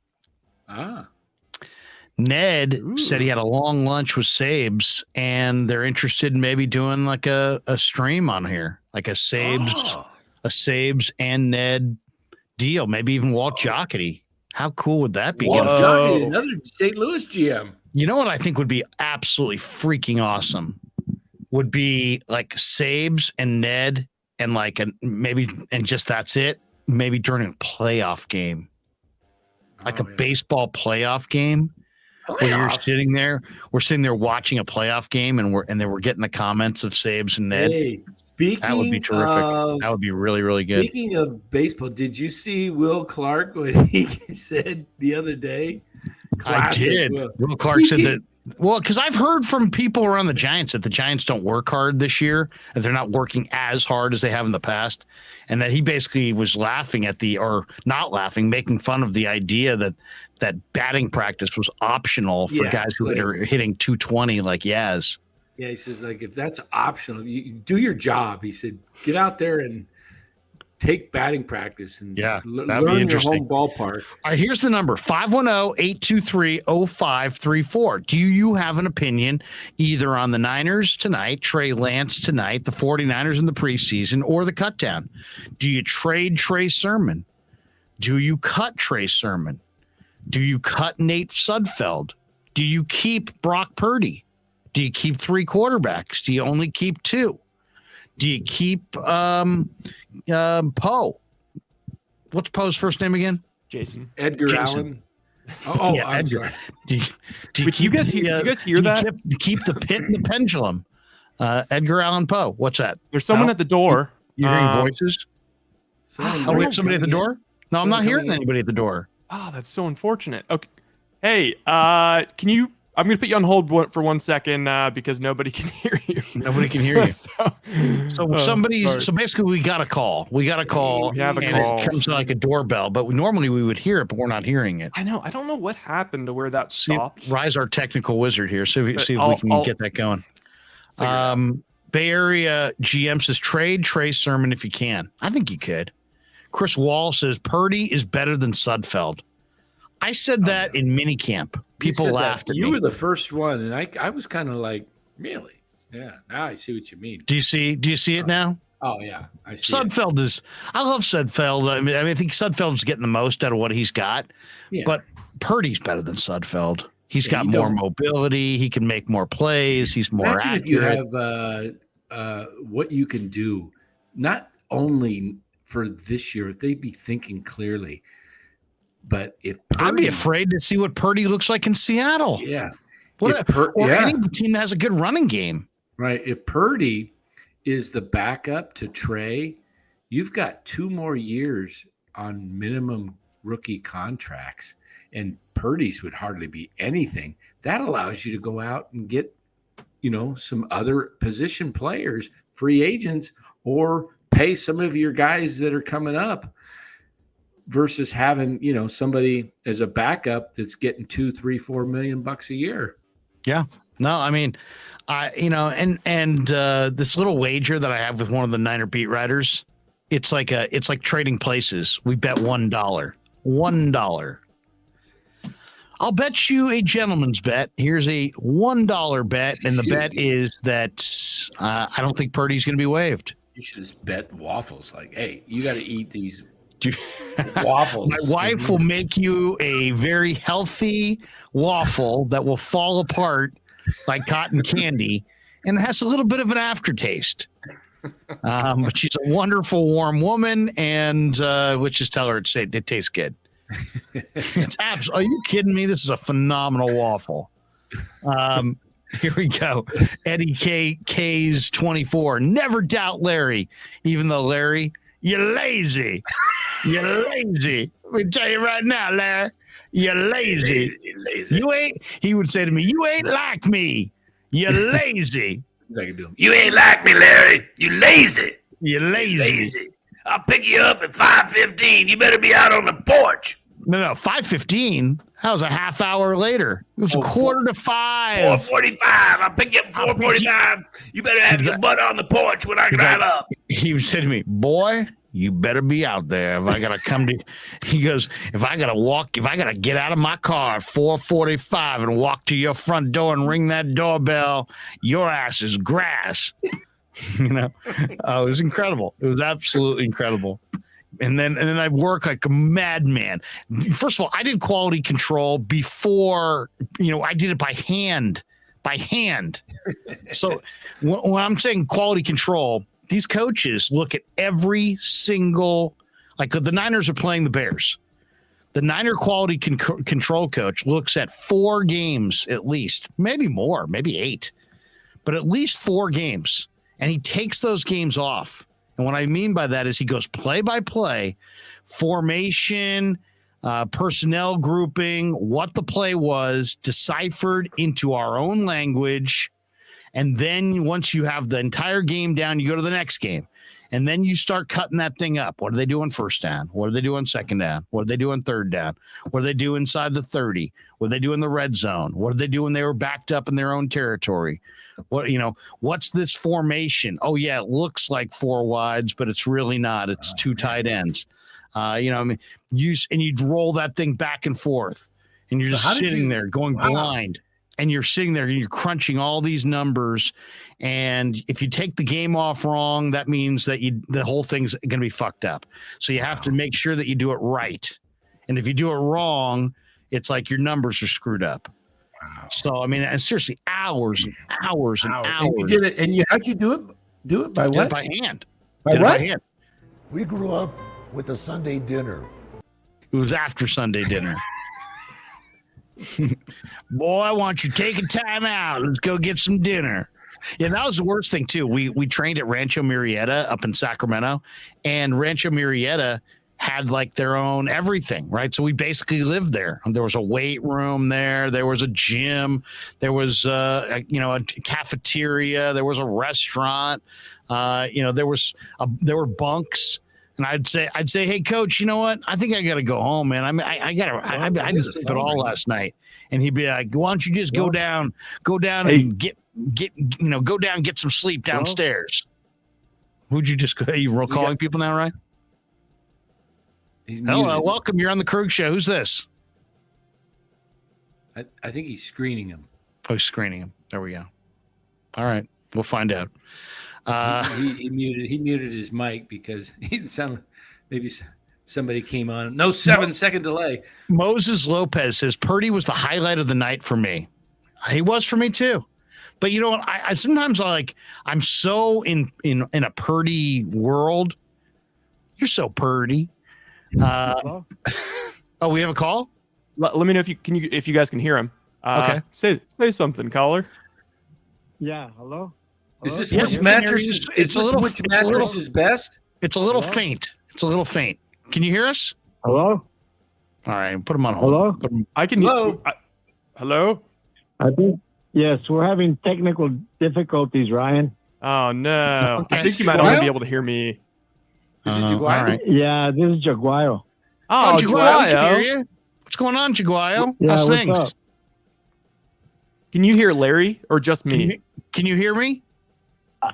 Ned said he had a long lunch with Sabes, and they're interested in maybe doing like a stream on here, like a Sabes and Ned deal, maybe even Walt Jocketty. How cool would that be? Walt Jocketty, another St. Louis GM. You know what I think would be absolutely freaking awesome? Would be like Sabes and Ned and like and just that's it. Maybe during a playoff game, like baseball playoff game. Where you're sitting there, we're sitting there watching a playoff game, and we're getting the comments of Sabes and Ned. Hey, that would be terrific. That would be really, really good. Speaking of baseball, did you see Will Clark what he said the other day? Classic. I did. Will Clark said that. Well, because I've heard from people around the Giants that the Giants don't work hard this year, that they're not working as hard as they have in the past, and that he basically was laughing at not laughing, making fun of the idea that batting practice was optional for guys who are hitting 220 like Yaz. Yeah, he says, like, if that's optional, you do your job. He said, get out there and take batting practice and learn your home ballpark. All right, here's the number, 510-823-0534. Do you have an opinion either on the Niners tonight, Trey Lance tonight, the 49ers in the preseason, or the cutdown? Do you trade Trey Sermon? Do you cut Trey Sermon? Do you cut Nate Sudfeld? Do you keep Brock Purdy? Do you keep 3 quarterbacks? Do you only keep 2? Do you keep Poe? What's Poe's first name again? Jason. Edgar Allen. Oh, yeah, I'm sorry. Do you guys hear that? Keep the pit and the pendulum. Edgar Allan Poe. What's that? There's someone at the door. You're hearing voices? We have somebody at the door? No, I'm not hearing anybody at the door. Oh, that's so unfortunate. Okay. Hey, can you? I'm going to put you on hold for 1 second because nobody can hear you. Nobody can hear you. So basically, we got a call. We have a call. It comes like a doorbell, but normally we would hear it, but we're not hearing it. I know. I don't know what happened to where that stopped. Rise, our technical wizard here. See if we can get that going. Bay Area GM says trade Trey Sermon if you can. I think you could. Chris Wall says Purdy is better than Sudfeld. I said that in minicamp. People laughed at me. You were the first one, and I was kind of like, really? Yeah, now I see what you mean. Do you see it now? Oh, yeah. I see Sudfeld is – I love Sudfeld. I mean, I think Sudfeld's getting the most out of what he's got. Yeah. But Purdy's better than Sudfeld. He's got more mobility. He can make more plays. He's more accurate. If you have what you can do, not only for this year, if they'd be thinking clearly – but if Purdy, I'd be afraid to see what Purdy looks like in Seattle. Yeah. Any team that has a good running game. Right. If Purdy is the backup to Trey, you've got 2 more years on minimum rookie contracts, and Purdy's would hardly be anything. That allows you to go out and get, some other position players, free agents, or pay some of your guys that are coming up. Versus having, somebody as a backup that's getting $2, $3, $4 million a year. Yeah. No, I mean, this little wager that I have with one of the Niner beat writers, it's like trading places. We bet $1. $1. I'll bet you a gentleman's bet. Here's a $1 bet, and the bet is that I don't think Purdy's going to be waived. You should just bet waffles. Like, hey, you got to eat these. Waffles. My wife will make you a very healthy waffle that will fall apart like cotton candy, and it has a little bit of an aftertaste. But she's a wonderful, warm woman, and let's just tell her it tastes good. It's are you kidding me? This is a phenomenal waffle. Here we go. Eddie K's 24. Never doubt Larry, even though Larry, you're lazy. You're lazy. Let me tell you right now, Larry. You're lazy. You ain't. He would say to me, "You ain't like me. You're lazy." You ain't like me, Larry. You lazy. You're lazy. I'll pick you up at 5:15. You better be out on the porch. No, 5:15. That was a half hour later. It was a quarter to 5. 4:45. I'll pick you up 4:45. You better have your butt on the porch when I drive up. He said to me, boy, you better be out there. If I gotta come to, he goes, if I gotta get out of my car at 4:45 and walk to your front door and ring that doorbell, your ass is grass. It was incredible. It was absolutely incredible. And then I work like a madman. First of all, I did quality control before, I did it by hand. So when I'm saying quality control, these coaches look at every single, like the Niners are playing the Bears. The Niner quality control coach looks at 4 games at least, maybe more, maybe 8, but at least 4 games. And he takes those games off. And what I mean by that is he goes play by play, formation, personnel grouping, what the play was, deciphered into our own language. And then once you have the entire game down, you go to the next game. And then you start cutting that thing up. What do they do on first down? What do they do on second down? What do they do on third down? What do they do inside the 30? What do they do in the red zone? What do they do when they were backed up in their own territory? What's this formation? Oh, yeah, it looks like 4 wides, but it's really not. It's 2 tight ends. You roll that thing back and forth, and you're just sitting there going blind. And you're sitting there and you're crunching all these numbers. And if you take the game off wrong, that means that the whole thing's going to be fucked up. So you have to make sure that you do it right. And if you do it wrong, it's like your numbers are screwed up. Wow. So, and seriously, hours and hours and hours. And you did it. And how'd you do it? Do it by what? Did it by hand. By what? By hand. We grew up with a Sunday dinner. It was after Sunday dinner. Boy, why don't you take a time out? Let's go get some dinner. Yeah, that was the worst thing too. We trained at Rancho Murrieta up in Sacramento, and Rancho Murrieta had like their own everything, right? So we basically lived there. There was a weight room there. There was a gym. There was a cafeteria. There was a restaurant. There were bunks. And I'd say, hey, coach, you know what? I think I got to go home, man. I didn't sleep at all last night. And he'd be like, why don't you just go down and get some sleep downstairs. Who'd you just go? You were calling people now, right? Hello, welcome. You're on the Krueg show. Who's this? I think he's screening him. Oh, screening him. There we go. All right. We'll find out. He muted his mic because he sounded maybe somebody came on. No 7-second delay. Moses Lopez says Purdy was the highlight of the night for me. He was for me too. But you know what? I sometimes I'm so in a Purdy world. You're so Purdy. Oh, we have a call. Let me know if you guys can hear him. Okay. Say something, caller. Yeah. Hello. Is this which mattress is best? It's a little faint. Can you hear us? Hello. All right, put him on hold. Hello. I can hear. Hello. I think yes, we're having technical difficulties, Ryan. Oh no! I think you might only be able to hear me. This is Jaguayo. All right. Yeah, this is Jaguayo. Oh, Jaguayo, can hear you. What's going on, Jaguayo? Yeah, How's what's things? up? Can you hear Larry or just me? Can you hear me?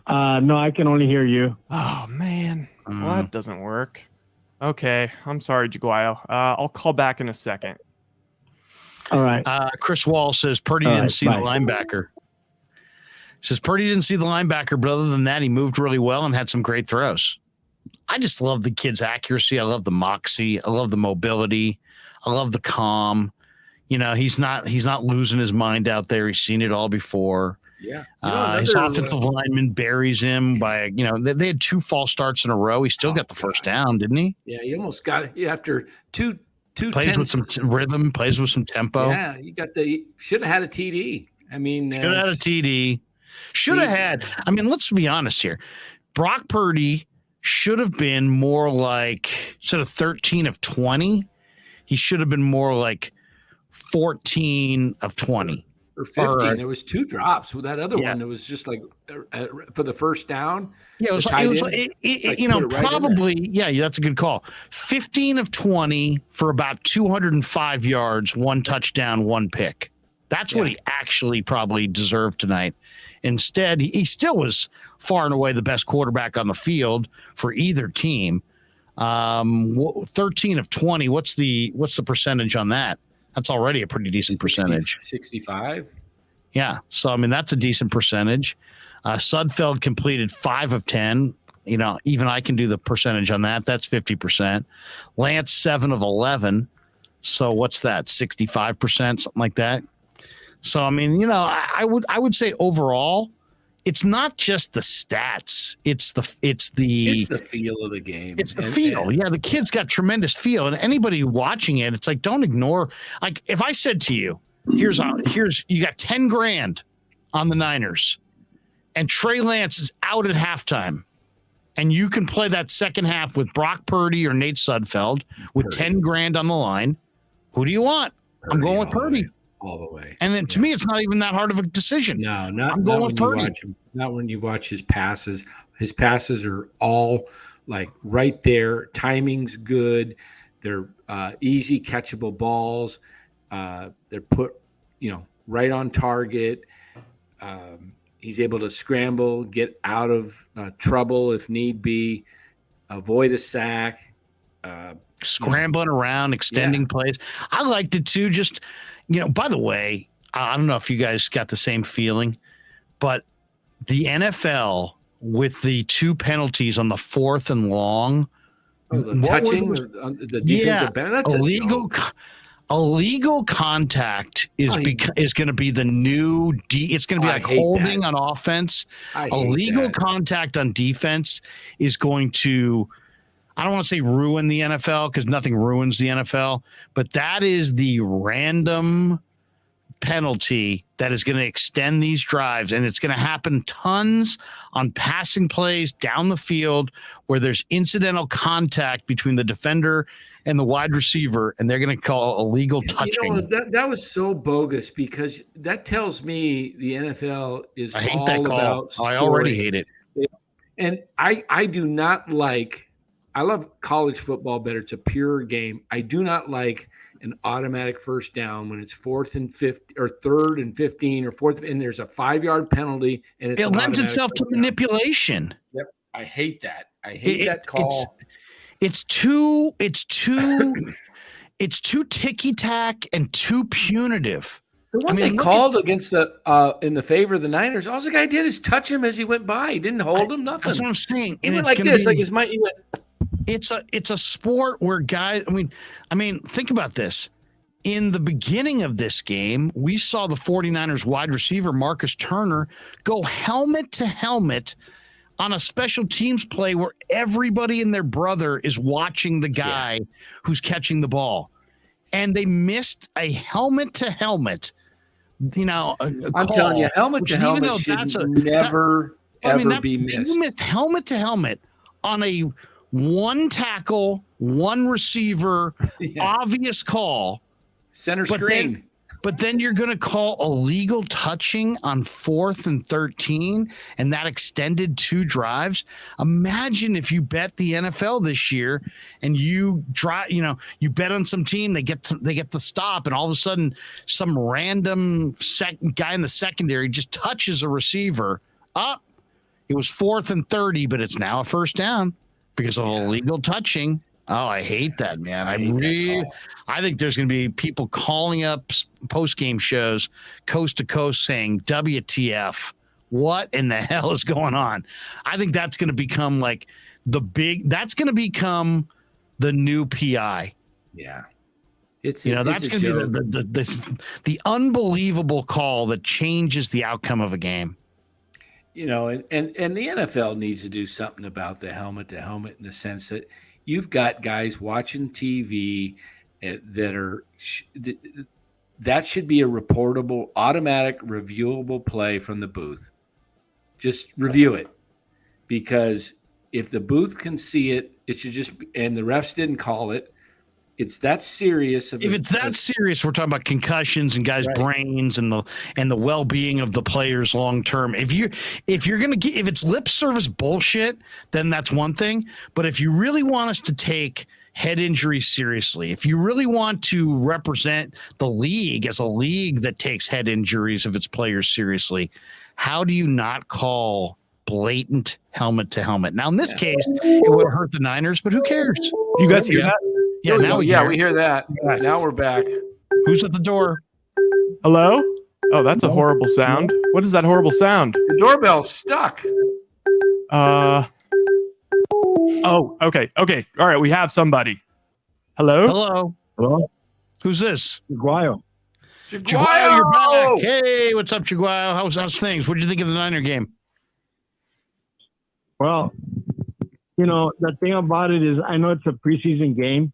No, I can only hear you. Oh man, well, that doesn't work. Okay, I'm sorry, Jaguayo. I'll call back in a second. All right. Chris Wall says Purdy didn't see the linebacker. Says Purdy didn't see the linebacker, but other than that, he moved really well and had some great throws. I just love the kid's accuracy. I love the moxie. I love the mobility. I love the calm. He's not losing his mind out there. He's seen it all before. Yeah. His offensive lineman buries him by, they had 2 false starts in a row. He still got the first down, didn't he? Yeah, he almost got it after two plays with some rhythm, plays with some tempo. Yeah, should have had a TD. Should have had a TD. Should have had. Let's be honest here. Brock Purdy should have been more like, instead of 13 of 20, he should have been more like 14 of 20. or 15. Or, There was 2 drops with that other Yeah. one. That was just like for the first down. Yeah, it was tight end, you know, put it right in there. probably, yeah, that's a good call. 15 of 20 for about 205 yards, 1 touchdown, 1 pick. That's what he actually probably deserved tonight. Instead, he still was far and away the best quarterback on the field for either team. 13 of 20. What's the percentage on that? That's already a pretty decent percentage. 65. Yeah. So, I mean, that's a decent percentage. Sudfeld completed 5 of 10. You know, even I can do the percentage on that. That's 50%. Lance, 7 of 11. So what's that? 65%, something like that. So, I mean, you know, I would say overall, it's not just the stats. It's the feel of the game. It's the feel. Yeah, the kid's got tremendous feel, and anybody watching it, it's like, don't ignore. Like, if I said to you, here's you got 10 grand on the Niners, and Trey Lance is out at halftime, and you can play that second half with Brock Purdy or Nate Sudfeld with 10 grand on the line. Who do you want? I'm going with Purdy. All the way. And then to me, it's not even that hard of a decision. No, I'm going with Purdy. Not when you watch his passes. His passes are all like right there. Timing's good. They're easy catchable balls. They're put, right on target. He's able to scramble, get out of trouble if need be, avoid a sack. Scrambling around, extending plays. I liked it too. Just, by the way, I don't know if you guys got the same feeling, but the NFL with the 2 penalties on the 4th and long. The touching, the defensive band, that's illegal contact is going to be the new it's going to be like holding on offense. Illegal contact on defense is going to, I don't want to say ruin the NFL because nothing ruins the NFL, but that is the random penalty that is going to extend these drives, and it's going to happen tons on passing plays down the field where there's incidental contact between the defender and the wide receiver, and they're going to call illegal touching. That was so bogus because that tells me the NFL is I hate all that call. about scoring. I already hate it. And I do not like – I love college football better. It's a pure game. I do not like an automatic first down when it's 4th and 15 or 3rd and 15 or 4th, and there's a 5-yard penalty. And it lends itself to manipulation. Yep. I hate that. I hate that call. It's too ticky-tack and too punitive. The one they called against the in the favor of the Niners, all the guy did is touch him as he went by. He didn't hold him, nothing. That's what I'm saying. And it's like this, like his might. He went. It's a sport where guys. I mean, think about this. In the beginning of this game, we saw the 49ers wide receiver Marcus Turner go helmet to helmet on a special teams play where everybody and their brother is watching the guy who's catching the ball, and they missed a helmet to helmet. I'm telling you, helmet to helmet should never ever be missed. You missed helmet to helmet on a 1 tackle, 1 receiver, obvious call. Center screen. But then you're going to call illegal touching on 4th and 13, and that extended 2 drives. Imagine if you bet the NFL this year, and you bet on some team, they get the stop, and all of a sudden, some random guy in the secondary just touches a receiver up. It was 4th and 30, but it's now a first down because of illegal touching. Oh, I hate that, man. I think there's going to be people calling up post-game shows coast to coast saying, WTF, what in the hell is going on? I think that's going to become like that's going to become the new PI. Yeah. That's going to be the unbelievable call that changes the outcome of a game. And the NFL needs to do something about the helmet to helmet in the sense that you've got guys watching TV that should be a reportable, automatic, reviewable play from the booth. Just review it, because if the booth can see it, it should just. And the refs didn't call it. it's that serious. If it's that serious, we're talking about concussions and guys' brains and the well-being of the players long term. If it's lip service bullshit, then that's one thing. But if you really want us to take head injuries seriously, if you really want to represent the league as a league that takes head injuries of its players seriously, how do you not call blatant helmet to helmet? Now, in this case, it would hurt the Niners, but who cares? Do you guys hear that? Yeah, now we hear that. Yes. Now we're back. Who's at the door? Hello? Oh, that's a horrible sound. What is that horrible sound? The doorbell's stuck. Oh, okay. All right, we have somebody. Hello? Hello? Who's this? Chiguayo. Chiguayo, you're back. Hey, what's up, Chiguayo? How's things? What did you think of the Niner game? Well, the thing about it is I know it's a preseason game.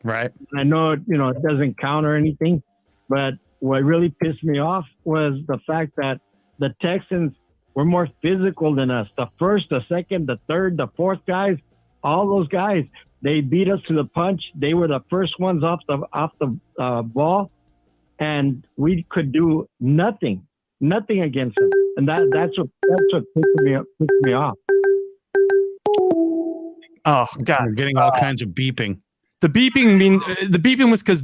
Right. I know, it doesn't count or anything, but what really pissed me off was the fact that the Texans were more physical than us. The first, the second, the third, the fourth guys, all those guys, they beat us to the punch. They were the first ones off the ball, and we could do nothing against them. And that's what pissed me off. Oh God! We're getting all kinds of beeping. The beeping was because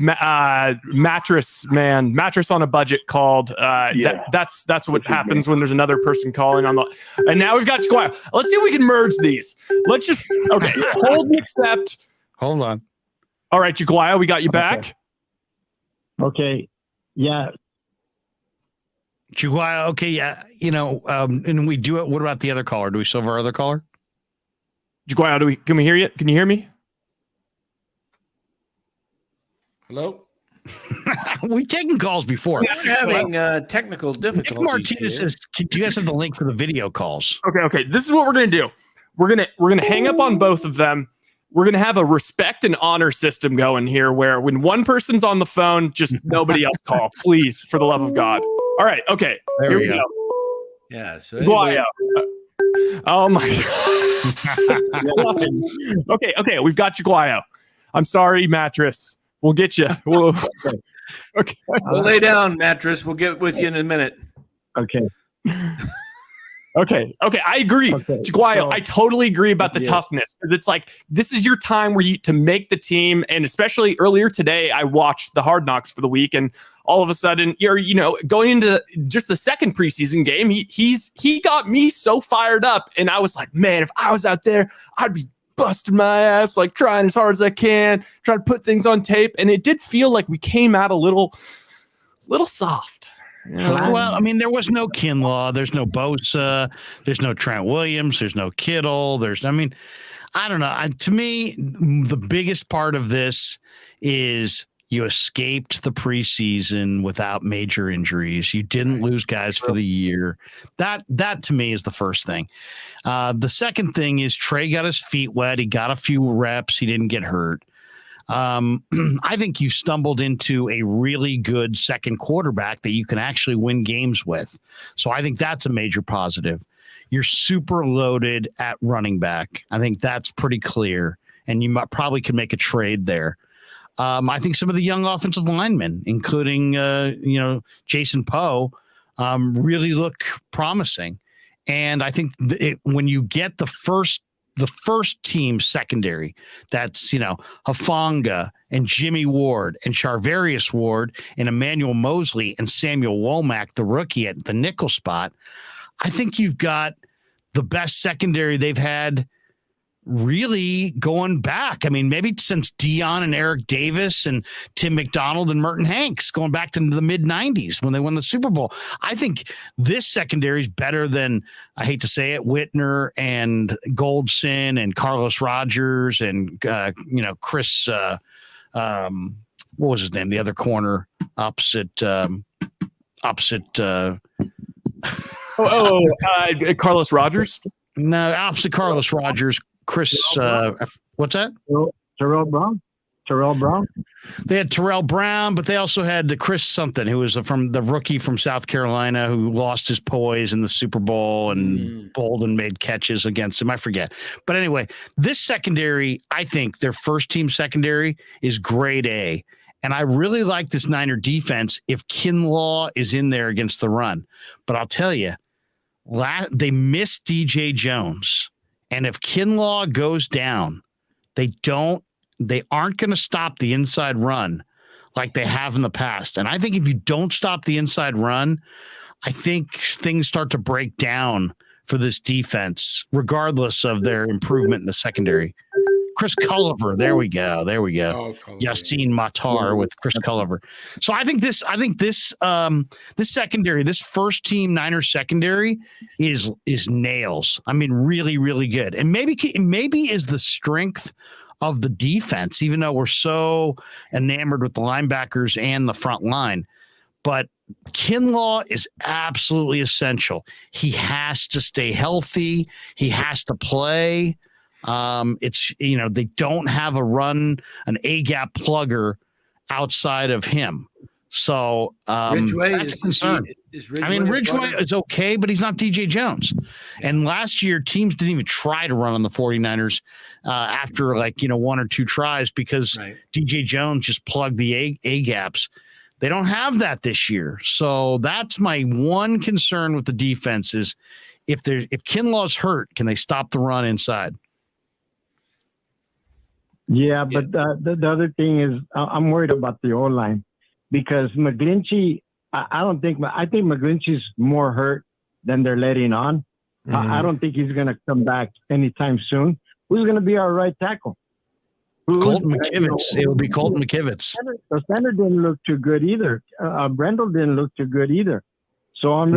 mattress on a budget called. That's what happens when there's another person calling on the. And now we've got Chiguayo. Let's see if we can merge these. Let's just hold and accept. Hold on. All right, Chiguayo, we got you back. Okay. Yeah. Chiguayo. Okay. Yeah. And we do it. What about the other caller? Do we still have our other caller? Chiguayo, can we hear you? Can you hear me? Hello? We've taken calls before. We're having technical difficulties. Nick Martinez says, do you guys have the link for the video calls? Okay. This is what we're gonna do. We're gonna hang up on both of them. We're gonna have a respect and honor system going here, where when one person's on the phone, just nobody else call, please, for the love of God. All right. Okay. There here we go. Yeah. So Chiguayo. Oh my God. Okay. We've got Chiguayo. I'm sorry, mattress. We'll get you. Okay. We'll lay down, mattress. We'll get with you in a minute. Okay. Okay. I agree. Chiguayo, I totally agree about the toughness, because it's like, this is your time to make the team. And especially earlier today, I watched the Hard Knocks for the week, and all of a sudden you're, going into just the second preseason game, he got me so fired up. And I was like, man, if I was out there, I'd be busting my ass, like trying as hard as I can, trying to put things on tape. And it did feel like we came out a little soft. Well, I mean, there was no Kinlaw, there's no Bosa, there's no Trent Williams, there's no Kittle, I don't know. To me, the biggest part of this is you escaped the preseason without major injuries. You didn't lose guys for the year. That to me is the first thing. The second thing is Trey got his feet wet. He got a few reps. He didn't get hurt. I think you stumbled into a really good second quarterback that you can actually win games with. So I think that's a major positive. You're super loaded at running back. I think that's pretty clear. And you probably could make a trade there. I think some of the young offensive linemen, including, Jason Poe, really look promising. And I think when you get the first team secondary, that's, Hufanga and Jimmy Ward and Charvarius Ward and Emmanuel Mosley and Samuel Womack, the rookie at the nickel spot, I think you've got the best secondary they've had really going back. I mean, maybe since Dion and Eric Davis and Tim McDonald and Merton Hanks, going back to the mid-90s when they won the Super Bowl. I think this secondary is better than, I hate to say it, Whitner and Goldson and Carlos Rogers and, Chris, what was his name? The other corner opposite. Carlos Rogers? No, opposite Carlos Rogers. Chris, what's that? Terrell Brown. Terrell Brown. They had Terrell Brown, but they also had Chris something, who was from the rookie from South Carolina who lost his poise in the Super Bowl and Bolden made catches against him. I forget. But anyway, this secondary, I think their first team secondary is grade A. And I really like this Niner defense if Kinlaw is in there against the run. But I'll tell you, they missed DJ Jones. And if Kinlaw goes down, they aren't going to stop the inside run like they have in the past. And I think if you don't stop the inside run, I think things start to break down for this defense, regardless of their improvement in the secondary. Chris Culliver, there we go. Yassine Matar with Chris Culliver. So I think this secondary, this first team Niners secondary is nails. I mean, really, really good. And maybe is the strength of the defense, even though we're so enamored with the linebackers and the front line. But Kinlaw is absolutely essential. He has to stay healthy. He has to play. They don't have an A-gap plugger outside of him. So Ridgeway that's a concern. Ridgeway is okay, but he's not DJ Jones. And last year, teams didn't even try to run on the 49ers after one or two tries because DJ Jones just plugged the A-gaps. They don't have that this year. So that's my one concern with the defense is if Kinlaw's hurt, can they stop the run inside? Yeah, but the other thing is I'm worried about the O-line because McGlinchey, I think McGlinchey's more hurt than they're letting on. I don't think he's going to come back anytime soon. Who's going to be our right tackle? Colton McKivitz. It would be Colton McKivitz. The center didn't look too good either. Brendel didn't look too good either. So I'm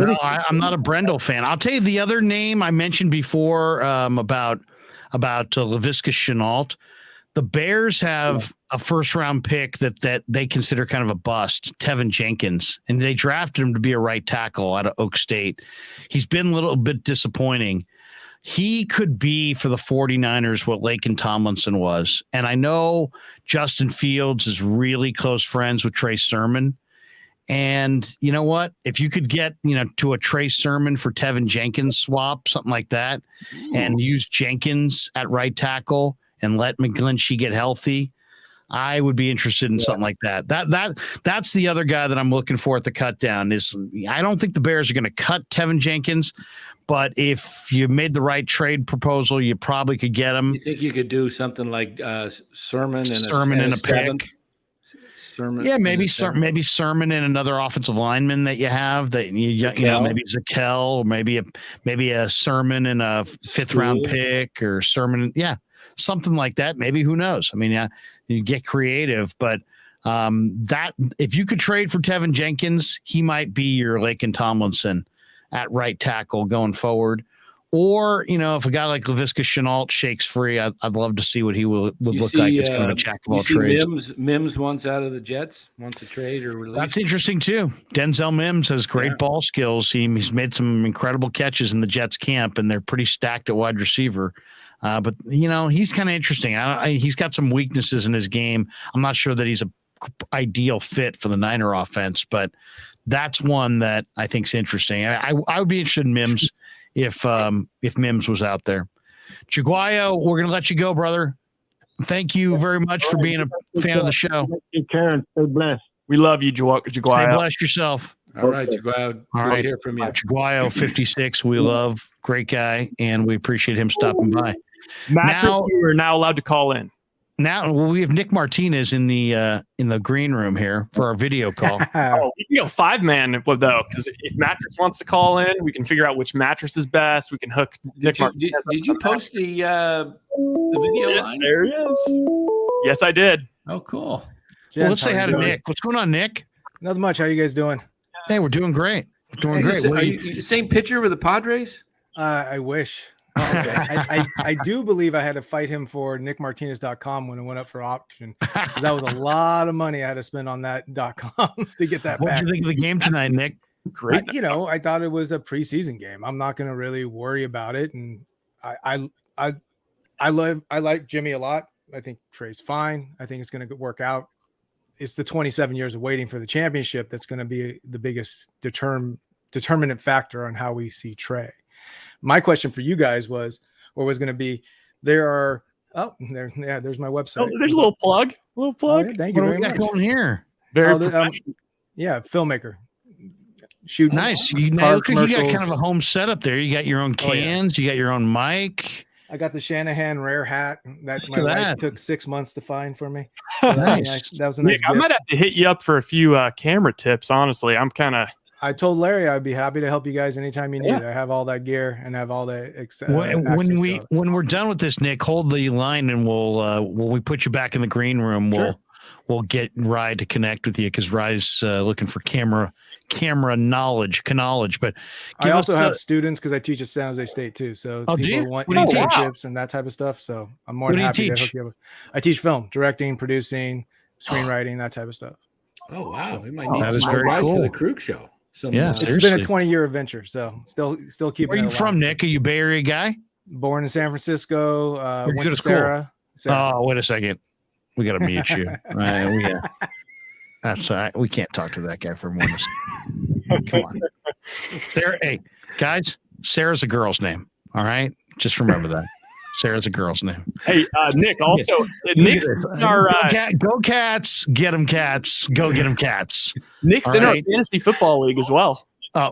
not a Brendel fan. I'll tell you the other name I mentioned before about Laviska Shenault. The Bears have a first-round pick that they consider kind of a bust, Tevin Jenkins, and they drafted him to be a right tackle out of Oak State. He's been a little bit disappointing. He could be for the 49ers what Laken Tomlinson was. And I know Justin Fields is really close friends with Trey Sermon. And you know what? If you could get, to a Trey Sermon for Tevin Jenkins swap, something like that, and use Jenkins at right tackle and let McGlinchey get healthy, I would be interested in something like that. That's the other guy that I'm looking for at the cut down is I don't think the Bears are going to cut Tevin Jenkins, but if you made the right trade proposal, you probably could get him. You think you could do something like Sermon and a pick? Maybe Sermon and another offensive lineman that you have that maybe Zakel, or maybe a Sermon and a fifth round pick or Sermon. Yeah. Something like that. Maybe, who knows? I mean, you get creative, but that if you could trade for Tevin Jenkins, he might be your Laken Tomlinson at right tackle going forward. Or, if a guy like Laviska Shenault shakes free, I'd love to see what he would look like. It's kind of a jack of all trades. Mims wants out of the Jets, wants a trade or release. That's interesting too. Denzel Mims has great ball skills. He's made some incredible catches in the Jets camp, and they're pretty stacked at wide receiver. But he's kind of interesting. He's got some weaknesses in his game. I'm not sure that he's a ideal fit for the Niner offense, but that's one that I think is interesting. I would be interested in Mims if Mims was out there. Jaguayo, we're going to let you go, brother. Thank you very much for being a fan of the show. Take care and stay blessed. We love you, Jaguayo. Stay blessed yourself. All right, Jaguayo. All right, hear from you. Jaguayo 56. We love, great guy, and we appreciate him stopping by. Mattress, you are now allowed to call in. Now we have Nick Martinez in the green room here for our video call. We can go 5-man though, because if Mattress wants to call in, we can figure out which mattress is best. We can hook Nick Martinez. Did you post the video line? There he is. Yes, I did. Oh, cool. Well, let's say hi to Nick. What's going on, Nick? Nothing much. How you guys doing? Hey, we're doing great. Are you same picture with the Padres? I wish. Oh, okay. I do believe I had to fight him for nickmartinez.com when it went up for auction. That was a lot of money I had to spend on that .com to get that back. What did you think of the game tonight, Nick? Great. I thought it was a preseason game. I'm not going to really worry about it. And I like Jimmy a lot. I think Trey's fine. I think it's going to work out. It's the 27 years of waiting for the championship that's going to be the biggest determinant factor on how we see Trey. My question for you guys was going to be, there's my website. Oh, there's a little plug. Oh, yeah, thank you very much. Going here? Very filmmaker. Shoot, Nice. You got kind of a home setup there. You got your own cans. You got your own mic. I got the Shanahan rare hat that my wife took 6 months to find for me. Nice. That was a nice Nick, I might have to hit you up for a few camera tips. Honestly, I told Larry I'd be happy to help you guys anytime you need it. I have all that gear and have all the when we're done with this, Nick, hold the line and we'll when we put you back in the green room, we'll get Rye to connect with you because Rye's looking for camera knowledge. But I also have students because I teach at San Jose State too. So people want internships and that type of stuff. So I'm more than happy to hook you up. I teach film, directing, producing, screenwriting, that type of stuff. Oh wow, we might need that is some very advice cool. for the Krueg show. It's been a 20-year adventure, so still keeping. Where are you from, Nick? Are you Bay Area guy? Born in San Francisco. Went to Sarah. Sarah. Oh, wait a second. We got to mute you. We can't talk to that guy for more than come on. Sarah, hey, guys, Sarah's a girl's name. All right? Just remember that. Sarah's a girl's name. Hey, Nick, also, Nick's in our go Cats, get them Cats, go get them Cats. Nick's in our fantasy football league as well.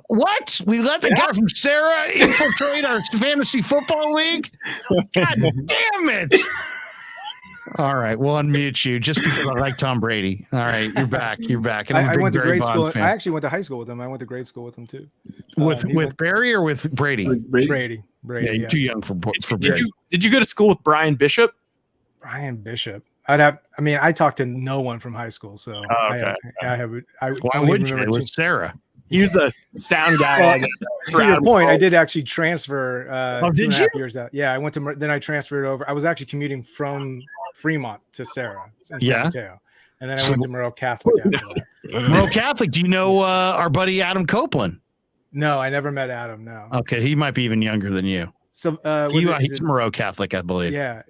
What? We let the guy from Sarah infiltrate our fantasy football league? God damn it. All right, we'll unmute you just because I like Tom Brady. All right, you're back. And I went to grade school. I actually went to high school with him. I went to grade school with him too. With Barry or with Brady? Brady. Yeah, you're too young for Brady. Did you go to school with Brian Bishop? Brian Bishop. I talked to no one from high school, so okay. Why would you? It was Sarah. He was the sound guy. To your point, I did actually transfer. Did you? 2.5 years out. Yeah, I went to. Then I transferred over. I was actually commuting from Fremont to Sarah in San Mateo, and then I went to Moreau Catholic after that. Moreau Catholic. Do you know our buddy Adam Copeland? No, I never met Adam. No. Okay, he might be even younger than you. So he's Moreau Catholic, I believe. Yeah,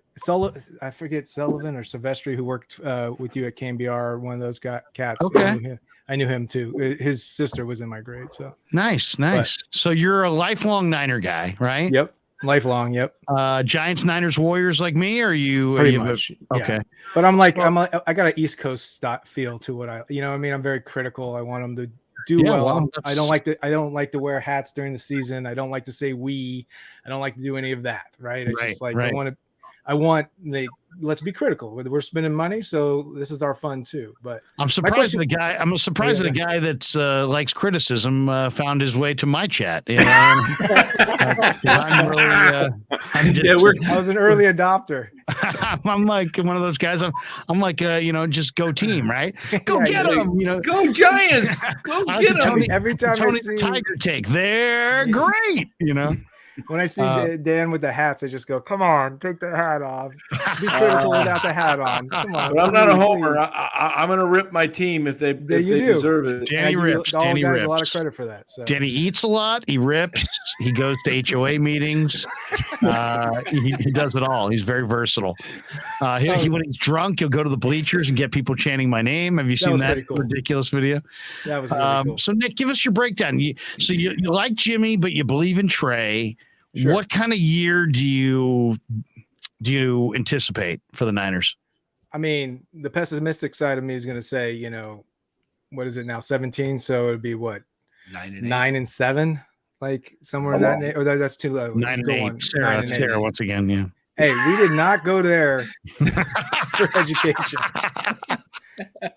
I forget Sullivan or Silvestri who worked with you at KMBR. One of those cats. Okay. I knew him too. His sister was in my grade. So nice. So you're a lifelong Niner guy, right? Yep. Lifelong. Yep. Giants, Niners, Warriors like me, or are you? Pretty much. Okay. Yeah. But I got an East Coast feel to what I'm very critical. I want them to do well. I don't like to wear hats during the season. I don't like to say we. I don't like to do any of that. Right. It's just like let's be critical. We're spending money, so this is our fun too. But I'm surprised that a guy that likes criticism found his way to my chat. You know? I was an early adopter. I'm like one of those guys. I'm like just go team, right? Go get them. Go Giants. Go get them. Every time I see Tiger take, they're great. When I see Dan with the hats, I just go, "Come on, take the hat off. Be critical without the hat on. Come on." But I'm not a homer. I'm going to rip my team if they deserve it. Danny rips. Danny rips. A lot of credit for that. So. Danny eats a lot. He rips. He goes to HOA meetings. He does it all. He's very versatile. When he's drunk, he'll go to the bleachers and get people chanting my name. Have you seen that ridiculous video? That was really cool. So Nick, give us your breakdown. You like Jimmy, but you believe in Trey. Sure. What kind of year do you anticipate for the Niners? I mean, the pessimistic side of me is going to say, what is it now? 17. So it'd be what? 9 and 7, like somewhere in that. Or that's too low. 9 and 8. Sarah once again. Yeah. Hey, we did not go there for education.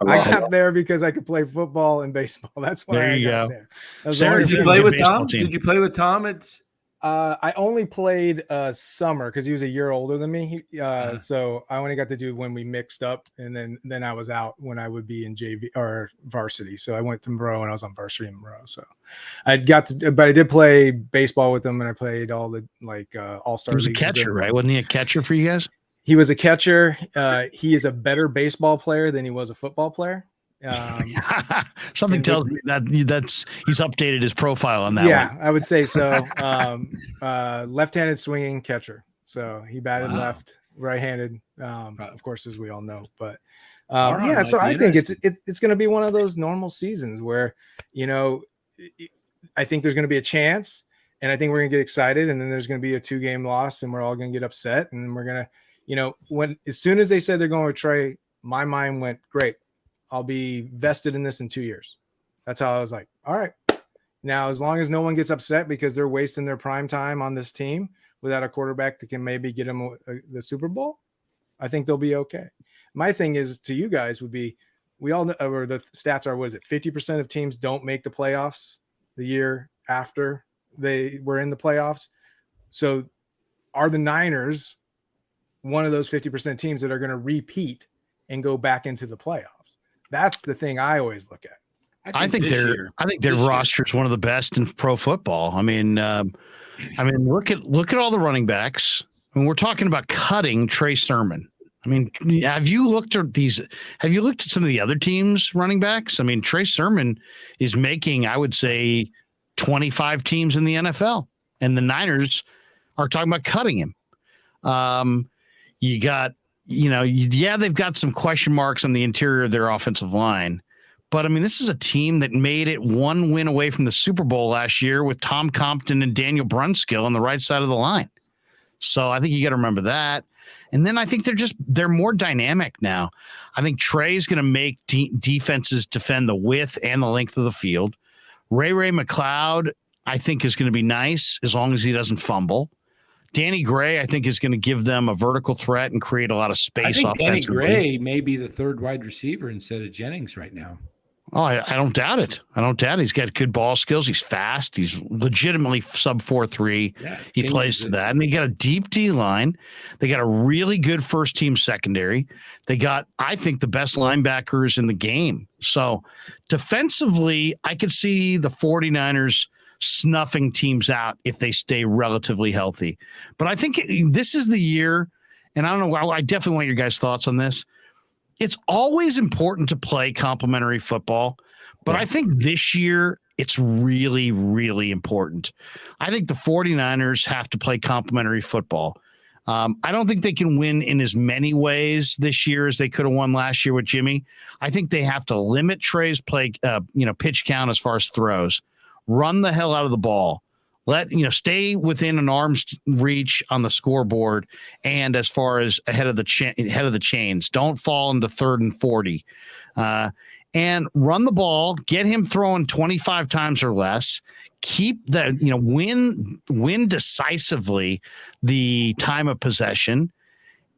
I got there because I could play football and baseball. That's why I got there. Sarah, did you play with Tom? Did you play with Tom? I only played summer because he was a year older than me. So I only got to do when we mixed up, and then I was out when I would be in JV or varsity. So I went to Monroe and I was on varsity in Monroe. So but I did play baseball with him, and I played all the all-star leagues. He was a catcher, right? Wasn't he a catcher for you guys? He was a catcher. He is a better baseball player than he was a football player. Something tells me that he's updated his profile on that. Yeah, I would say so. Left-handed swinging catcher. So he batted left. right-handed, of course, as we all know. But Farhan yeah, might so be I think it's interesting. going to be one of those normal seasons where, you know, I think there's going to be a chance, and I think we're going to get excited, and then there's going to be a 2-game loss, and we're all going to get upset, and we're going to, you know, as soon as they said they're going with Trey, my mind went, great, I'll be vested in this in 2 years. That's how I was like, all right. Now, as long as no one gets upset because they're wasting their prime time on this team without a quarterback that can maybe get them the Super Bowl, I think they'll be okay. My thing is to you guys would be, we all know, or the stats are, was it 50% of teams don't make the playoffs the year after they were in the playoffs? So are the Niners one of those 50% teams that are going to repeat and go back into the playoffs? That's the thing I always look at. I think their roster is one of the best in pro football. I mean, look at all the running backs. I mean, we're talking about cutting Trey Sermon. I mean, have you looked at some of the other teams' running backs? I mean, Trey Sermon is making, I would say, 25 teams in the NFL, and the Niners are talking about cutting him. They've got some question marks on the interior of their offensive line. But, I mean, this is a team that made it one win away from the Super Bowl last year with Tom Compton and Daniel Brunskill on the right side of the line. So I think you got to remember that. And then I think they're more dynamic now. I think Trey's going to make defenses defend the width and the length of the field. Ray McLeod, I think, is going to be nice as long as he doesn't fumble. Danny Gray, I think, is going to give them a vertical threat and create a lot of space offensively. Danny Gray may be the third wide receiver instead of Jennings right now. Oh, I don't doubt it. He's got good ball skills. He's fast. He's legitimately sub 4.3. Yeah, he plays to that. And they got a deep D line. They got a really good first team secondary. They got, I think, the best linebackers in the game. So defensively, I could see the 49ers snuffing teams out if they stay relatively healthy. But I think this is the year, and I don't know, I definitely want your guys' thoughts on this. It's always important to play complementary football, but I think this year it's really, really important. I think the 49ers have to play complementary football. I don't think they can win in as many ways this year as they could have won last year with Jimmy. I think they have to limit Trey's pitch count as far as throws, run the hell out of the ball. Stay within an arm's reach on the scoreboard, and as far as ahead of the chains, don't fall into 3rd and 40, and run the ball. Get him throwing 25 times or less. Keep the win decisively the time of possession,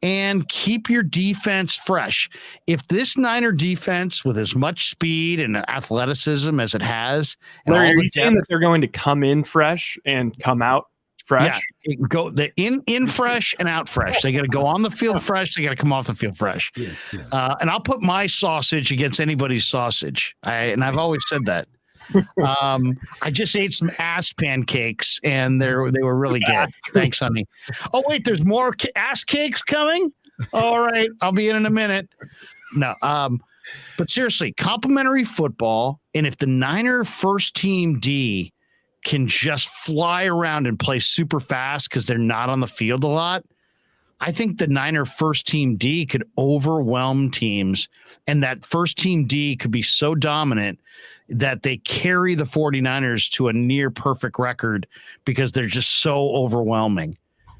and keep your defense fresh. If this Niner defense, with as much speed and athleticism as it has, Larry, are you saying that they're going to come in fresh and come out fresh? Yeah, go in fresh and out fresh. They got to go on the field fresh. They got to come off the field fresh. Yes. And I'll put my sausage against anybody's sausage. I've always said that. I just ate some ass pancakes and they were really good. Thanks, honey. Oh, wait, there's more ass cakes coming? All right, I'll be in a minute. No, but seriously, complimentary football. And if the Niner first team D can just fly around and play super fast because they're not on the field a lot, I think the Niner first team D could overwhelm teams, and that first team D could be so dominant that they carry the 49ers to a near perfect record because they're just so overwhelming.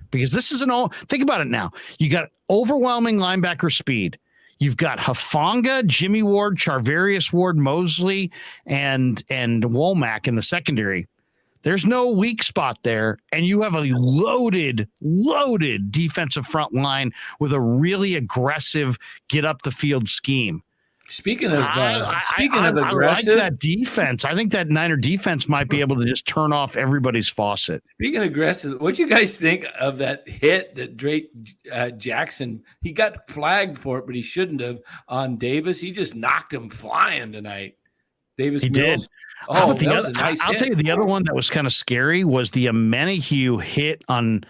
Because this is think about it now. You got overwhelming linebacker speed. You've got Hufanga, Jimmy Ward, Charvarius Ward, Mosley, and Womack in the secondary. There's no weak spot there, and you have a loaded defensive front line with a really aggressive get up the field scheme. Speaking of aggressive, I like that defense. I think that Niner defense might be able to just turn off everybody's faucet. Speaking of aggressive, what do you guys think of that hit that Drake Jackson? He got flagged for it, but he shouldn't have on Davis. He just knocked him flying tonight. Davis he Mills. Did. Oh, that was a nice I'll tell you the other one that was kind of scary was the Amenahue hit on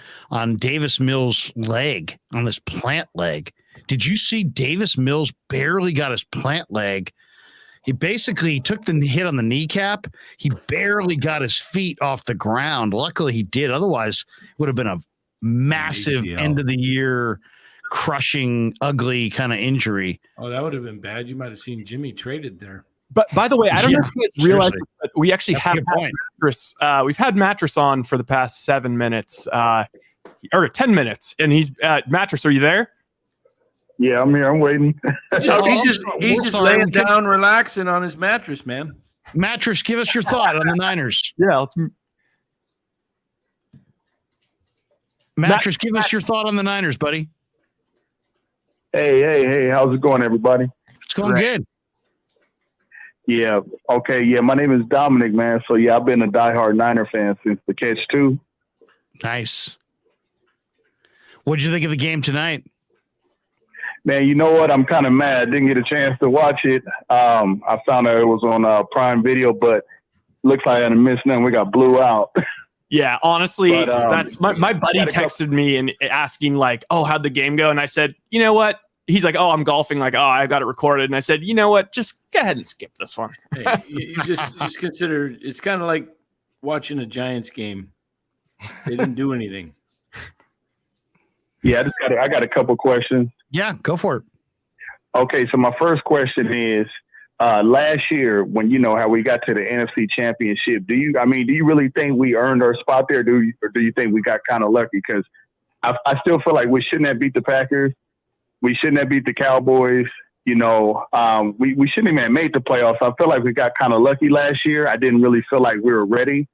Davis Mills' leg, on this plant leg. Did you see Davis Mills barely got his plant leg? He basically took the hit on the kneecap. He barely got his feet off the ground. Luckily he did. Otherwise it would have been a massive end of the year crushing, ugly kind of injury. Oh, that would have been bad. You might have seen Jimmy traded there. But by the way, I don't know if you guys realize seriously. this, but we actually That's a have good point. mattress. We've had mattress on for the past 7 minutes, or 10 minutes, and he's mattress. Are you there? Yeah, I'm here. I'm waiting. He's just laying down, relaxing on his mattress, man. Mattress, give us your thought on the Niners. Yeah, let's. Mattress, give us your thought on the Niners, buddy. Hey, how's it going, everybody? It's going good. Yeah, okay, yeah, my name is Dominic, man. So, yeah, I've been a diehard Niner fan since the catch, too. Nice. What'd you think of the game tonight? Man, you know what? I'm kind of mad. Didn't get a chance to watch it. I found out it was on Prime Video, but looks like I missed nothing. We got blew out. Yeah, honestly, But, that's my buddy texted me and asking like, "Oh, how'd the game go?" And I said, "You know what?" He's like, "Oh, I'm golfing." Like, "Oh, I got it recorded." And I said, "You know what? Just go ahead and skip this one." Hey, you just consider it's kind of like watching a Giants game. They didn't do anything. Yeah, I got a couple questions. Yeah, go for it. Okay, so my first question is, last year when how we got to the NFC Championship, do you really think we earned our spot there? Or do you think we got kind of lucky? Because I still feel like we shouldn't have beat the Packers. We shouldn't have beat the Cowboys. We shouldn't even have made the playoffs. I feel like we got kind of lucky last year. I didn't really feel like we were ready.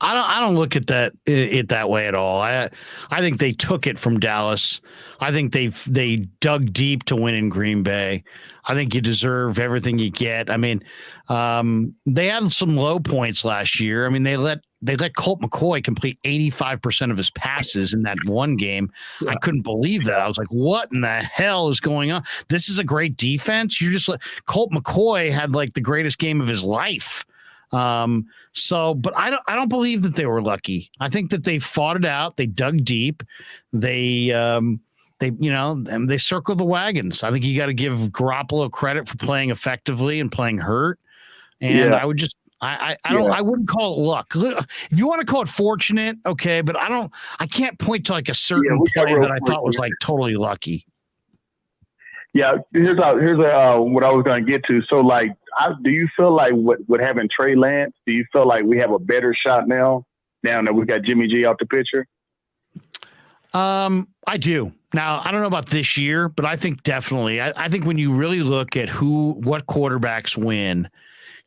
I don't look at it that way at all. I think they took it from Dallas. I think they dug deep to win in Green Bay. I think you deserve everything you get. I mean, they had some low points last year. I mean, they let Colt McCoy complete 85% of his passes in that one game. Yeah. I couldn't believe that. I was like, what in the hell is going on? This is a great defense. Colt McCoy had like the greatest game of his life. But I don't believe that they were lucky. I think that they fought it out. They dug deep. They circled the wagons. I think you got to give Garoppolo credit for playing effectively and playing hurt. And I would just, I wouldn't call it luck. If you want to call it fortunate, okay, but I can't point to like a certain play that I thought was like totally lucky. Yeah, here's what I was going to get to. So, like, do you feel like with having Trey Lance, do you feel like we have a better shot now that we got Jimmy G out the picture? I do. Now, I don't know about this year, but I think definitely. I think when you really look at what quarterbacks win,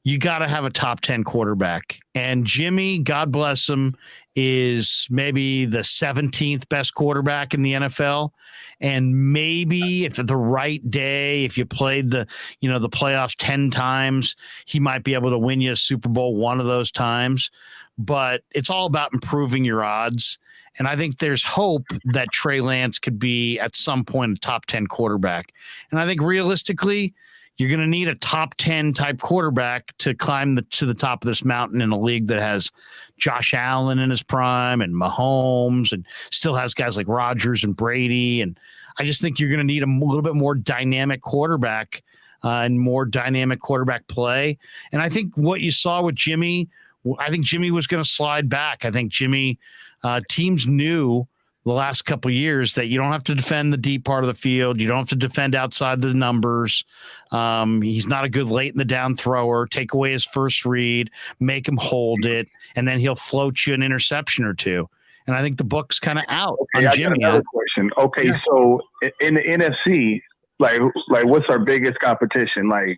you got to have a top 10 quarterback. And Jimmy, God bless him, is maybe the 17th best quarterback in the NFL. And maybe if the right day, if you played the playoffs 10 times, he might be able to win you a Super Bowl one of those times. But it's all about improving your odds. And I think there's hope that Trey Lance could be at some point a top 10 quarterback. And I think realistically, you're going to need a top 10 type quarterback to climb to the top of this mountain in a league that has Josh Allen in his prime and Mahomes and still has guys like Rodgers and Brady. And I just think you're going to need a little bit more dynamic quarterback and more dynamic quarterback play. And I think what you saw with Jimmy, I think Jimmy was going to slide back. I think Jimmy, teams knew the last couple of years that you don't have to defend the deep part of the field. You don't have to defend outside the numbers. He's not a good late in the down thrower. Take away his first read, make him hold it, and then he'll float you an interception or two. And I think the book's kind of out on Jimmy. Got another question. Okay, yeah. So in the NFC, like what's our biggest competition? Like,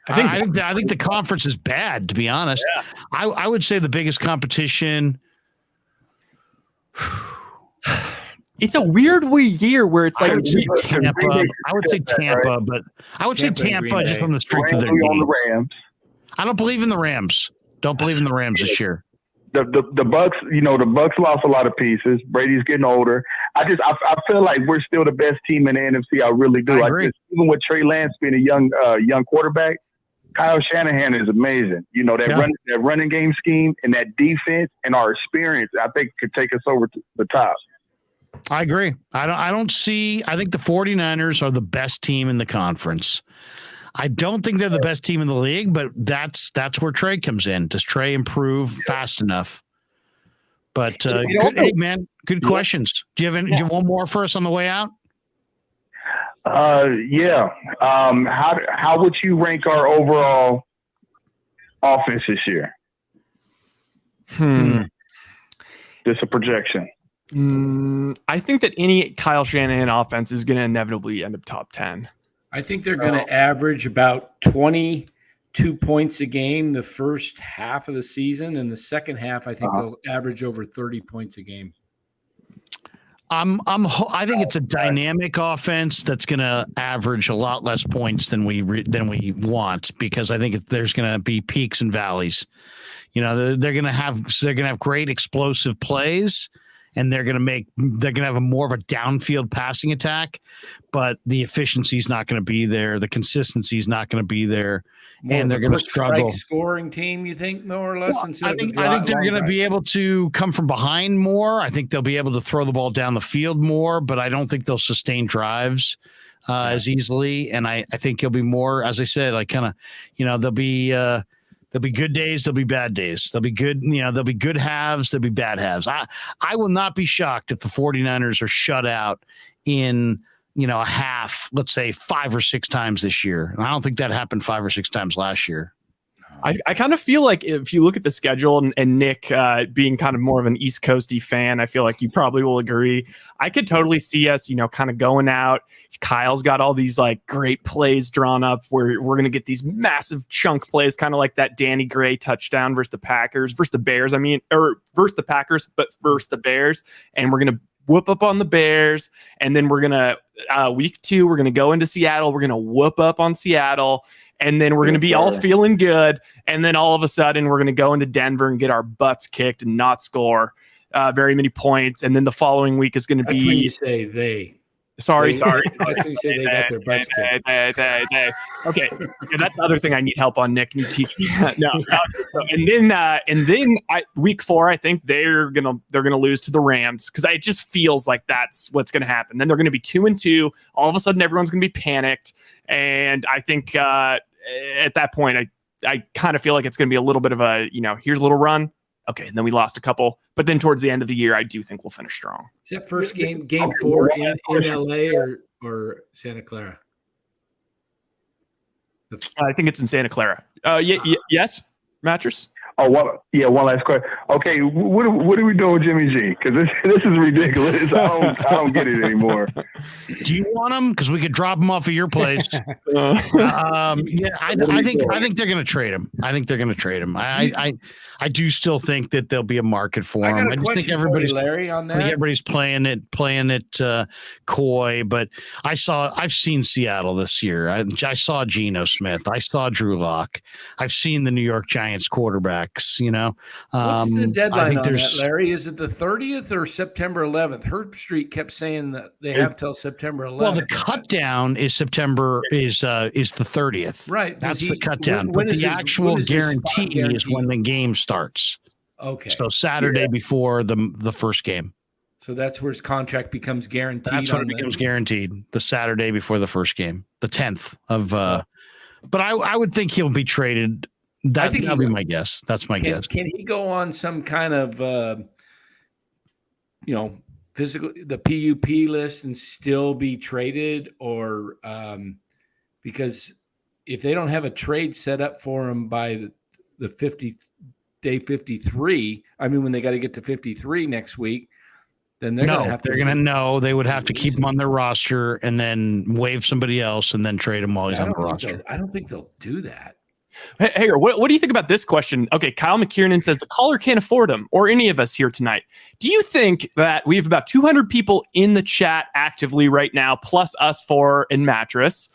I think the conference is bad, to be honest. Yeah. I would say the biggest competition. It's a weird year where it's like I would say Tampa, but I would say Tampa just from the strength of their game. I don't believe in the Rams. Don't believe in the Rams this year. The Bucks, the Bucks lost a lot of pieces. Brady's getting older. I feel like we're still the best team in the NFC. I really do. Even with Trey Lance being a young quarterback, Kyle Shanahan is amazing. That running game scheme and that defense and our experience, I think, could take us over to the top. I agree. I think the 49ers are the best team in the conference. I don't think they're the best team in the league, but that's where Trey comes in. Does Trey improve fast enough? But hey, man, Good questions. Do you have one more for us on the way out? Yeah. How would you rank our overall offense this year? Just a projection. I think that any Kyle Shanahan offense is going to inevitably end up top 10. I think they're going to average about 22 points a game the first half of the season, and the second half, I think they'll average over 30 points a game. I think it's a dynamic offense that's going to average a lot less points than we want, because I think there's going to be peaks and valleys. You know, they're going to have great explosive plays, and they're going to have more of a downfield passing attack, but the efficiency is not going to be there. The consistency is not going to be there. And they're going to struggle. Scoring team, you think, more or less? I think they're going to be able to come from behind more. I think they'll be able to throw the ball down the field more, but I don't think they'll sustain drives as easily. And I think it'll be more, as I said, like kind of, you know, there'll be good days, there'll be bad days. There'll be good, you know, there'll be good halves, there'll be bad halves. I will not be shocked if the 49ers are shut out in, you know, a half, let's say 5 or 6 times this year. And I don't think that happened 5 or 6 times last year. I kind of feel like if you look at the schedule and Nick being kind of more of an East Coasty fan, I feel like you probably will agree. I could totally see us, you know, kind of going out. Kyle's got all these like great plays drawn up where we're going to get these massive chunk plays, kind of like that Danny Gray touchdown versus the Packers, versus the Bears. Versus the Packers, but versus the Bears. And we're going to whoop up on the Bears. And then we're going to, week 2, we're going to go into Seattle. We're going to whoop up on Seattle. And then we're going to be all feeling good. And then all of a sudden, we're going to go into Denver and get our butts kicked and not score very many points. And then the following week is going to be. That's when you say they. Sorry. That's when you say they got their butts kicked. Okay. Yeah, that's the other thing I need help on, Nick. Can you teach me? No. And then week 4, I think they're gonna lose to the Rams, because it just feels like that's what's gonna happen. Then they're gonna be 2-2. All of a sudden, everyone's gonna be panicked, and I think at that point, I kind of feel like it's gonna be a little bit of a, you know, here's a little run. Okay, and then we lost a couple, but then towards the end of the year, I do think we'll finish strong. Is that first game 4 in LA or Santa Clara? I think it's in Santa Clara. Yes, Mattress? Oh, one last question. Okay, what are we doing with Jimmy G? Because this is ridiculous. I don't get it anymore. Do you want him? Because we could drop him off at your place. I think they're going to trade him. I do still think that there'll be a market for him. I just think everybody's Larry on that. I think everybody's playing it coy. But I've seen Seattle this year. I saw Geno Smith. I saw Drew Lock. I've seen the New York Giants quarterback. You know, what's the deadline on that, Larry? Is it the 30th or September 11th? Herb Street kept saying that they have till September 11th. Well, the cut down is September is the 30th. Right, that's the cut down. But the actual guarantee is when the game starts. Okay, so Saturday before the first game. So that's where his contract becomes guaranteed. That's when it becomes guaranteed. The Saturday before the first game, the 10th of. But I would think he'll be traded. That'll be my guess. That's my guess. Can he go on some kind of, physical, the PUP list and still be traded? Or because if they don't have a trade set up for him by the day 53, I mean, when they got to get to 53 next week, then they're going to have to. They're going to know they would have to keep him on their roster and then waive somebody else and then trade him while he's on the roster. I don't think they'll do that. Hey, what do you think about this question? Okay, Kyle McKiernan says the caller can't afford him, or any of us here tonight. Do you think that we have about 200 people in the chat actively right now, plus us 4 and Mattress?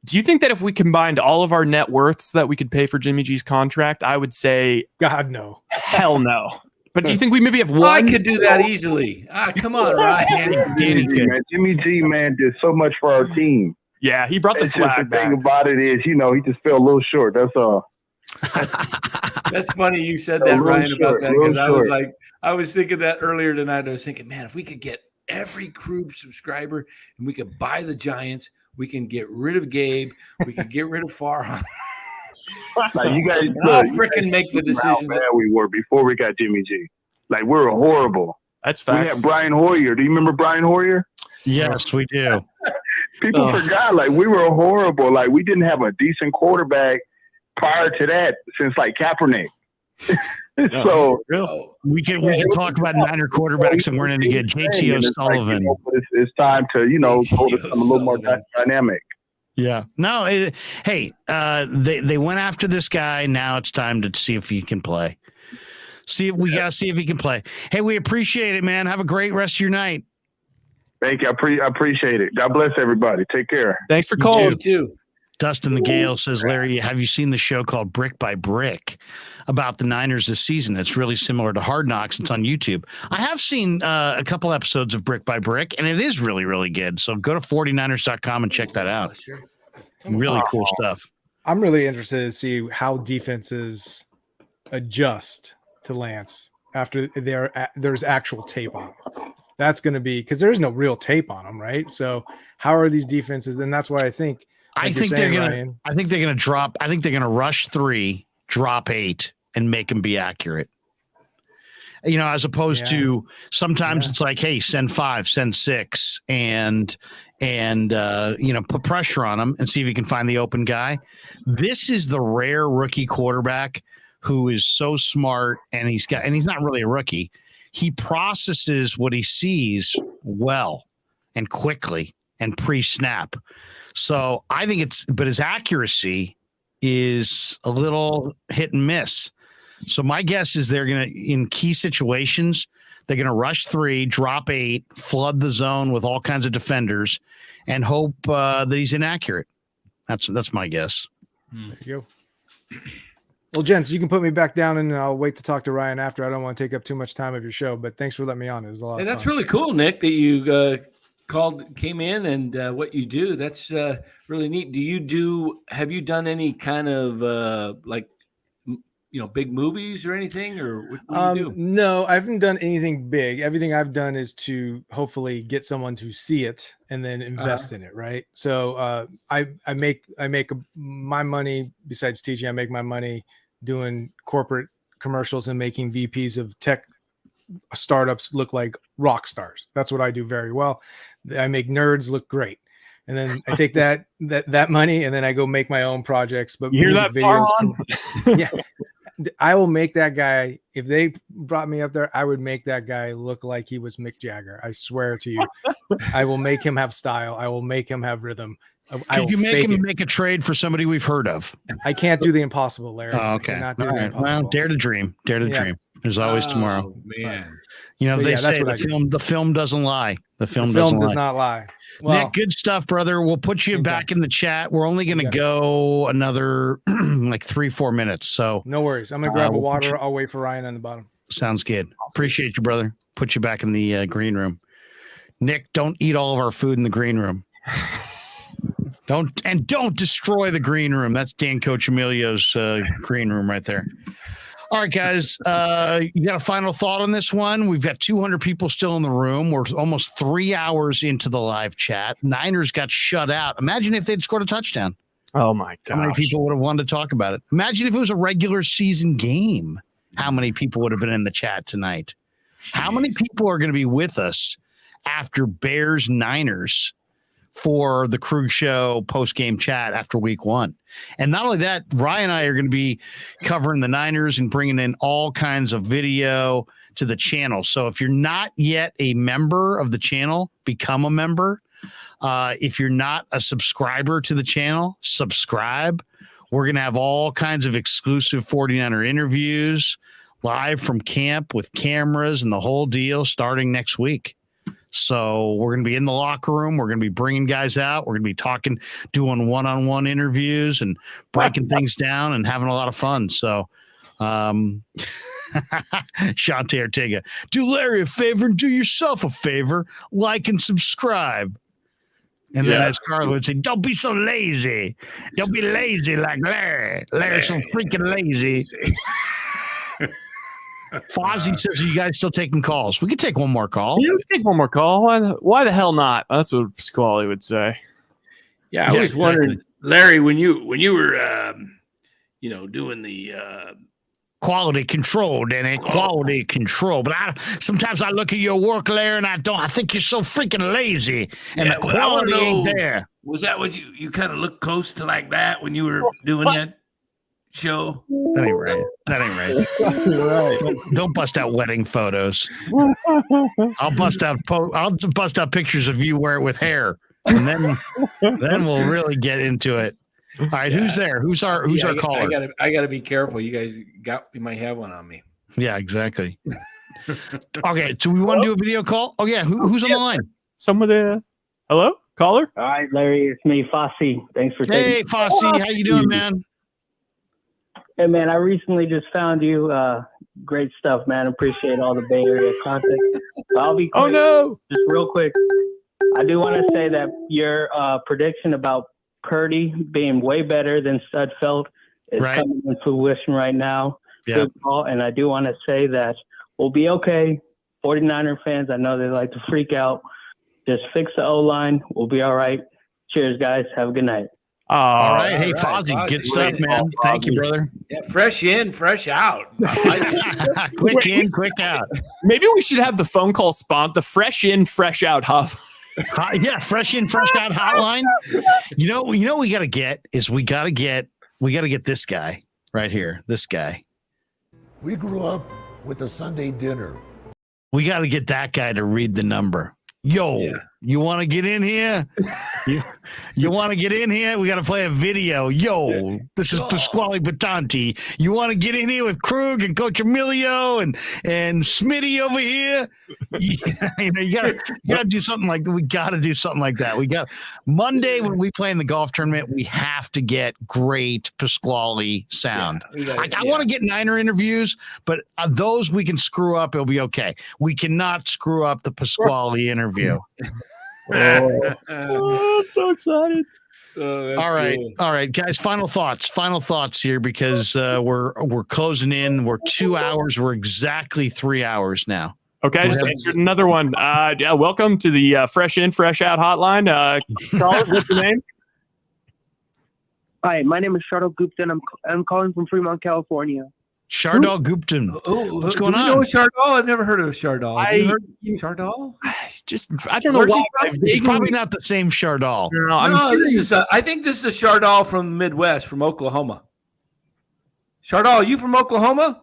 Do you think that if we combined all of our net worths that we could pay for Jimmy G's contract? I would say, God, no. Hell no. But do you think we maybe have one? I could do that easily. Come on, Ryan. Jimmy G, man, did so much for our team. Yeah, he brought the swag back. The thing about it is, he just fell a little short. That's all. That's funny you said that, Ryan, about that, because I was thinking that earlier tonight. I was thinking, man, if we could get every Krueg subscriber and we could buy the Giants, we can get rid of Gabe, we can get rid of Farhan. You guys, I'll freaking make the decisions. How bad we were before we got Jimmy G. Like, we were horrible. That's We facts. had Brian Hoyer. Do you remember Brian Hoyer? Yes, we do. People forgot, like, we were horrible. Like, we didn't have a decent quarterback prior to that since, like, Kaepernick. So we can talk about Niner quarterbacks and we're going to get JT O'Sullivan. It's time to, go to something a little more dynamic. Yeah. No, hey, they went after this guy. Now it's time to see if he can play. We got to see if he can play. Hey, we appreciate it, man. Have a great rest of your night. Thank you. I appreciate it. God bless everybody. Take care. Thanks for calling. You too. Dustin the Gale says, Larry, have you seen the show called Brick by Brick about the Niners this season? It's really similar to Hard Knocks. It's on YouTube. I have seen a couple episodes of Brick by Brick, and it is really, really good. So go to 49ers.com and check that out. Really cool stuff. I'm really interested to see how defenses adjust to Lance after there's actual tape on him. That's going to be because there's no real tape on him, right? So how are these defenses? And that's why I think they're gonna drop. I think they're gonna rush 3, drop 8, and make them be accurate. As opposed to sometimes it's like, hey, send 5, send 6, and put pressure on them and see if you can find the open guy. This is the rare rookie quarterback who is so smart, and he's not really a rookie. He processes what he sees well and quickly and pre-snap. So I think but his accuracy is a little hit and miss. So my guess is they're going to, in key situations, they're going to rush 3, drop 8, flood the zone with all kinds of defenders, and hope that he's inaccurate. That's my guess. There you go. Well, gents, you can put me back down, and I'll wait to talk to Ryan after. I don't want to take up too much time of your show, but thanks for letting me on. It was a lot of fun. That's really cool, Nick, that you came in, and what you do. That's really neat. Have you done any kind of big movies or anything, or what do you do? No, I haven't done anything big. Everything I've done is to hopefully get someone to see it and then invest in it, right? So I make my money, besides teaching, I make my money doing corporate commercials and making VPs of tech startups look like rock stars. That's what I do very well. I make nerds look great. And then I take that money and then I go make my own projects. But you hear that, videos, yeah, I will make that guy. If they brought me up there, I would make that guy look like he was Mick Jagger. I swear to you, I will make him have style. I will make him have rhythm. Could you make him make a trade for somebody we've heard of? I can't do the impossible, Larry. Oh, okay. Not do the impossible. Well, dare to dream. Dare to dream. There's always tomorrow. Man. They say the film doesnm lie. The film does not lie. Well, Nick, good stuff, brother. We'll put you back in the chat. We're only going to go another like 3-4 minutes. So no worries. I'm going to grab a water. I'll wait for Ryan on the bottom. Sounds good. Appreciate you, brother. Put you back in the green room. Nick, don't eat all of our food in the green room. Don't destroy the green room. That's Dan Coccimilgio's green room right there. All right, guys, you got a final thought on this one? We've got 200 people still in the room. We're almost 3 hours into the live chat. Niners got shut out. Imagine if they'd scored a touchdown. Oh, my gosh. How many people would have wanted to talk about it? Imagine if it was a regular season game. How many people would have been in the chat tonight? How many people are going to be with us after Bears-Niners for the Krueg Show post-game chat after week 1? And not only that, Ryan and I are going to be covering the Niners and bringing in all kinds of video to the channel. So if you're not yet a member of the channel, become a member. If you're not a subscriber to the channel, subscribe. We're going to have all kinds of exclusive 49er interviews live from camp with cameras and the whole deal starting next week. So we're going to be in the locker room. We're going to be bringing guys out. We're going to be talking, doing one-on-one interviews and breaking things down and having a lot of fun. So, Shante Ortega, do Larry a favor and do yourself a favor. Like and subscribe. And then as Carl would say, don't be so lazy. Don't be lazy like Larry. Larry's so freaking lazy. Fozzie says, are you guys still taking calls? We could take one more call. Yeah, we can take one more call. Why the hell not? That's what Squally would say. Yeah, I was wondering, Larry, when you were doing the Quality control, Danny. Quality control. But sometimes I look at your work, Larry, and I think you're so freaking lazy, and Yeah, the quality ain't there. Was that what you kind of looked close to like that when you were doing that show? That ain't right. That ain't right. Don't bust out wedding photos. I'll bust out pictures of you wear it with hair, and then we'll really get into it. All right, who's there? Who's our caller? I gotta be careful. You guys you might have one on me. Yeah, exactly. Okay, so we want to do a video call? Oh yeah, who's on the line? Somebody. Hello, caller. All right, Larry, it's me, Fosse. Thanks for taking. Hey, Fosse, how you doing, man? Hey, man, I recently just found you. Great stuff, man. Appreciate all the Bay Area content. So I'll be quick. Oh no! Just real quick, I do want to say that your prediction about Purdy being way better than Sudfeld is coming into fruition right now. Yeah. Good call. And I do want to say that we'll be okay. 49er fans, I know they like to freak out. Just fix the O-line. We'll be all right. Cheers, guys. Have a good night. All right. Hey, Fosse, good stuff, man. Thank you, brother. Yeah, fresh in, fresh out. Quick in, quick out. Maybe we should have the phone call spot, the fresh in, fresh out hub. Yeah, fresh in, fresh out hotline. You know, we got to get this guy right here. This guy. We grew up with a Sunday dinner. We got to get that guy to read the number. Yo, you want to get in here? You want to get in here? We got to play a video. Yo, this is Pasquale Batanti. You want to get in here with Krueg and Coccimilgio and Smitty over here? You gotta do something like that. We got to do something like that. We got Monday when we play in the golf tournament. We have to get great Pasquale sound. I want to get Niner interviews, but those we can screw up. It'll be okay. We cannot screw up the Pasquale interview. I'm so excited. All right, guys. Final thoughts here because we're closing in. We're 2 hours. We're exactly 3 hours now. Okay, I just answered another one. Welcome to the Fresh In, Fresh Out hotline. Caller, what's your name? Hi, my name is Shardal Gupta. I'm calling from Fremont, California. Shardal Gupta. What's going on? You know Shardal? I've never heard of Shardal. Shardal? I don't know why. It's probably not the same Shardal. No, I think this is a Shardal from the Midwest, from Oklahoma. Shardal, you from Oklahoma?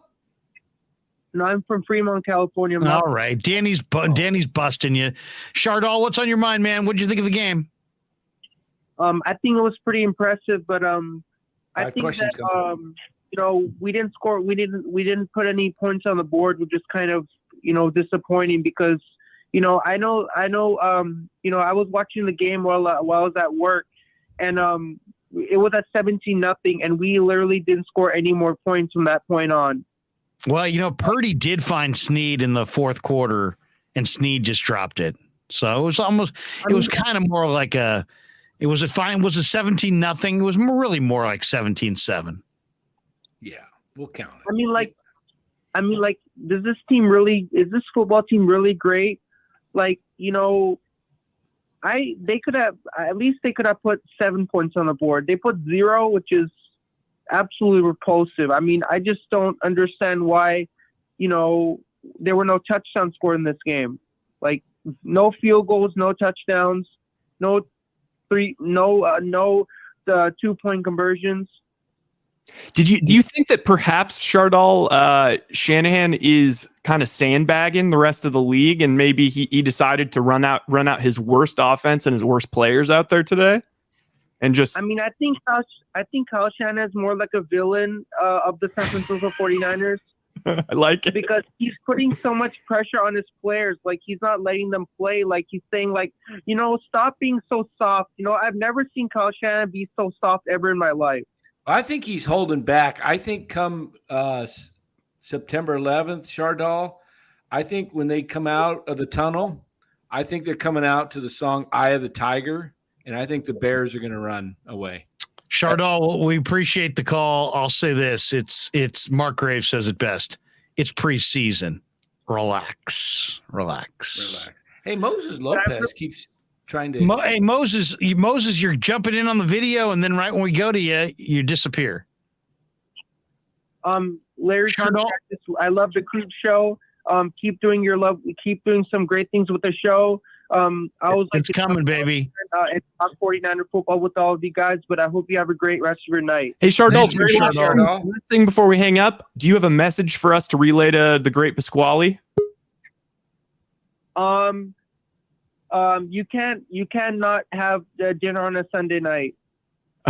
No, I'm from Fremont, California. All right, Danny's busting you. Shardal, what's on your mind, man? What did you think of the game? I think it was pretty impressive, but I think that we didn't score. We didn't put any points on the board, which is kind of disappointing because I know I was watching the game while I was at work, and it was at 17-0, and we literally didn't score any more points from that point on. Well, Purdy did find Snead in the fourth quarter, and Snead just dropped it. So it was kind of more like it was a 17-0. It was really more like 17-7. Yeah, we'll count it. I mean, is this football team really great? They could have put 7 points on the board. They put 0, which is absolutely repulsive. I mean, I just don't understand why, there were no touchdowns scored in this game. Like no field goals, no touchdowns, no 2-point conversions. Do you think that perhaps Shardal Shanahan is kind of sandbagging the rest of the league, and maybe he decided to run out his worst offense and his worst players out there today, and just? I mean, I think Kyle Shanahan is more like a villain of the San Francisco 49ers. I like it because he's putting so much pressure on his players. Like he's not letting them play. Like he's saying, stop being so soft. I've never seen Kyle Shanahan be so soft ever in my life. I think he's holding back. I think come September 11th, Shardal, I think when they come out of the tunnel, I think they're coming out to the song Eye of the Tiger, and I think the Bears are going to run away. Shardal, we appreciate the call. I'll say this. It's Mark Graves says it best. It's preseason. Relax. Hey, Moses Lopez keeps trying to. Hey, Moses, you're jumping in on the video, and then right when we go to you, you disappear. Larry. Chardol. I love the Krueg show. Keep doing some great things with the show. It's coming, baby. And talk 49er football with all of you guys, but I hope you have a great rest of your night. Hey, Chardol, Chardol. this thing before we hang up, do you have a message for us to relay to the great Pasquale? You cannot have dinner on a Sunday night.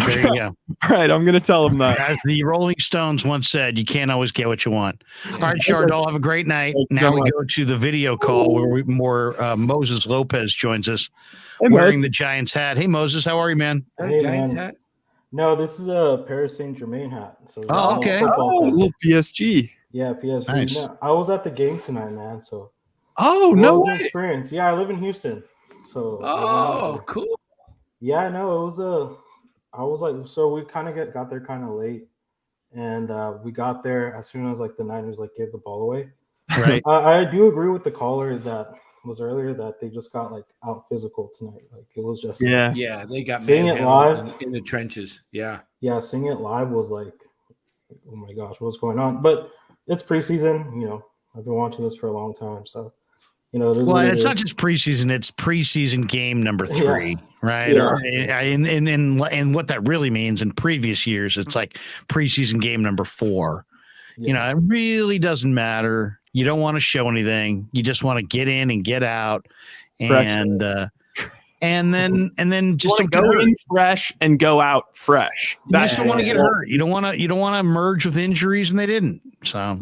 There you go. All right, I'm going to tell him that. As the Rolling Stones once said, you can't always get what you want. All right, Chardol, have a great night. Thanks Now so we much. go to the video call where Moses Lopez joins us Hey, wearing the Giants hat. Hey, Moses, how are you, man? Hey, Giants man. hat? No, this is a Paris Saint-Germain hat. So Oh, okay. Little PSG. Yeah, PSG. Nice. No, I was at the game tonight, man. So Oh, it no was an way. experience. Yeah, I live in Houston. So Oh, cool. yeah, no, it was I was like, so we kind of got there kind of late, and we got there as soon as like the Niners like gave the ball away. Right. I do agree with the caller that was earlier that they just got like out physical tonight. Like it was just Yeah, they got Seeing it manhandled live. in the trenches. Yeah. seeing it live was like, oh my gosh, what's going on? But it's preseason, you know. I've been watching this for a long time, so you know. Well, it's not just preseason; it's preseason game number 3, right? Yeah. Or, and what that really means in previous years, it's like preseason game number 4. You know, it really doesn't matter. You don't want to show anything. You just want to get in and get out, and then just don't Go get hurt. in fresh and go out fresh. You just don't want to get hurt. You don't want to merge with injuries, and they didn't. So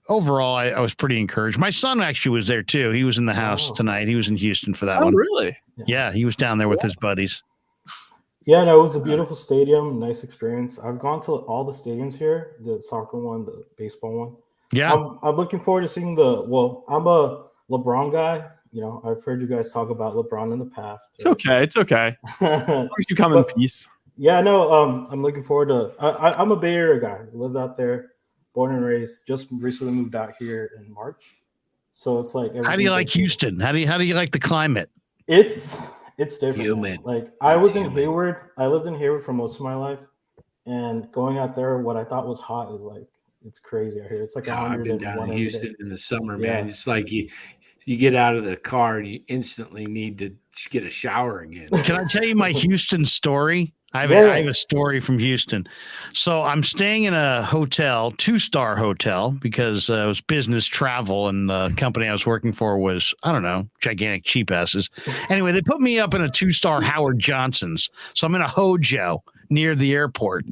overall, I was pretty encouraged. My son actually was there too. He was in the house tonight. He was in Houston for that one. Really? Yeah, he was down there with his buddies. Yeah, no, it was a beautiful stadium, nice experience. I've gone to all the stadiums here, the soccer one, the baseball one. Yeah. I'm looking forward to seeing I'm a LeBron guy. You know, I've heard you guys talk about LeBron in the past. It's okay. It's okay. As long as you come in peace. Yeah, no, I'm looking forward to I'm a Bay Area guy. I lived out there, born and raised, just recently moved out here in March. So it's like How do you like Houston? How do you like the climate? It's different. Humid. Like I was in Hayward. I lived in Hayward for most of my life, and going out there, what I thought was hot is like it's crazy out here. It's like I've been down 101 in every Houston day. in the summer, Yeah. man. It's like you get out of the car and you instantly need to get a shower again. Can I tell you my Houston story? I have a story from Houston. So I'm staying in a hotel, 2-star hotel, because it was business travel, and the company I was working for was, I don't know, gigantic cheap asses. Anyway, they put me up in a 2-star Howard Johnson's. So I'm in a Hojo near the airport.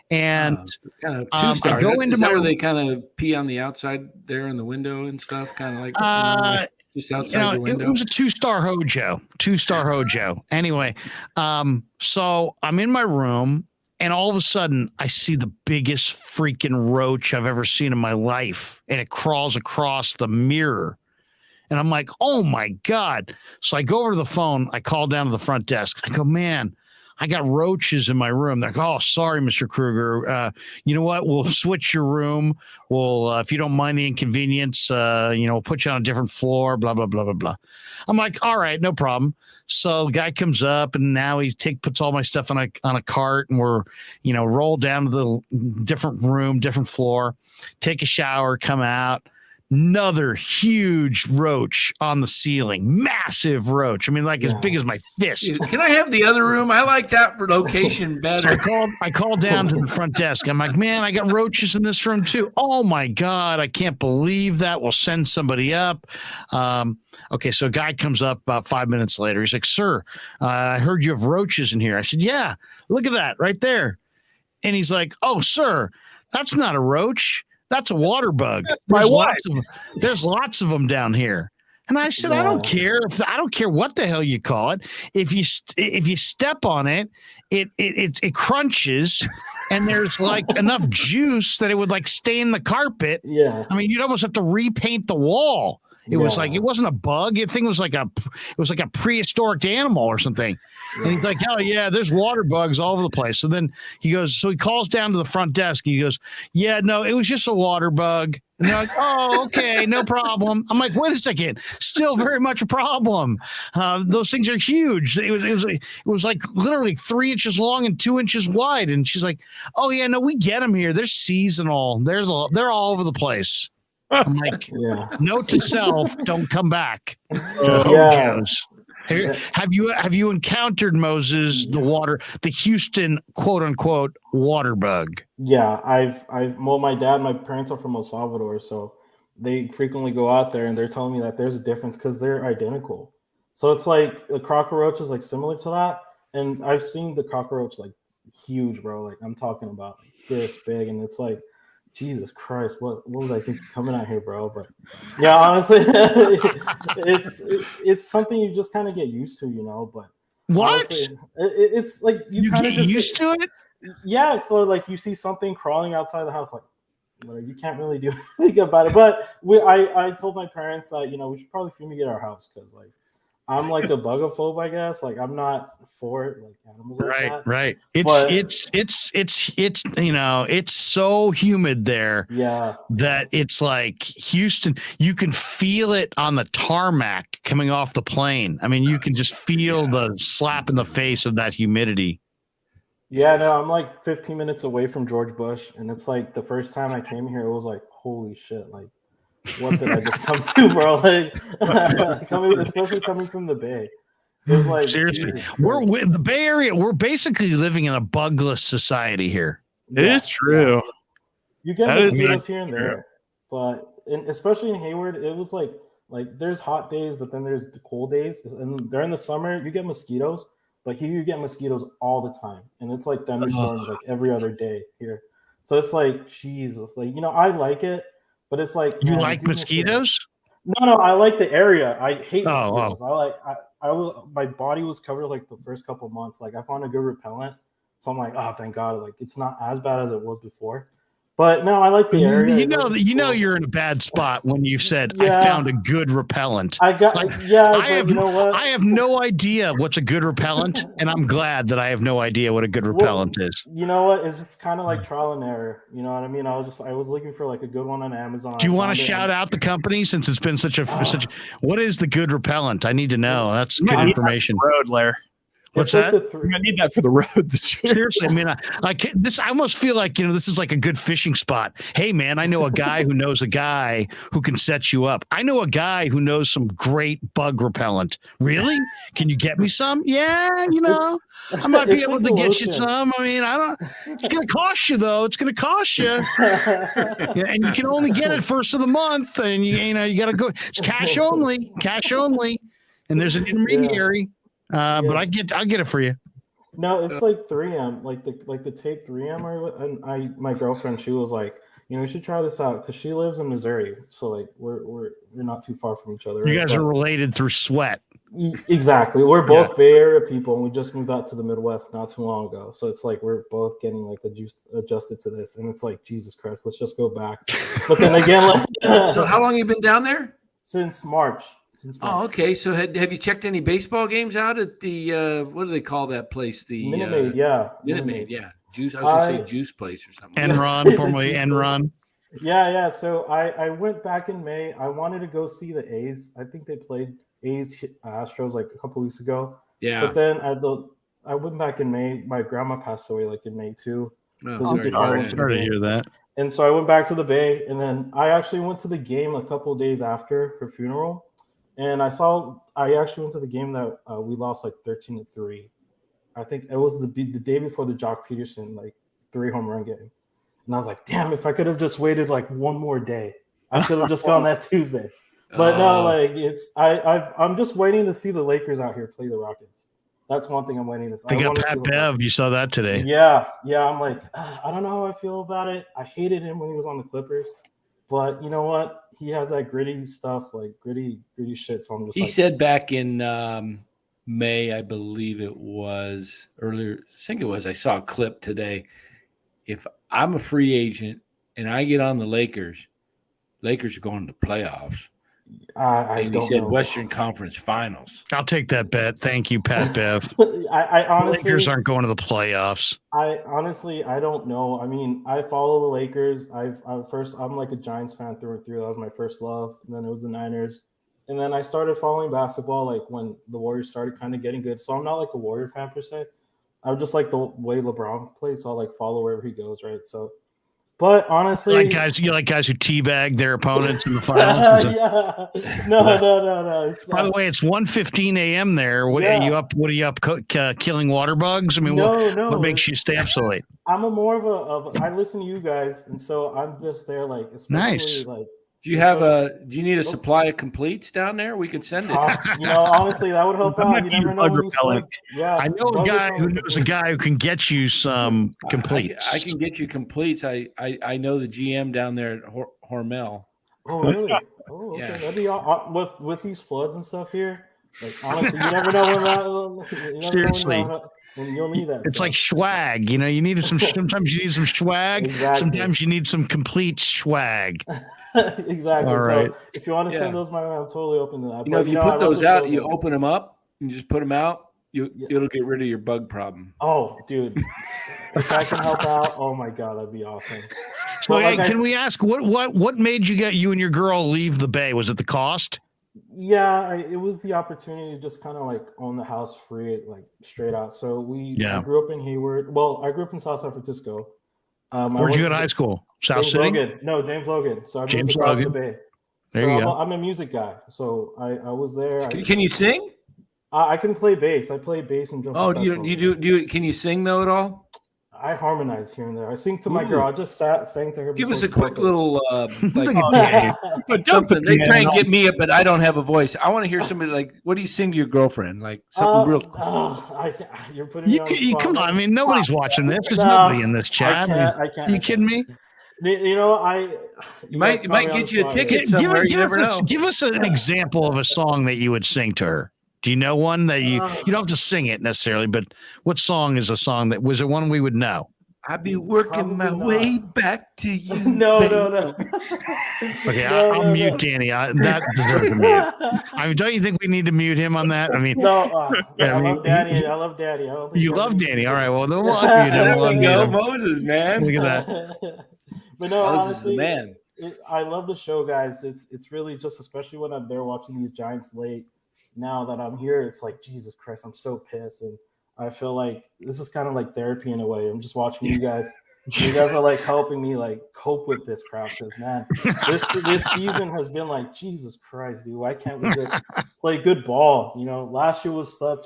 And kind of I 2-star. go into Is that my where they kind of pee on the outside there in the window and stuff, kind of like just outside the window. It was a 2-star Hojo. Anyway, so I'm in my room, and all of a sudden I see the biggest freaking roach I've ever seen in my life, and it crawls across the mirror. And I'm like, oh my God. So I go over to the phone. I call down to the front desk. I go, man, I got roaches in my room. They're like, oh, sorry, Mr. Krueger. You know what? We'll switch your room. We'll, if you don't mind the inconvenience, we'll put you on a different floor, blah, blah, blah, blah, blah. I'm like, all right, no problem. So the guy comes up, and now he puts all my stuff on a cart, and we're, roll down to the different room, different floor, take a shower, come out. Another huge roach on the ceiling, massive roach. I mean, like as big as my fist. Can I have the other room? I like that location better. So I called down to the front desk. I'm like, man, I got roaches in this room too. Oh my God, I can't believe that. We'll send somebody up. Okay, so a guy comes up about 5 minutes later. He's like, sir, I heard you have roaches in here. I said, yeah, look at that right there. And he's like, oh, sir, that's not a roach. That's a water bug. There's lots of them down here. And I said, I don't care. I don't care what the hell you call it. If you step on it, it crunches, and there's like enough juice that it would like stain the carpet. Yeah. I mean, you'd almost have to repaint the wall. It was like, it wasn't a bug. The thing was like it was like a prehistoric animal or something. And he's like, oh yeah, there's water bugs all over the place. So then he calls down to the front desk. He goes, yeah, no, it was just a water bug. And they're like, oh, okay, no problem. I'm like, wait a second, still very much a problem. Those things are huge. It was like literally 3 inches long and 2 inches wide. And she's like, oh yeah, no, we get them here. They're seasonal. They're all over the place. I'm like, note to self, don't come back. Have you encountered, Moses, the Houston quote unquote water bug? Yeah, well, my parents are from El Salvador, so they frequently go out there and they're telling me that there's a difference because they're identical. So it's like the cockroach is like similar to that. And I've seen the cockroach like huge, bro. Like I'm talking about like, this big, and it's like, Jesus Christ, what was I thinking coming out here, bro? But yeah, honestly, it's something you just kind of get used to, you know. But what? Honestly, it's like you kind of get used to it. Yeah, so like you see something crawling outside the house, like you can't really do anything about it. But I told my parents that we should probably fumigate our house because like I'm like a bugophobe, I guess. Like I'm not for it, like animals like that. Right. It's so humid there. Yeah. That it's like Houston. You can feel it on the tarmac coming off the plane. I mean, you can just feel the slap in the face of that humidity. Yeah, no, I'm like 15 minutes away from George Bush, and it's like the first time I came here, it was like, holy shit, like what did I just come to, bro? Like, especially coming from the Bay. It's like seriously, we're the Bay Area. We're basically living in a bugless society here. It is true. You get mosquitoes here and there, but especially in Hayward, it was like there's hot days, but then there's the cold days, and during the summer you get mosquitoes, but here you get mosquitoes all the time, and it's like thunderstorms like every other day here. So it's like Jesus, like I like it. But it's like you like mosquitoes? No, I like the area. I hate mosquitoes. I was my body was covered like the first couple of months. Like I found a good repellent, so I'm like, oh, thank God. Like it's not as bad as it was before. But no, I like the area. You're in a bad spot when you said I found a good repellent. I have, you know what? I have no idea what's a good repellent, and I'm glad that I have no idea what a good repellent is. You know what? It's just kind of like trial and error. You know what I mean? I was looking for like a good one on Amazon. Do you want to shout out the company since it's been such what is the good repellent? I need to know. That's good information. Road layer. What's that? I need that for the road this year. Seriously, I mean, I almost feel like this is like a good fishing spot. Hey, man, I know a guy who knows a guy who can set you up. I know a guy who knows some great bug repellent. Really? Can you get me some? Yeah, I might be able to get you some. I mean, it's going to cost you though. It's going to cost you. And you can only get it first of the month, and you got to go. It's cash only. And there's an intermediary. But I'll get it for you. No, it's like 3M, like the tape 3M, and my girlfriend, she was like, you should try this out because she lives in Missouri, so like we're not too far from each other. You guys are related through sweat. Exactly, we're both Bay Area people, and we just moved out to the Midwest not too long ago. So it's like we're both getting like adjusted to this, and it's like Jesus Christ, let's just go back. But then again, so how long have you been down there? Since March. Oh, okay. So have you checked any baseball games out at the what do they call that place? The Minute Maid, yeah. Minute Maid, yeah. Juice. I was gonna say Juice Place or something. Enron, formerly Enron. Yeah. So I went back in May. I wanted to go see the A's. I think they played A's Astros like a couple weeks ago. Yeah. But then I went back in May. My grandma passed away like in May too. Sorry to hear that. And so I went back to the Bay, and then I actually went to the game a couple of days after her funeral. And I actually went to the game that we lost like 13-3. I think it was the day before the Jock Peterson like 3 home run game. And I was like, damn, if I could have just waited like one more day, I should have just gone that Tuesday. But no, like I'm just waiting to see the Lakers out here play the Rockets. That's one thing I'm waiting to see. They got Pat Bev. You saw that today. Yeah. I'm like, I don't know how I feel about it. I hated him when he was on the Clippers. But you know what? He has that gritty stuff, like gritty shit. So I'm just. He said back in May, I believe it was earlier. I think it was. I saw a clip today. If I'm a free agent and I get on the Lakers are going to the playoffs. I And don't he said know. Western Conference Finals. I'll take that bet. Thank you, Pat Bev. I honestly, Lakers aren't going to the playoffs. I don't know. I mean, I follow the Lakers. I'm like a Giants fan through and through. That was my first love. And then it was the Niners. And then I started following basketball like when the Warriors started kind of getting good. So I'm not like a Warrior fan per se. I just like the way LeBron plays. So I'll like follow wherever he goes, right? So, but honestly, you like guys who teabag their opponents in the finals. Yeah. No. By the way, it's 1:15 a.m. there. What are you up? What are you up? Killing water bugs? I mean, what makes you stay up so late? I'm I listen to you guys, and so I'm just there, like, especially Nice. like. Do you need a supply of completes down there? We could send it. Honestly, that would help out. You never know when these floods. Yeah, I know a guy who knows a guy who can get you some completes. I can get you completes. I know the GM down there at Hormel. Oh, really? Oh, okay. Yeah. That'd be with these floods and stuff here. Like, honestly, you never know when Seriously. When you'll need that. It's like swag. You need some. Sometimes you need some swag. Exactly. Sometimes you need some complete swag. Exactly. All right. So if you want to send those my way, I'm totally open to that. If you put those out, you open them up and you just put them out. It'll get rid of your bug problem. Oh, dude! If I can help out, oh my god, that'd be awesome. So, hey, can we ask what made you and your girl leave the Bay? Was it the cost? Yeah, it was the opportunity to just kind of like own the house free, like straight out. So I grew up in Hayward. Well, I grew up in South San Francisco. Where'd you go to high school? South City? Logan. No, James Logan. So I moved across the Bay. There you go. I'm a music guy. So I was there. Can you sing? I can play bass. I play bass and drum. Oh, do you? Can you sing though at all? I harmonize here and there. I sing to my girl. I just sang to her. Give us a quick little Look at something. They try and get me up, but I don't have a voice. I want to hear somebody like, what do you sing to your girlfriend? Like something real. You're putting me on the spot. Come on. I mean, nobody's watching this. There's nobody in this chat. I can't. Are you kidding me? You might get you a ticket somewhere. You never know. Give us an example of a song that you would sing to her. Do you know one that you don't have to sing it necessarily, but what song is a song that was it one we would know? I'd be working my way back to you. No. Okay, I'll mute Danny. That deserves a mute. I mean, don't you think we need to mute him on that? I mean, no. I love Danny. I love Danny. You love Danny. All right. Well, then we'll unmute him. There we go, Moses, man. Look at that. But no, Moses honestly, is the man. I love the show, guys. It's really just, especially when I'm there watching these Giants late. Now that I'm here, it's like, Jesus Christ, I'm so pissed. And I feel like this is kind of like therapy in a way. I'm just watching you guys. You guys are like helping me like cope with this crap. Because man, this season has been like, Jesus Christ, dude, why can't we just play good ball? Last year was such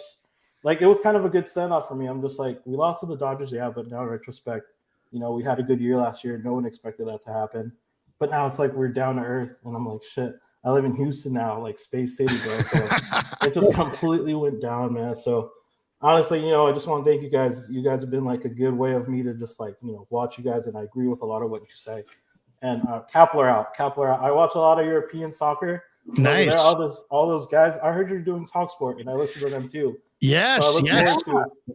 like, it was kind of a good send off for me. I'm just like, we lost to the Dodgers, yeah, but now in retrospect, we had a good year last year. No one expected that to happen. But now it's like we're down to earth, and I'm like, shit. I live in Houston now, like Space City, bro. So it just completely went down, man. So honestly, I just want to thank you guys. You guys have been like a good way of me to just like, watch you guys. And I agree with a lot of what you say. And Kapler out. I watch a lot of European soccer. Nice. All those guys. I heard you're doing TalkSport, and I listen to them too. Yes.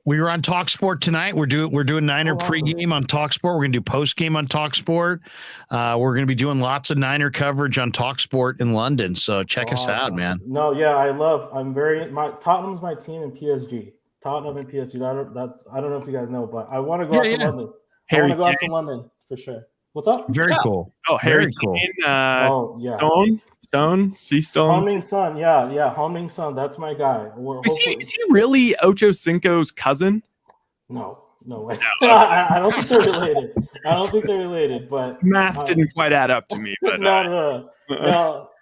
We were on TalkSport tonight. We're doing Niner pregame on TalkSport. We're going to do postgame on TalkSport. We're going to be doing lots of Niner coverage on TalkSport in London. So check us out, man. No, yeah, Tottenham's my team in PSG. Tottenham and PSG. I don't know if you guys know, but I want to go out to London. I want to go out to London for sure. What's up? Very cool. Oh, very cool. Stone. Homing Son. Yeah. Homing Son. That's my guy. Is he really Ocho Cinco's cousin? No way. I don't think they're related. But math didn't quite add up to me. But no.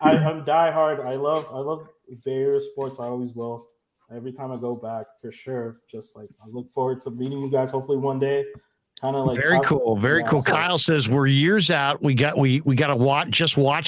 I'm diehard. I love Bay Area sports. I always will. Every time I go back, for sure. Just like I look forward to meeting you guys. Hopefully one day. Kind of like very cool. So, Kyle says we're years out. We got to watch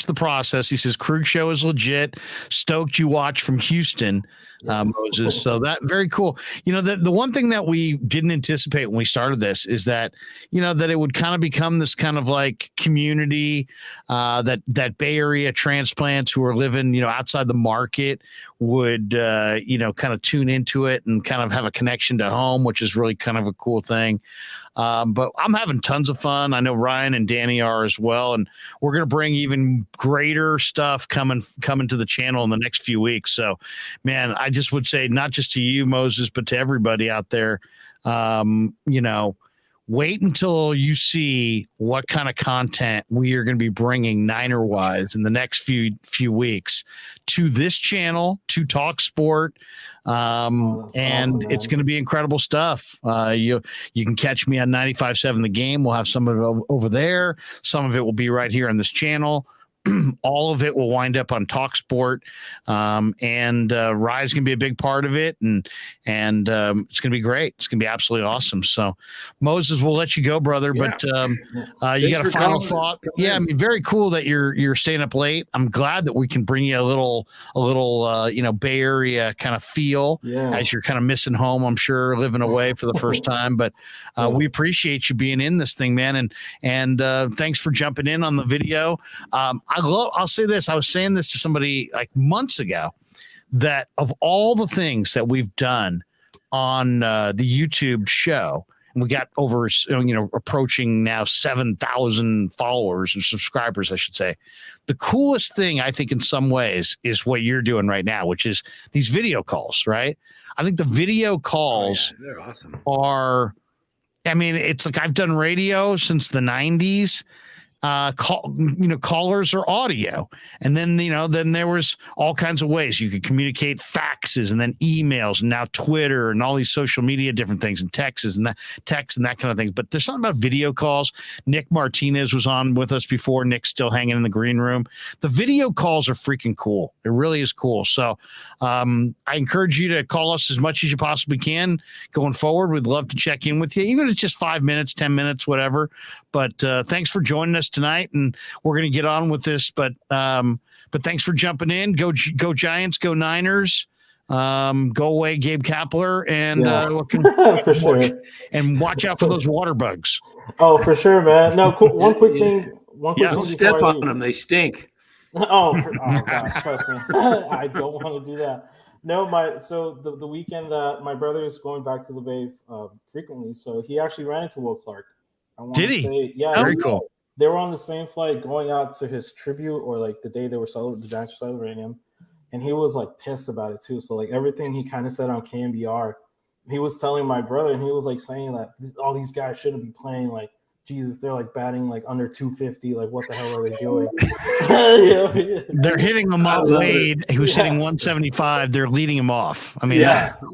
the process. He says Krug show is legit. Stoked you watch from Houston. Moses. So that very cool. The one thing that we didn't anticipate when we started this is that, that it would kind of become this kind of like community, that Bay Area transplants who are living, outside the market would, kind of tune into it and kind of have a connection to home, which is really kind of a cool thing. But I'm having tons of fun. I know Ryan and Danny are as well, and we're going to bring even greater stuff coming to the channel in the next few weeks. So, man, I just would say not just to you, Moses, but to everybody out there, wait until you see what kind of content we are going to be bringing Niner-wise in the next few weeks to this channel, to Talk Sport, and awesome, it's going to be incredible stuff. You can catch me on 95.7 The Game. We'll have some of it over there. Some of it will be right here on this channel. All of it will wind up on Talk Sport, and Rye's gonna be a big part of it, and it's gonna be great. It's gonna be absolutely awesome. So, Moses, we'll let you go, brother. Yeah. But you got a final thought? Yeah, I mean, very cool that you're staying up late. I'm glad that we can bring you a little Bay Area kind of feel as you're kind of missing home. I'm sure living away for the first time, but we appreciate you being in this thing, man, and thanks for jumping in on the video. I'll say this. I was saying this to somebody like months ago, that of all the things that we've done on the YouTube show, and we got over, approaching now 7,000 followers and subscribers, I should say. The coolest thing, I think, in some ways, is what you're doing right now, which is these video calls, right? I think the video calls they're awesome. It's like I've done radio since the 90s. Callers are audio, and then then there was all kinds of ways you could communicate, faxes, and then emails, and now Twitter and all these social media different things, and text and that kind of things. But there's something about video calls. Nick Martinez was on with us before. Nick's still hanging in the green room. The video calls are freaking cool. It really is cool. So I encourage you to call us as much as you possibly can going forward. We'd love to check in with you, even if it's just 5 minutes, 10 minutes, whatever. But thanks for joining us tonight, and we're going to get on with this. But thanks for jumping in. Go Giants, go Niners. Go away, Gabe Kapler, and for sure. And watch out for those water bugs. Oh, for sure, man. No, cool. One quick thing. Don't step on them; they stink. God, trust me. I don't want to do that. No, the weekend that my brother is going back to the Bay frequently, so he actually ran into Will Clark. Did he? Yeah, very cool. They were on the same flight going out to his tribute, or like the day they were the Giants were celebrating him, and he was like pissed about it too. So like everything he kind of said on KMBR, he was telling my brother, and he was like saying that all these guys shouldn't be playing. Like, Jesus, they're like batting like under 250. Like, what the hell are they doing? They're hitting them off. Wade, who's hitting 175. They're leading him off. I mean,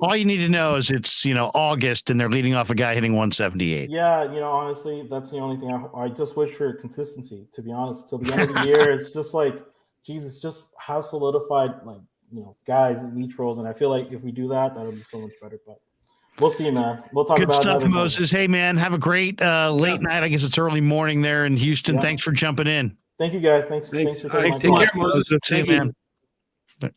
all you need to know is it's August, and they're leading off a guy hitting 178. Yeah, honestly, that's the only thing I just wish for consistency. To be honest, till the end of the year, it's just like Jesus, just have solidified guys in each roles, and I feel like if we do that, that'll be so much better. But we'll see, man. We'll talk about good stuff, Moses. Hey, man, have a great late night. I guess it's early morning there in Houston. Yeah. Thanks for jumping in. Thank you, guys. Thanks for taking Take care, Moses. See you, man.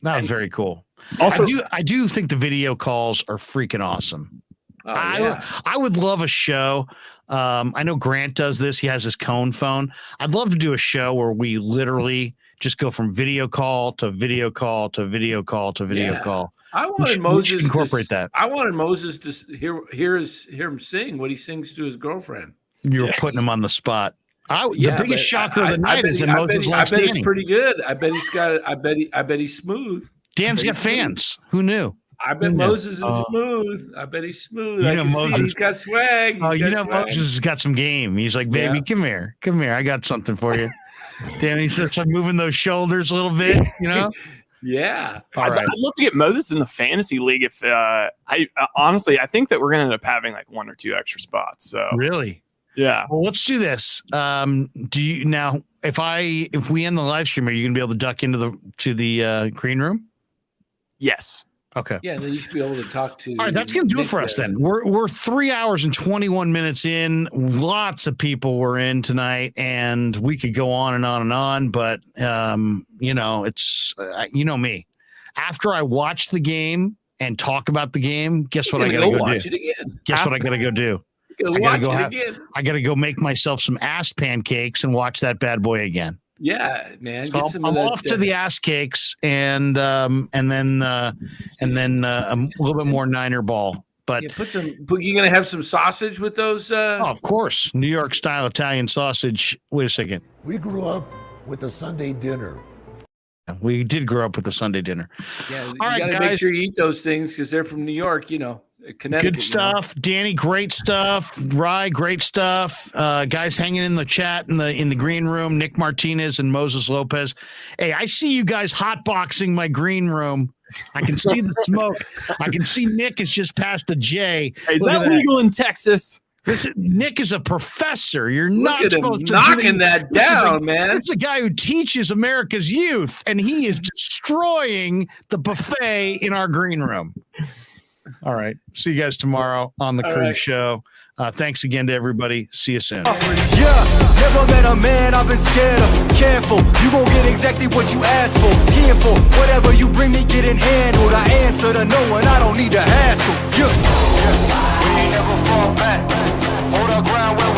That was very cool. Also, I do think the video calls are freaking awesome. I would love a show. I know Grant does this. He has his Cone phone. I'd love to do a show where we literally just go from video call to video call to video call to video call. I wanted Moses to incorporate that. I wanted Moses to hear him sing what he sings to his girlfriend. You were putting him on the spot. The biggest shocker of the night is that Moses likes Danny. I bet he's pretty good. I bet he's got. I bet he's smooth. Dan's got fans. Who knew? I bet Moses is smooth. I bet he's smooth. He's got swag. Moses has got some game. He's like, baby, come here. I got something for you. Danny starts moving those shoulders a little bit. Yeah. I'd love to get Moses in the fantasy league. If honestly, I think that we're gonna end up having like 1 or 2 extra spots. So really, yeah. Well, let's do this. Do you now? If we end the live stream, are you gonna be able to duck into the green room? Yes. Okay. Yeah, then you should be able to talk to. All right, that's going to do it for us then. We're 3 hours and 21 minutes in. Lots of people were in tonight, and we could go on and on and on. But it's me. After I watch the game, and talk about the game, guess what I gotta go watch do? it again. Guess what I gotta go do? I gotta go make myself some ass pancakes and watch that bad boy again. Yeah, man. So I'm off to the ass cakes and then a little bit more Niner ball. But you gonna have some sausage with those? Of course, New York style Italian sausage. Wait a second. We grew up with a Sunday dinner. We did grow up with the Sunday dinner. Yeah, you all right, gotta guys. make sure you eat those things because they're from New York. Connecticut. Good stuff, Danny. Great stuff, Rye. Great stuff, guys. Hanging in the chat in the green room. Nick Martinez and Moses Lopez. Hey, I see you guys hotboxing my green room. I can see the smoke. I can see Nick is just past the J. Hey, is that legal in Texas? Nick is a professor. You're not supposed to knocking that down, man. It's a guy who teaches America's youth, and he is destroying the buffet in our green room. All right. See you guys tomorrow on the Krueg Show. Thanks again to everybody. See you soon. Yeah, never met a man I've been scared of. Careful, you gon' get exactly what you asked for. Careful, whatever you bring me getting handled. I answer to no one, I don't need to have.